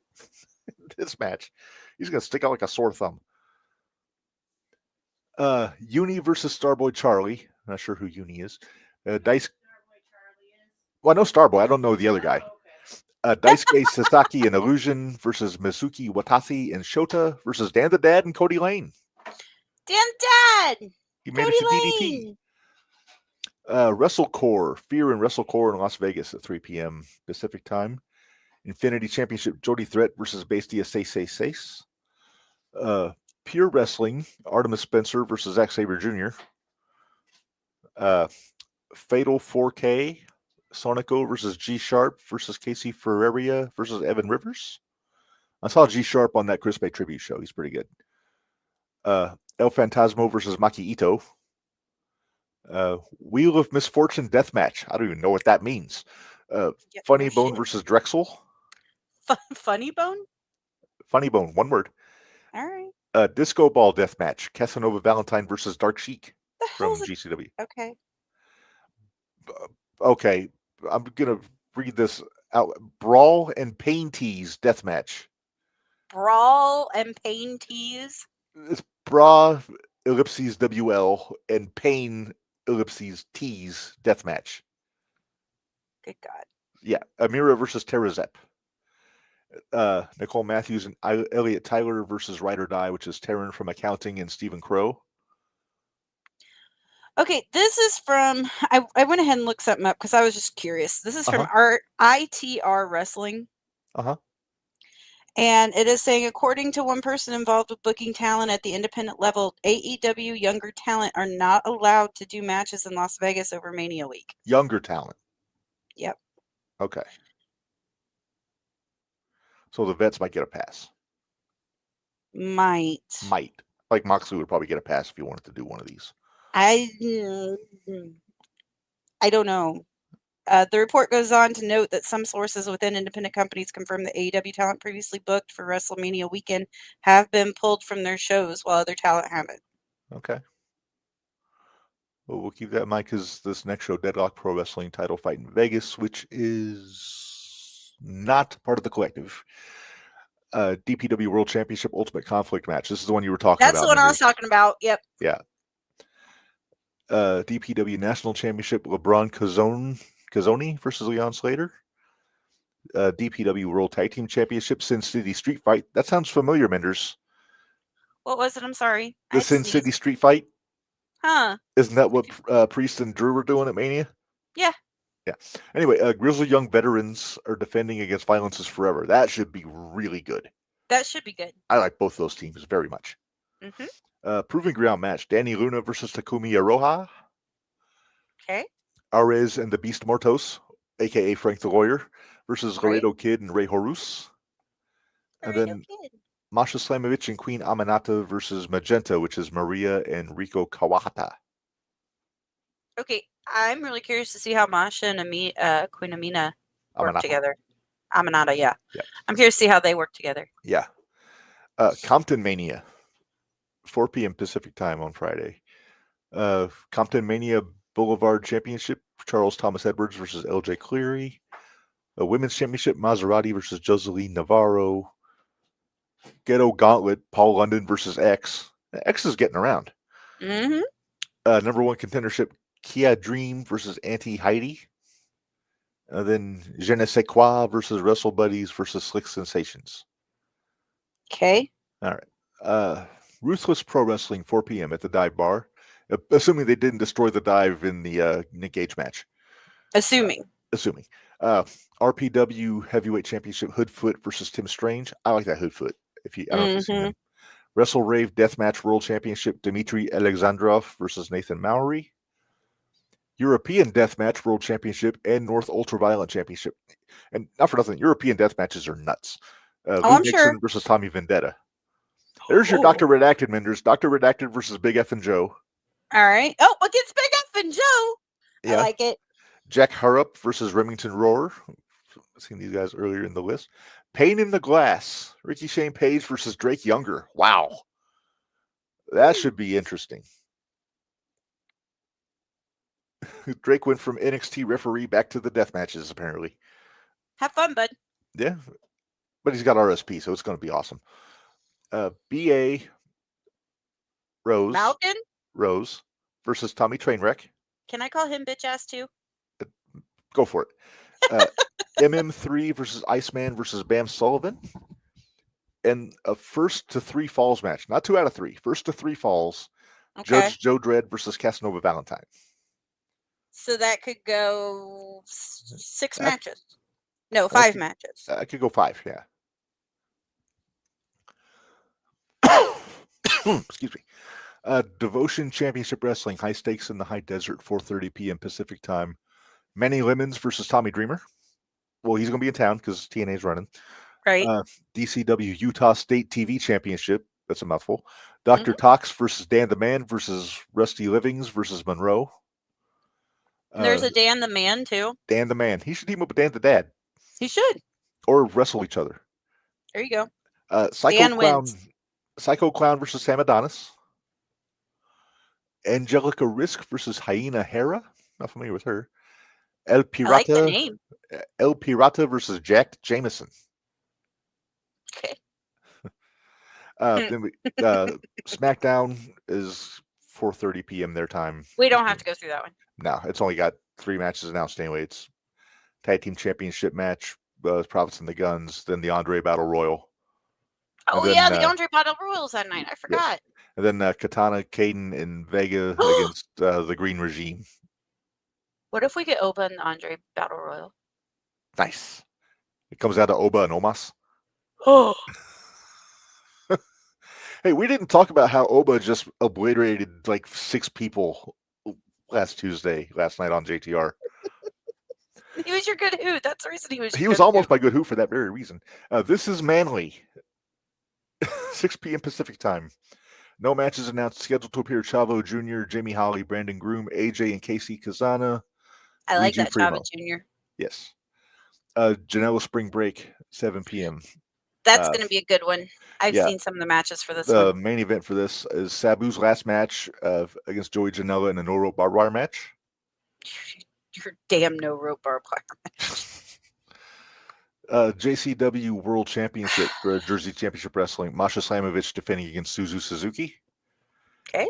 this match. He's going to stick out like a sore thumb. Uni versus Starboy Charlie. Not sure who Uni is. Dice. Well, I know Starboy. I don't know the other guy. Daisuke Sasaki and Illusion versus Mizuki Watasi and Shota versus Dan the Dad and Cody Lane. Dan Dad! He managed to DDT. WrestleCore. Fear and WrestleCore in Las Vegas at 3 p.m. Pacific time. Infinity Championship Jody Threat versus Bestia 666. Pure Wrestling. Artemis Spencer versus Zack Sabre Jr. Fatal 4K. Sonico versus G Sharp versus Casey Ferreira versus Evan Rivers. I saw G Sharp on that Chris Bay tribute show. He's pretty good. El Fantasmo versus Maki Ito. Wheel of Misfortune Deathmatch. I don't even know what that means. Funny Bone versus Drexel. Funny Bone? Funny Bone, one word. All right. Disco Ball Deathmatch. Casanova Valentine versus Dark Sheik from GCW. Okay. Okay. I'm going to read this out. Brawl and Pain Tease Deathmatch. Brawl and Pain Tease? It's Bra ellipses WL and Pain ellipses Tease Deathmatch. Good God. Yeah. Amira versus Terazep. Nicole Matthews and Elliot Tyler versus Ride or Die, which is Taryn from Accounting and Stephen Crow. Okay, this is from, I went ahead and looked something up because I was just curious. This is from ITR Wrestling. And it is saying, according to one person involved with booking talent at the independent level, AEW younger talent are not allowed to do matches in Las Vegas over Mania Week. Younger talent? Yep. Okay. So the vets might get a pass. Might. Like Moxley would probably get a pass if he wanted to do one of these. I don't know. The report goes on to note that some sources within independent companies confirm that AEW talent previously booked for WrestleMania weekend have been pulled from their shows while other talent haven't. Okay. Well, we'll keep that in mind because this next show, Deadlock Pro Wrestling title fight in Vegas, which is not part of the collective. DPW World Championship Ultimate Conflict match. This is the one you were talking about. That's the one I was talking about. Yep. Yeah. DPW National Championship LeBron Cazzoni versus Leon Slater. DPW World Tag Team Championship Sin City Street Fight. That sounds familiar, Minderz. What was it? I'm sorry. The Sin City Street Fight? Huh. Isn't that what Priest and Drew were doing at Mania? Yeah. Yeah. Anyway, Grizzly Young Veterans are defending against Violence is Forever. That should be really good. That should be good. I like both those teams very much. Proving Ground match. Danny Luna versus Takumi Aroha. Okay. Arez and the Beast Mortos, a.k.a. Frank the Lawyer, versus Laredo Kid and Ray Horus. And then Masha Slamovich and Queen Aminata versus Magenta, which is Maria and Rico Kawahata. Okay, I'm really curious to see how Masha and Queen Amina work together. Aminata, yeah. I'm curious to see how they work together. Yeah. Compton Mania, 4 p.m. Pacific time on Friday. Compton Mania Boulevard Championship, Charles Thomas Edwards versus LJ Cleary. A Women's Championship, Maserati versus Joseline Navarro. Ghetto Gauntlet, Paul London versus X. X is getting around. Number 1 contendership, Kia Dream versus Auntie Heidi. And then Je ne sais quoi versus Wrestle Buddies versus Slick Sensations. Okay. All right. Ruthless Pro Wrestling, 4 p.m. at the Dive Bar. Assuming they didn't destroy the dive in the Nick Gage match. Assuming. RPW Heavyweight Championship, Hoodfoot versus Tim Strange. I like that Hoodfoot. I don't know if you've seen him. Wrestle Rave Deathmatch World Championship, Dmitry Alexandrov versus Nathan Mowry. European Deathmatch World Championship and North Ultraviolet Championship. And not for nothing, European Deathmatches are nuts. Lee Nixon versus Tommy Vendetta. There's your Dr. Redacted, Minderz. Dr. Redacted versus Big F and Joe. All right. Oh, against Big F and Joe. Yeah. I like it. Jack Harrup versus Remington Roar. I've seen these guys earlier in the list. Pain in the Glass. Ricky Shane Page versus Drake Younger. Wow. That should be interesting. Drake went from NXT referee back to the death matches, apparently. Have fun, bud. Yeah. But he's got RSP, so it's going to be awesome. B.A. Rose. Malkin? Rose versus Tommy Trainwreck. Can I call him bitch ass too? Go for it. MM3 versus Iceman versus Bam Sullivan. And a 1st to 3 falls match. Not 2 out of 3. 1st to 3 falls. Okay. Judge Joe Dredd versus Casanova Valentine. So that could go 6 matches. No, 5 matches. I could go 5, yeah. Excuse me. Devotion Championship Wrestling, high stakes in the high desert, 4:30 p.m. Pacific time. Manny Lemons versus Tommy Dreamer. Well, he's going to be in town because TNA's running. Right. DCW Utah State TV Championship. That's a mouthful. Dr. Tox versus Dan the Man versus Rusty Livings versus Monroe. There's a Dan the Man, too. Dan the Man. He should team up with Dan the Dad. He should. Or wrestle each other. There you go. Psycho Clown versus Sam Adonis. Angelica Risk versus Hyena Hera. Not familiar with her. El Pirata. I like the name. El Pirata versus Jack Jameson. Okay. Then SmackDown is 4:30 p.m. their time. We don't have to go through that one. No, it's only got 3 matches announced anyway. It's Tag Team Championship match, Profits and the Guns, then the Andre Battle Royal. Oh, then, the Andre Battle Royals that night. I forgot. Yes. And then Katana, Caden, and Vega against the Green Regime. What if we get Oba in the Andre Battle Royal? Nice. It comes out of Oba and Omas. Oh. Hey, we didn't talk about how Oba just obliterated like 6 people last night on JTR. He was your good hoot. That's the reason he was. He was almost my good hoot for that very reason. This is Manly. 6 p.m. Pacific time. No matches announced. Scheduled to appear Chavo Jr., Jamie Holly, Brandon Groom, AJ, and Casey Kazana. I like Luigi that Chava Primo. Jr. Yes. Janela Spring Break, 7 p.m. That's going to be a good one. I've yeah. seen some of the matches for this The one. main event for this is Sabu's last match against Joey Janela in a no-rope barbed wire match. Your damn no rope barbed wire match. JCW World Championship for Jersey Championship Wrestling. Masha Slamovich defending against Suzu Suzuki. Okay.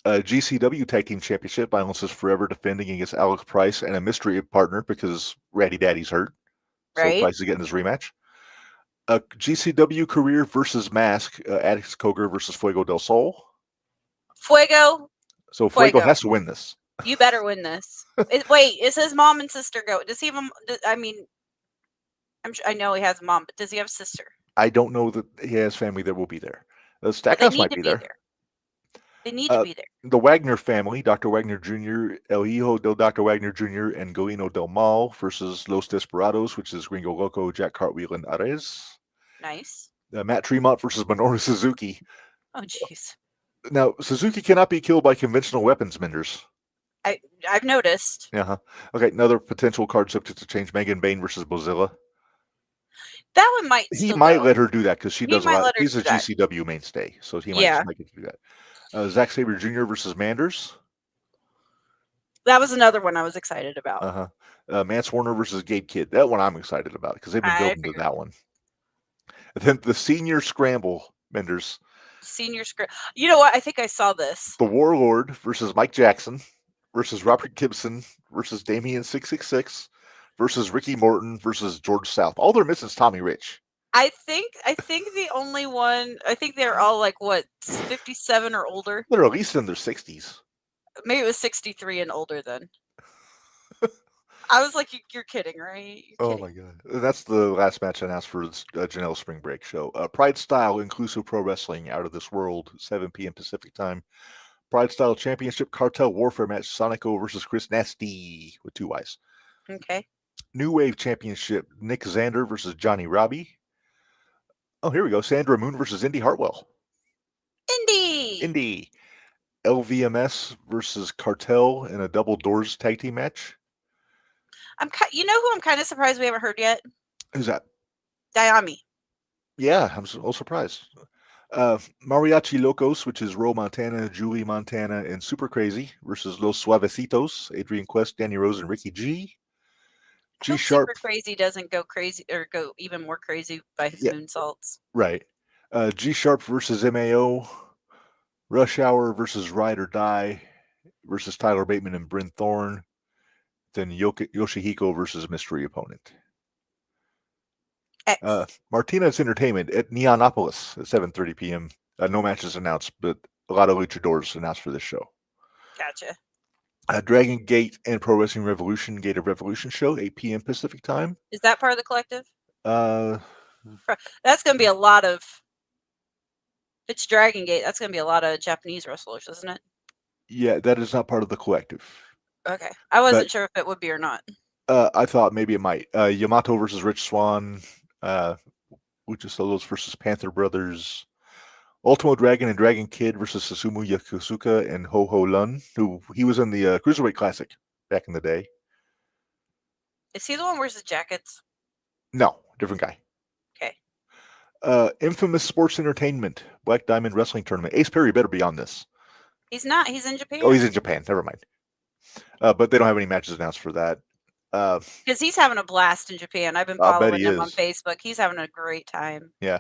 GCW Tag Team Championship. Violence is Forever defending against Alex Price and a mystery partner because Ratty Daddy's hurt. Right. So Price is getting his rematch. GCW Career versus Mask. Alex Coger versus Fuego del Sol. Fuego. So Fuego has to win this. You better win this. Wait, is his mom and sister go? Does he have I mean, I know he has a mom, but does he have a sister? I don't know that he has family that will be there. The Stackhouse might be there. They need to be there. The Wagner family, Dr. Wagner Jr., El Hijo del Dr. Wagner Jr., and Galino del Mal versus Los Desperados, which is Gringo Loco, Jack Cartwheel, and Ares. Nice. Matt Tremont versus Minoru Suzuki. Oh, jeez. Now, Suzuki cannot be killed by conventional weapons, Minderz. I've noticed. Uh-huh. Okay, another potential card subject to change, Megan Bain versus Bozilla. That one might He might let her do that because she does a lot. He's a do that. GCW mainstay, so he might get to do that. Zack Sabre Jr. versus Minderz. That was another one I was excited about. Uh-huh. Mance Warner versus Gabe Kidd. That one I'm excited about because they've been building to that one. And then the Senior Scramble, Minderz. Senior Scramble. You know what? I think I saw this. The Warlord versus Mike Jackson versus Robert Gibson versus Damien 666 versus Ricky Morton versus George South. All they're missing is Tommy Rich. I think the only one, I think they're all like, what, 57 or older? They're at least in their 60s. Maybe it was 63 and older then. I was like, you're kidding, right? Oh my God. That's the last match announced for Janelle Spring Break show. Pride Style Inclusive Pro Wrestling Out of This World, 7 p.m. Pacific Time. Pride Style Championship Cartel Warfare match, Sonico versus Chris Nasty with 2 Y's. Okay. New Wave Championship, Nick Xander versus Johnny Robbie. Oh, here we go. Sandra Moon versus Indy Hartwell. Indy. LVMS versus Cartel in a double doors tag team match. You know who I'm kind of surprised we haven't heard yet? Who's that? Dayami. Yeah, I'm so surprised. Mariachi Locos, which is Ro Montana, Julie Montana, and Super Crazy versus Los Suavecitos, Adrian Quest, Danny Rose, and Ricky G. G Sharp. Super Crazy doesn't go crazy or go even more crazy by his moonsaults. Right. G Sharp versus MAO. Rush Hour versus Ride or Die versus Tyler Bateman and Bryn Thorne. Then Yoshihiko versus Mystery Opponent. Martinez Entertainment at Neonopolis at 7:30 p.m. No matches announced, but a lot of luchadors announced for this show. Gotcha. Dragon Gate and Pro Wrestling Revolution, Gate of Revolution show, 8 p.m. Pacific Time. Is that part of the collective? That's going to be a lot of... If it's Dragon Gate, that's going to be a lot of Japanese wrestlers, isn't it? Yeah, that is not part of the collective. Okay. I wasn't sure if it would be or not. I thought maybe it might. Yamato versus Rich Swann. Luchasaurus versus Panther Brothers. Ultimo Dragon and Dragon Kid versus Susumu Yokosuka and Ho Ho Lun, who he was in the Cruiserweight Classic back in the day. Is he the one who wears the jackets? No, different guy. Okay. Infamous Sports Entertainment, Black Diamond Wrestling Tournament. Ace Perry better be on this. He's not. He's in Japan. Oh, he's in Japan. Never mind. But they don't have any matches announced for that. Because he's having a blast in Japan. I've been following him on Facebook. He's having a great time. Yeah.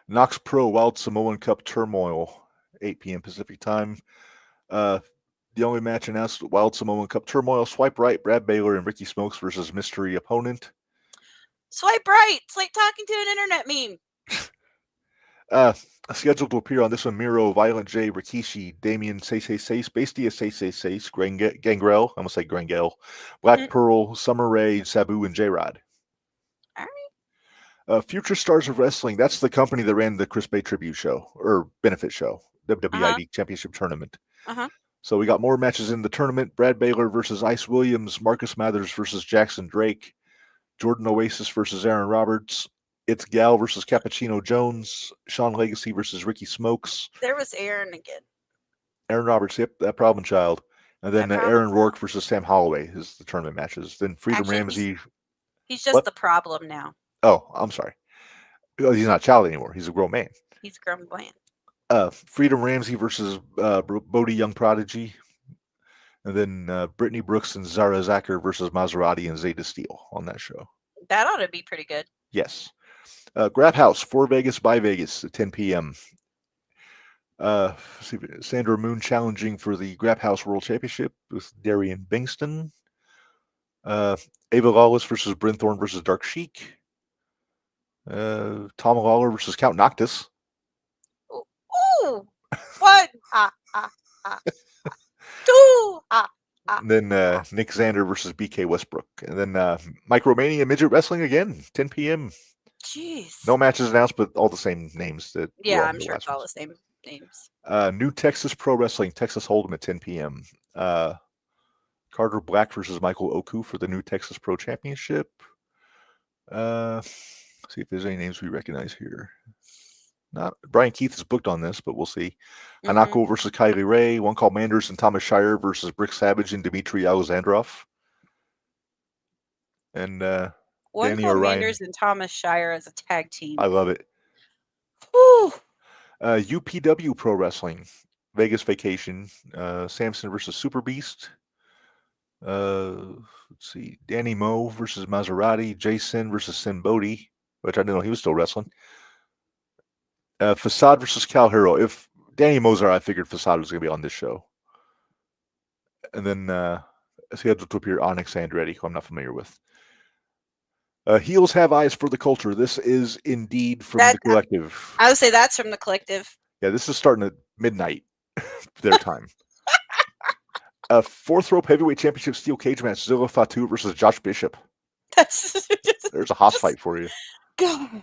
Knox Pro Wild Samoan Cup Turmoil, 8 p.m. Pacific Time. The only match announced, Wild Samoan Cup Turmoil, Swipe Right, Brad Baylor and Ricky Smokes versus Mystery Opponent. Swipe right. It's like talking to an internet meme. Scheduled to appear on this one, Miro, Violent J, Rikishi, Damien, Seis, Bestia, Seis, Gangrel, I'm going to say Grangel, Black Pearl, Summer Rae, Sabu, and J-Rod. All right. Future Stars of Wrestling, that's the company that ran the Chris Bay Tribute Show, or Benefit Show, WWID Championship Tournament. So we got more matches in the tournament. Brad Baylor versus Ice Williams, Marcus Mathers versus Jackson Drake, Jordan Oasis versus Aaron Roberts, It's Gal versus Cappuccino Jones, Sean Legacy versus Ricky Smokes. There was Aaron again. Aaron Roberts, yep, that problem child. And then I Aaron promise. Rourke versus Sam Holloway is the tournament matches. Then Freedom Actually, Ramsey. He's just What? the problem now. Oh, I'm sorry. Oh, he's not a child anymore. He's a grown man. He's a grown man. Freedom Ramsey versus Bodie Young Prodigy. And then Brittany Brooks and Zara Zacher versus Maserati and Zeta Steel on that show. That ought to be pretty good. Yes. Grab House, for Vegas, by Vegas at 10 p.m. Sandra Moon challenging for the Grab House World Championship with Darian Bingston. Ava Lawless versus Bryn Thorne versus Dark Sheik. Tom Lawler versus Count Noctis. Ooh! One! Two! And then Nick Xander versus BK Westbrook. And then Micromania Midget Wrestling again, 10 p.m. Jeez. No matches announced, but all the same names. Yeah, I'm sure it's all the same names. New Texas Pro Wrestling, Texas Hold'em at 10 p.m. Carter Black versus Michael Oku for the New Texas Pro Championship. See if there's any names we recognize here. Not Brian Keith is booked on this, but we'll see. Hanako versus Kylie Ray. One called Minderz and Thomas Shire versus Brick Savage and Dmitry Alexandrov. And one Danny called Orion. Minderz and Thomas Shire as a tag team. I love it. Whew. UPW Pro Wrestling, Vegas Vacation. Samson versus Super Beast. Let's see. Danny Moe versus Maserati. Jason versus Sin Bodhi, which I didn't know he was still wrestling. Facade versus Cal Hero. If Danny Moser, I figured Facade was going to be on this show. And then scheduled to appear Onyx Andretti, who I'm not familiar with. Heels Have Eyes for the Culture. This is indeed from the Collective. I would say that's from the Collective. Yeah, this is starting at midnight their time. Fourth Rope Heavyweight Championship Steel Cage match. Zilla Fatu versus Josh Bishop. There's a Haas fight for you. God.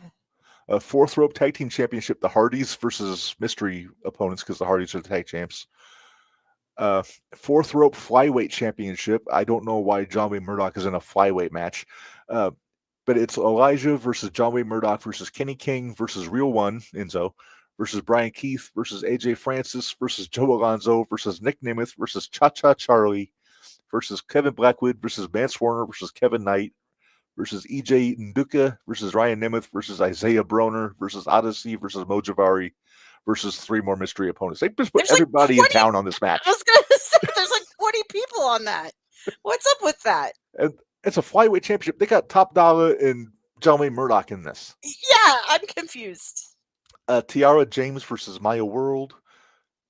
Fourth Rope Tag Team Championship, the Hardys versus mystery opponents because the Hardys are the tag champs. Fourth Rope Flyweight Championship. I don't know why John Wayne Murdoch is in a flyweight match, but it's Elijah versus John Wayne Murdoch versus Kenny King versus Real One, Enzo, versus Brian Keith versus AJ Francis versus Joe Alonzo versus Nick Nemeth versus Cha-Cha Charlie versus Kevin Blackwood versus Vance Warner versus Kevin Knight versus EJ Nduka versus Ryan Nemeth versus Isaiah Broner versus Odyssey versus Mojavari versus three more mystery opponents. They just put everybody in town on this match. I was going to say, there's like 20 people on that. What's up with that? And it's a flyweight championship. They got Top Dollar and John Wayne Murdoch in this. Yeah, I'm confused. Tiara James versus Maya World.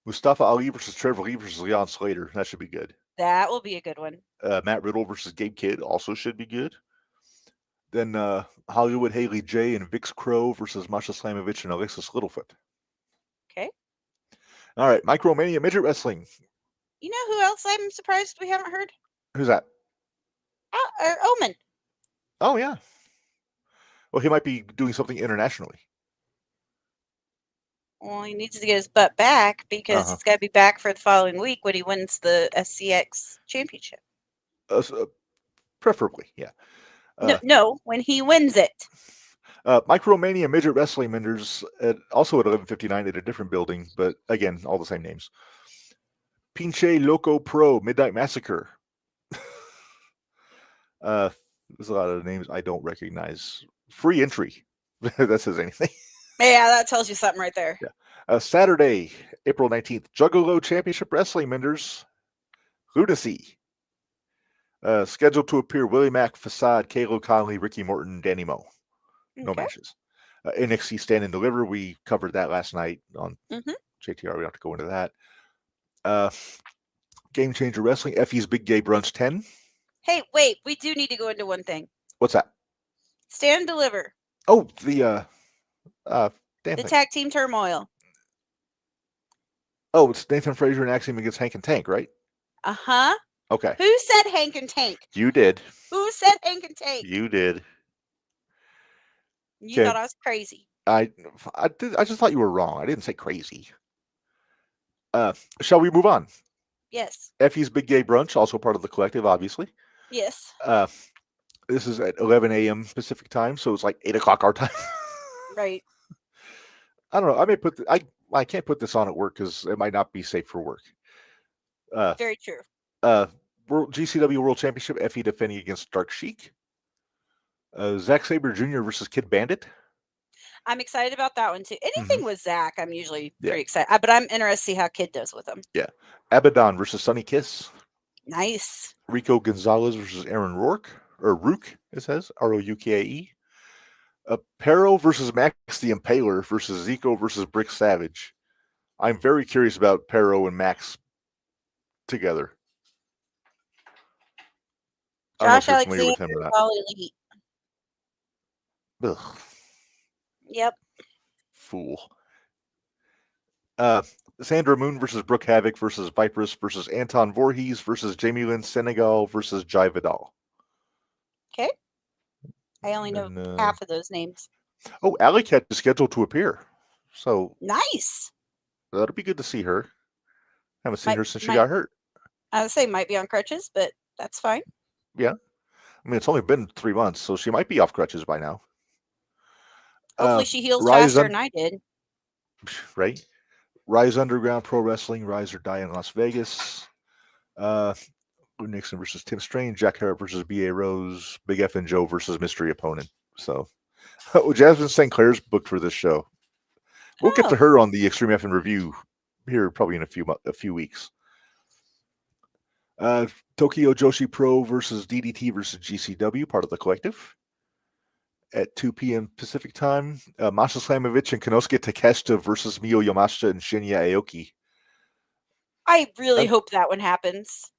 Mustafa Ali versus Trevor Lee versus Leon Slater. That should be good. That will be a good one. Matt Riddle versus Gabe Kidd also should be good. Then Hollywood Haley J and Vix Crow versus Masha Slamovich and Alexis Littlefoot. Okay. All right. Micromania Midget Wrestling. You know who else I'm surprised we haven't heard? Who's that? Omen. Oh, yeah. Well, he might be doing something internationally. Well, he needs to get his butt back because he's got to be back for the following week when he wins the SCX championship. Preferably, yeah. No, when he wins it. Micromania Midget Wrestling Minderz, also at 11:59 at a different building, but again, all the same names. Pinche Loco Pro Midnight Massacre. There's a lot of names I don't recognize. Free entry. That says anything. Yeah, that tells you something right there. Yeah. Saturday, April 19th, Juggalo Championship Wrestling Minderz. Lunacy. Scheduled to appear Willie Mack, Facade, Kalo Conley, Ricky Morton, Danny Moe. No matches. NXT Stand and Deliver. We covered that last night on JTR. We don't have to go into that. Game Changer Wrestling. Effie's Big Gay Brunch 10. Hey, wait. We do need to go into one thing. What's that? Stand and Deliver. Oh, the tag team turmoil. Oh, it's Nathan Frazier and Axiom against Hank and Tank, right? Uh-huh. Okay. Who said Hank and Tank? You did. Who said Hank and Tank? You did. You thought I was crazy. I just thought you were wrong. I didn't say crazy. Shall we move on? Yes. Effie's Big Gay Brunch, also part of the Collective, obviously. Yes. This is at 11 a.m. Pacific time, so it's like 8 o'clock our time. Right. I don't know. I may put I can't put this on at work because it might not be safe for work. Very true. GCW World Championship, Effie defending against Dark Sheik. Zack Sabre Jr. versus Kid Bandit. I'm excited about that one too. Anything with Zach, I'm usually Yeah. pretty excited. But I'm interested to see how Kid does with him. Yeah. Abaddon versus Sonny Kiss. Nice. Rico Gonzalez versus Aaron Rourke. Or Rook, it says. Roukae. Perro versus Max the Impaler versus Zico versus Brick Savage. I'm very curious about Perro and Max together. Josh I don't know if you're familiar Alexander, with him or not. All Elite. Ugh, Yep. fool. Sandra Moon versus Brooke Havoc versus Viperous versus Anton Voorhees versus Jamie Lynn Senegal versus Jai Vidal. Okay. I only know half of those names. Oh, Alley Cat is scheduled to appear. So Nice. that'll be good to see her. Haven't seen her since she got hurt. I would say might be on crutches, but that's fine. Yeah. I mean, it's only been 3 months, so she might be off crutches by now. Hopefully she heals faster than I did. Right? Rise Underground Pro Wrestling, Rise or Die in Las Vegas. Lou Nixon versus Tim Strain, Jack Harrop versus B.A. Rose, Big F and Joe versus mystery opponent. So, Jasmine St. Clair's booked for this show. We'll get to her on the Extreme F and review here probably in a few weeks. Tokyo Joshi Pro versus DDT versus GCW, part of the collective. At 2 p.m. Pacific time, Masha Slamovich and Konosuke Takeshita versus Miyo Yamashita and Shinya Aoki. I really hope that one happens.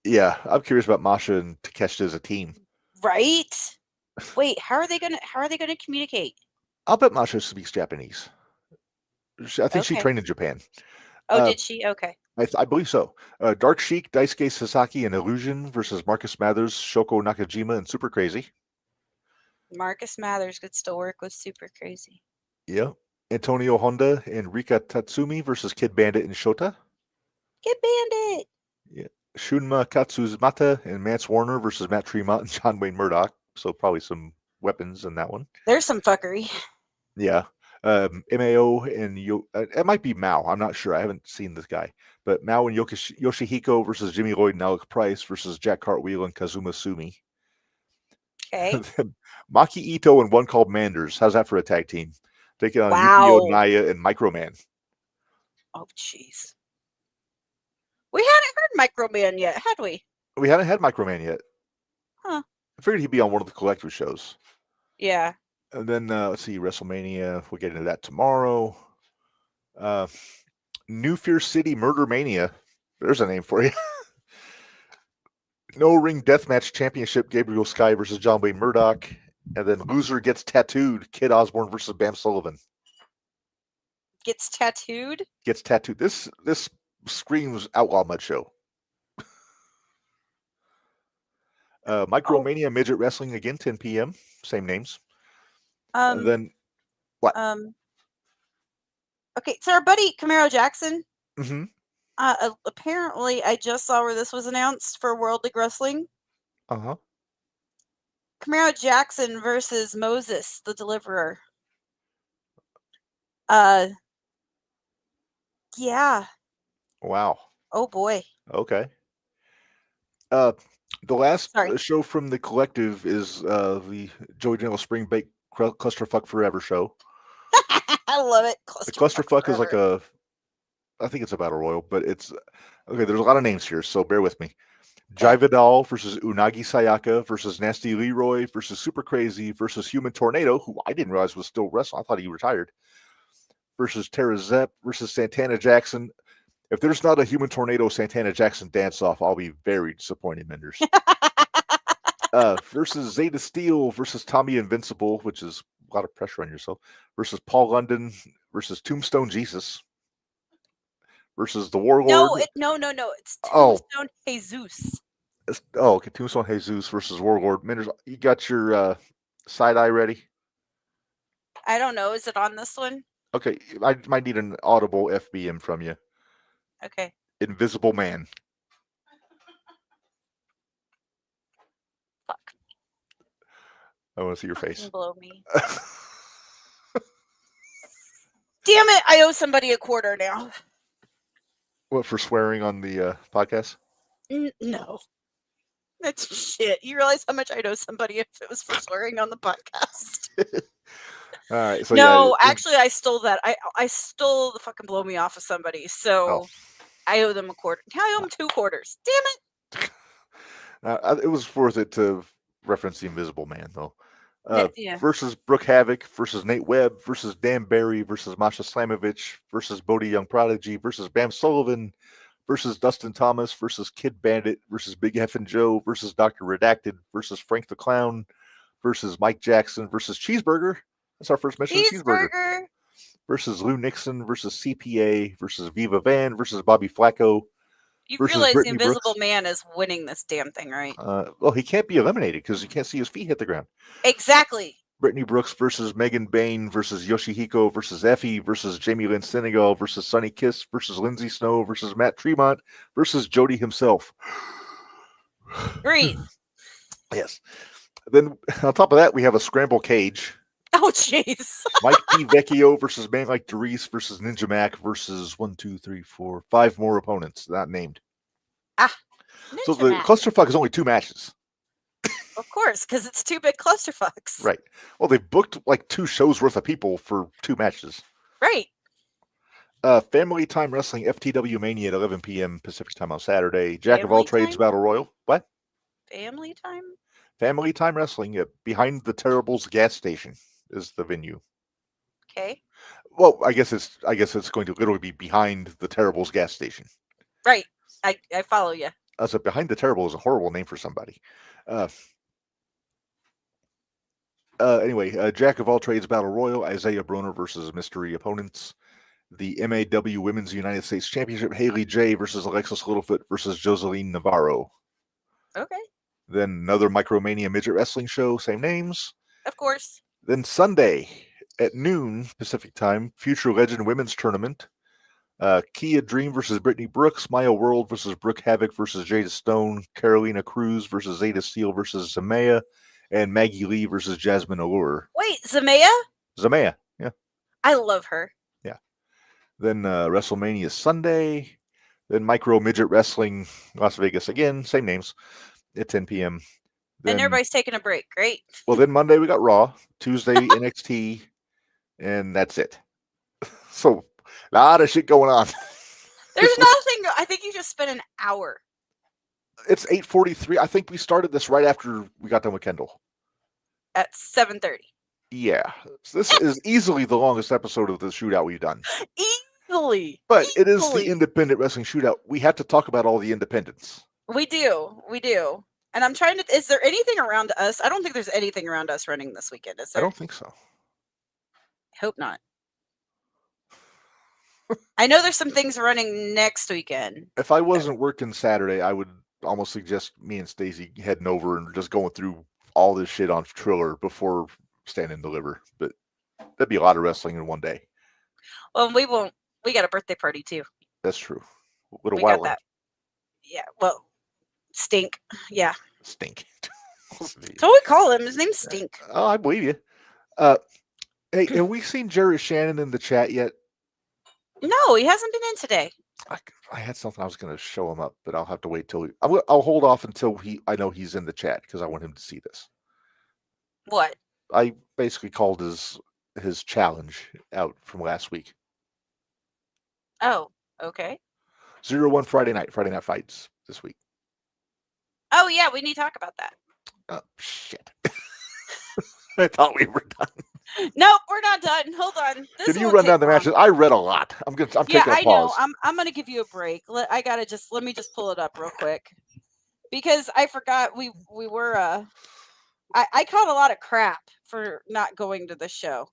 Yeah, I'm curious about Masha and Takeshita as a team. Right? Wait, how are they gonna communicate? I'll bet Masha speaks Japanese. I think she trained in Japan. Oh, did she? Okay. I believe so. Dark Sheik, Daisuke Sasaki, and Illusion versus Marcus Mathers, Shoko Nakajima, and Super Crazy. Marcus Mathers could still work with Super Crazy. Yeah. Antonio Honda and Rika Tatsumi versus Kid Bandit and Shota. Kid Bandit! Yeah. Shunma Katsumata and Mance Warner versus Matt Tremont and John Wayne Murdoch. So probably some weapons in that one. There's some fuckery. Yeah. MAO and it might be Mao. I'm not sure. I haven't seen this guy. But Mao and Yoshihiko versus Jimmy Lloyd and Alec Price versus Jack Cartwheel and Kazuma Sumi. Okay. Maki Ito and one called Minderz. How's that for a tag team? Taking on Yukio Naya and Microman. Oh, jeez. We hadn't heard Microman yet, had we? We haven't had Microman yet. Huh. I figured he'd be on one of the collective shows. Yeah. And then, let's see, WrestleMania. We'll get into that tomorrow. New Fear City Murder Mania. There's a name for you. No Ring Deathmatch Championship, Gabriel Sky versus John Wayne Murdoch. And then loser gets tattooed, Kid Osborne versus Bam Sullivan. Gets tattooed? Gets tattooed. This screams Outlaw Mud Show. Micromania Midget Wrestling again, 10 p.m. Same names. And then what? Okay, so our buddy Camaro Jackson. Mm-hmm. Apparently, I just saw where this was announced for World League Wrestling. Uh-huh. Camaro Jackson versus Moses, the Deliverer. Yeah. Wow. Oh boy. Okay. The last show from the collective is the Joey Janela Spring Bake Clusterfuck Forever show. I love it. The Clusterfuck is like I think it's a battle royal, but it's okay. There's a lot of names here, so bear with me. Jai Vidal versus Unagi Sayaka versus Nasty Leroy versus Super Crazy versus Human Tornado, who I didn't realize was still wrestling. I thought he retired. Versus Tara Zepp versus Santana Jackson. If there's not a Human Tornado Santana Jackson dance off, I'll be very disappointed, Minderz. Versus Zeta Steel versus Tommy Invincible, which is a lot of pressure on yourself. Versus Paul London versus Tombstone Jesus. Versus the Warlord. No. It's Tombstone Jesus. Okay. Tombstone Jesus versus Warlord. Minderz, you got your side eye ready? I don't know. Is it on this one? Okay. I might need an audible FBM from you. Okay. Invisible Man. Fuck. I want to see your face. Blow me. Damn it! I owe somebody $0.25 now. What, for swearing on the podcast? No. That's shit. You realize how much I know somebody if it was for swearing on the podcast? All right. So No, yeah. actually, I stole that. I stole the fucking blow me off of somebody. So I owe them a quarter. I owe them 2 quarters. Damn it. It was worth it to reference the Invisible Man, though. Yeah. Versus Brooke Havoc, versus Nate Webb, versus Dan Barry, versus Masha Slamovich, versus Bodie Young Prodigy, versus Bam Sullivan, versus Dustin Thomas, versus Kid Bandit, versus Big F and Joe, versus Dr. Redacted, versus Frank the Clown, versus Mike Jackson, versus Cheeseburger. That's our first mention of Cheeseburger. Versus Lou Nixon, versus CPA, versus Viva Van, versus Bobby Flacco. You realize the Invisible Man is winning this damn thing, right? Well, he can't be eliminated because you can't see his feet hit the ground. Exactly. Brittany Brooks versus Megan Bain versus Yoshihiko versus Effie versus Jamie Lynn Senegal versus Sunny Kiss versus Lindsay Snow versus Matt Tremont versus Jody himself. Breathe. Yes. Then on top of that, we have a scramble cage. Oh, jeez. Mike D. Vecchio versus Man Like Doris versus Ninja Mac versus 5 more opponents not named. So the clusterfuck is only 2 matches. Of course, because it's 2 big clusterfucks. Right. Well, they booked like 2 shows worth of people for 2 matches. Right. Family Time Wrestling FTW Mania at 11 p.m. Pacific Time on Saturday. Jack of all trades Battle Royal. What? Family Time? Family Time Wrestling at behind the Terribles gas station is the venue. Okay. Well, I guess it's going to literally be behind the Terribles gas station. Right. I follow you. So behind the Terrible is a horrible name for somebody. Anyway, Jack of all trades Battle Royal, Isaiah Broner versus mystery opponents. The MAW Women's United States Championship, Haley J versus Alexis Littlefoot versus Joseline Navarro. Okay. Then another Micromania Midget Wrestling show, same names. Of course. Then Sunday at noon Pacific Time, Future Legend Women's Tournament. Kia Dream versus Brittany Brooks, Maya World versus Brooke Havoc versus Jada Stone, Carolina Cruz versus Zeta Steele versus Zamaya, and Maggie Lee versus Jasmine Allure. Wait, Zamaya? Zamaya, yeah. I love her. Yeah. Then WrestleMania Sunday. Then Micro Midget Wrestling Las Vegas again, same names, at 10 p.m. Then, and everybody's taking a break. Great. Well, then Monday we got Raw, Tuesday NXT, and that's it. So, a lot of shit going on. There's nothing. I think you just spent an hour. It's 8:43. I think we started this right after we got done with Kyndal. At 7:30. Yeah. So this is easily the longest episode of the Shootout we've done. Easily. But it is the independent wrestling Shootout. We have to talk about all the independents. We do. And I'm trying to... Is there anything around us? I don't think there's anything around us running this weekend, is there? I don't think so. I hope not. I know there's some things running next weekend. If I wasn't working Saturday, I would almost suggest me and Stacey heading over and just going through all this shit on Triller before Stand and Deliver. But that'd be a lot of wrestling in one day. Well, we won't. We got a birthday party too. That's true. What a we wild got that. Yeah. Well, Stink. Yeah. Stink. That's what we call him. His name's Stink. Oh, I believe you. Hey, have we seen Jerry Shannon in the chat yet? No, he hasn't been in today. I had something I was going to show him up, but I'll have to wait till I'll hold off until I know he's in the chat because I want him to see this. What? I basically called his challenge out from last week. Oh, okay. 0-1 Friday night fights this week. Oh yeah, we need to talk about that. Oh shit! I thought we were done. Nope, we're not done. Hold on. Can you run down the matches? I read a lot. I'm taking a pause. Yeah, I know. I'm gonna give you a break. Let me just pull it up real quick because I forgot we were I caught a lot of crap for not going to the show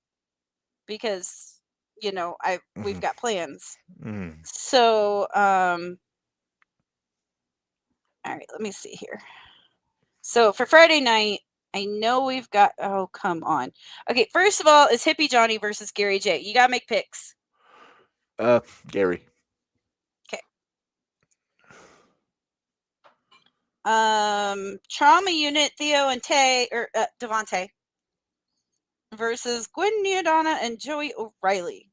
because we've got plans. Mm. So all right, let me see here. So for Friday night, I know we've got... Oh, come on. Okay, first of all, it's Hippie Johnny versus Gary J. You gotta make picks. Gary. Okay. Trauma Unit, Theo and Devontae versus Gwen Neodonna and Joey O'Reilly.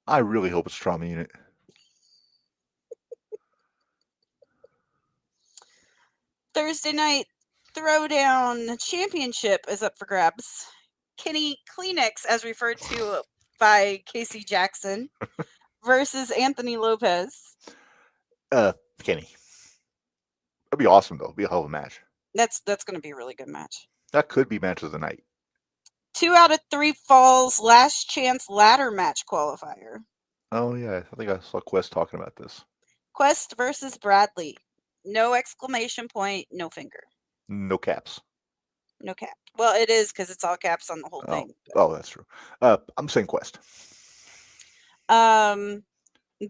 I really hope it's Trauma Unit. Thursday night throwdown championship is up for grabs. Kenny Kleenex, as referred to by Casey Jackson, versus Anthony Lopez. Kenny. That'd be awesome, though. It'd be a hell of a match. That's going to be a really good match. That could be match of the night. 2 out of 3 falls last chance ladder match qualifier. Oh, yeah. I think I saw Quest talking about this. Quest versus Bradley. No exclamation point, no finger. No caps. No cap. Well, it is because it's all caps on the whole thing. Oh, that's true. I'm saying Quest. Then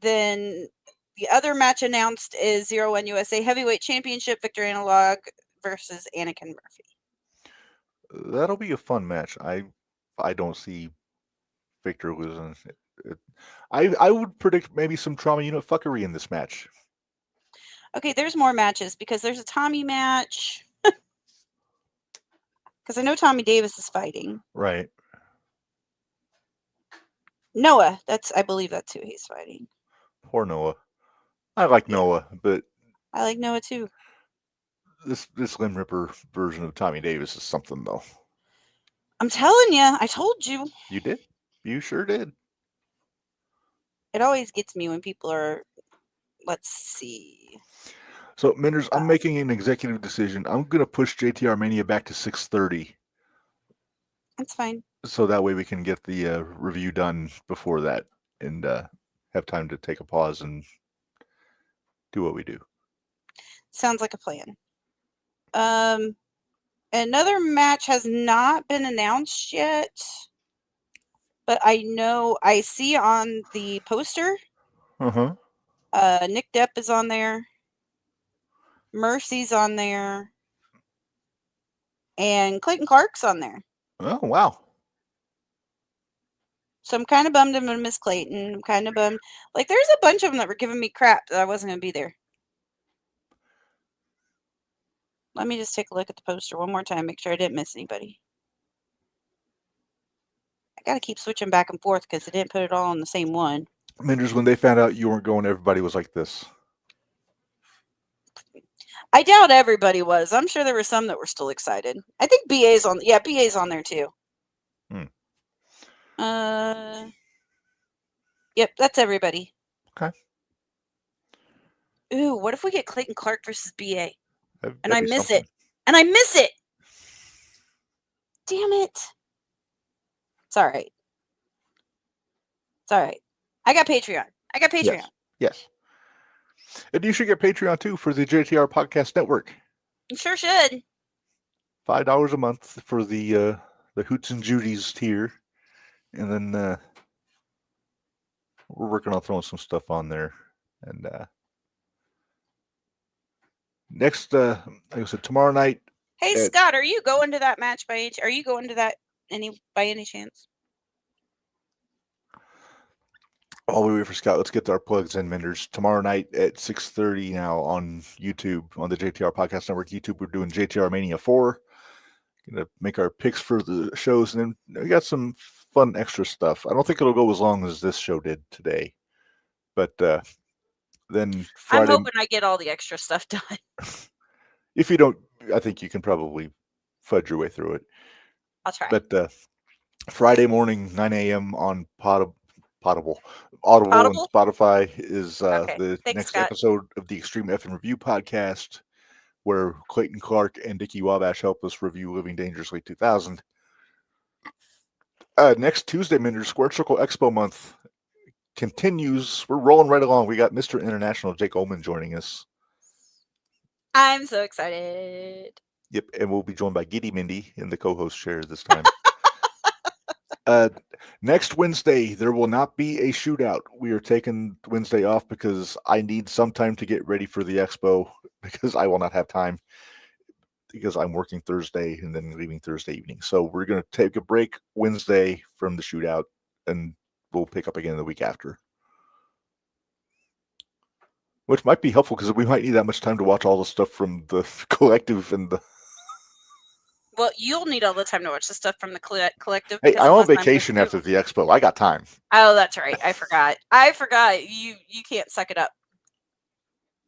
the other match announced is 0-1 USA Heavyweight Championship, Victor Analog versus Anakin Murphy. That'll be a fun match. I don't see Victor losing. I would predict maybe some trauma unit fuckery in this match. Okay, there's more matches because there's a Tommy match. Because I know Tommy Davis is fighting. Right. Noah, I believe that's who he's fighting. Poor Noah. I like Noah, but I like Noah too. This Limb Ripper version of Tommy Davis is something, though. I'm telling you, I told you. You did. You sure did. It always gets me when people are, let's see. So, Minderz, I'm making an executive decision. I'm going to push JTR Mania back to 6:30. That's fine. So that way we can get the review done before that and have time to take a pause and do what we do. Sounds like a plan. Another match has not been announced yet, but I see on the poster. Nick Depp is on there. Mercy's on there. And Clayton Clark's on there. Oh, wow. So I'm kind of bummed I'm going to miss Clayton. I'm kind of bummed. Like, there's a bunch of them that were giving me crap that I wasn't going to be there. Let me just take a look at the poster one more time, make sure I didn't miss anybody. I got to keep switching back and forth because I didn't put it all on the same one. Minderz, when they found out you weren't going, everybody was like this. I doubt everybody was. I'm sure there were some that were still excited. I think BA's on. Yeah, BA's on there too. Yep, that's everybody. Okay. Ooh, what if we get Clayton Clark versus BA? And I miss it. And I miss it. Damn it. It's all right. It's all right. I got Patreon. Yes. And you should get Patreon too for the JTR Podcast Network. You sure should. $5 a month for the Hoots and Judy's tier. And then we're working on throwing some stuff on there. And next, like I said, tomorrow night. Hey, Scott, are you going to that match are you going to that by any chance? While we wait for Scott, let's get our plugs in, Minderz. Tomorrow night at 6:30 now on YouTube, on the JTR Podcast Network YouTube, we're doing JTR Mania 4. Going to make our picks for the shows, and then we got some fun extra stuff. I don't think it'll go as long as this show did today. But then Friday... I'm hoping I get all the extra stuff done. If you don't, I think you can probably fudge your way through it. I'll try. But Friday morning, 9 a.m. on Audible and Spotify is the next episode of the Extreme F and Review podcast, where Clayton Clark and Dickie Wabash help us review Living Dangerously 2000. Next Tuesday, Minderz, Square Circle Expo month continues. We're rolling right along. We got Mr. International Jake Ullman joining us. I'm so excited. Yep, and we'll be joined by Giddy Mindy in the co-host chair this time. Next Wednesday, there will not be a shootout. We are taking Wednesday off because I need some time to get ready for the expo, because I will not have time because I'm working Thursday and then leaving Thursday evening. So we're going to take a break Wednesday from the shootout, and we'll pick up again the week after. Which might be helpful because we might need that much time to watch all the stuff from the collective and the... Well, you'll need all the time to watch the stuff from the collective. Hey, I'm on vacation after the expo. I got time. Oh, that's right. I forgot. You can't suck it up.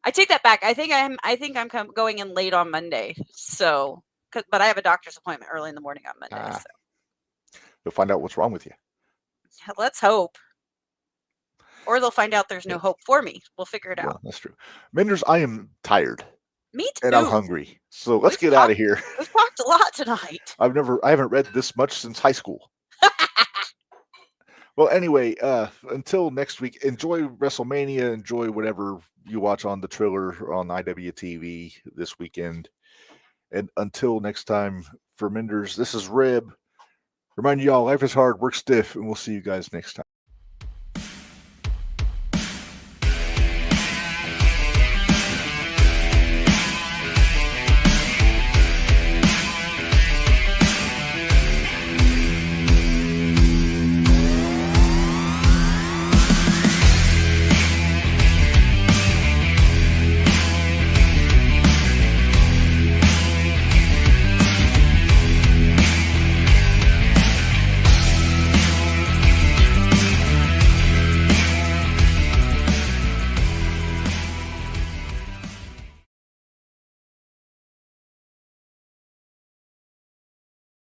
I take that back. I think I'm going in late on Monday. So, but I have a doctor's appointment early in the morning on Monday. So You'll find out what's wrong with you. let's hope. Or they'll find out there's no hope for me. We'll figure it out. That's true. Minderz, I am tired. Me too. And I'm hungry. So let's get out of here. We've talked a lot tonight. I haven't read this much since high school. Well, anyway, until next week, enjoy WrestleMania, enjoy whatever you watch on the Triller on IWTV this weekend. And until next time, for Minderz, this is Rib. Remind y'all, life is hard, work stiff, and we'll see you guys next time.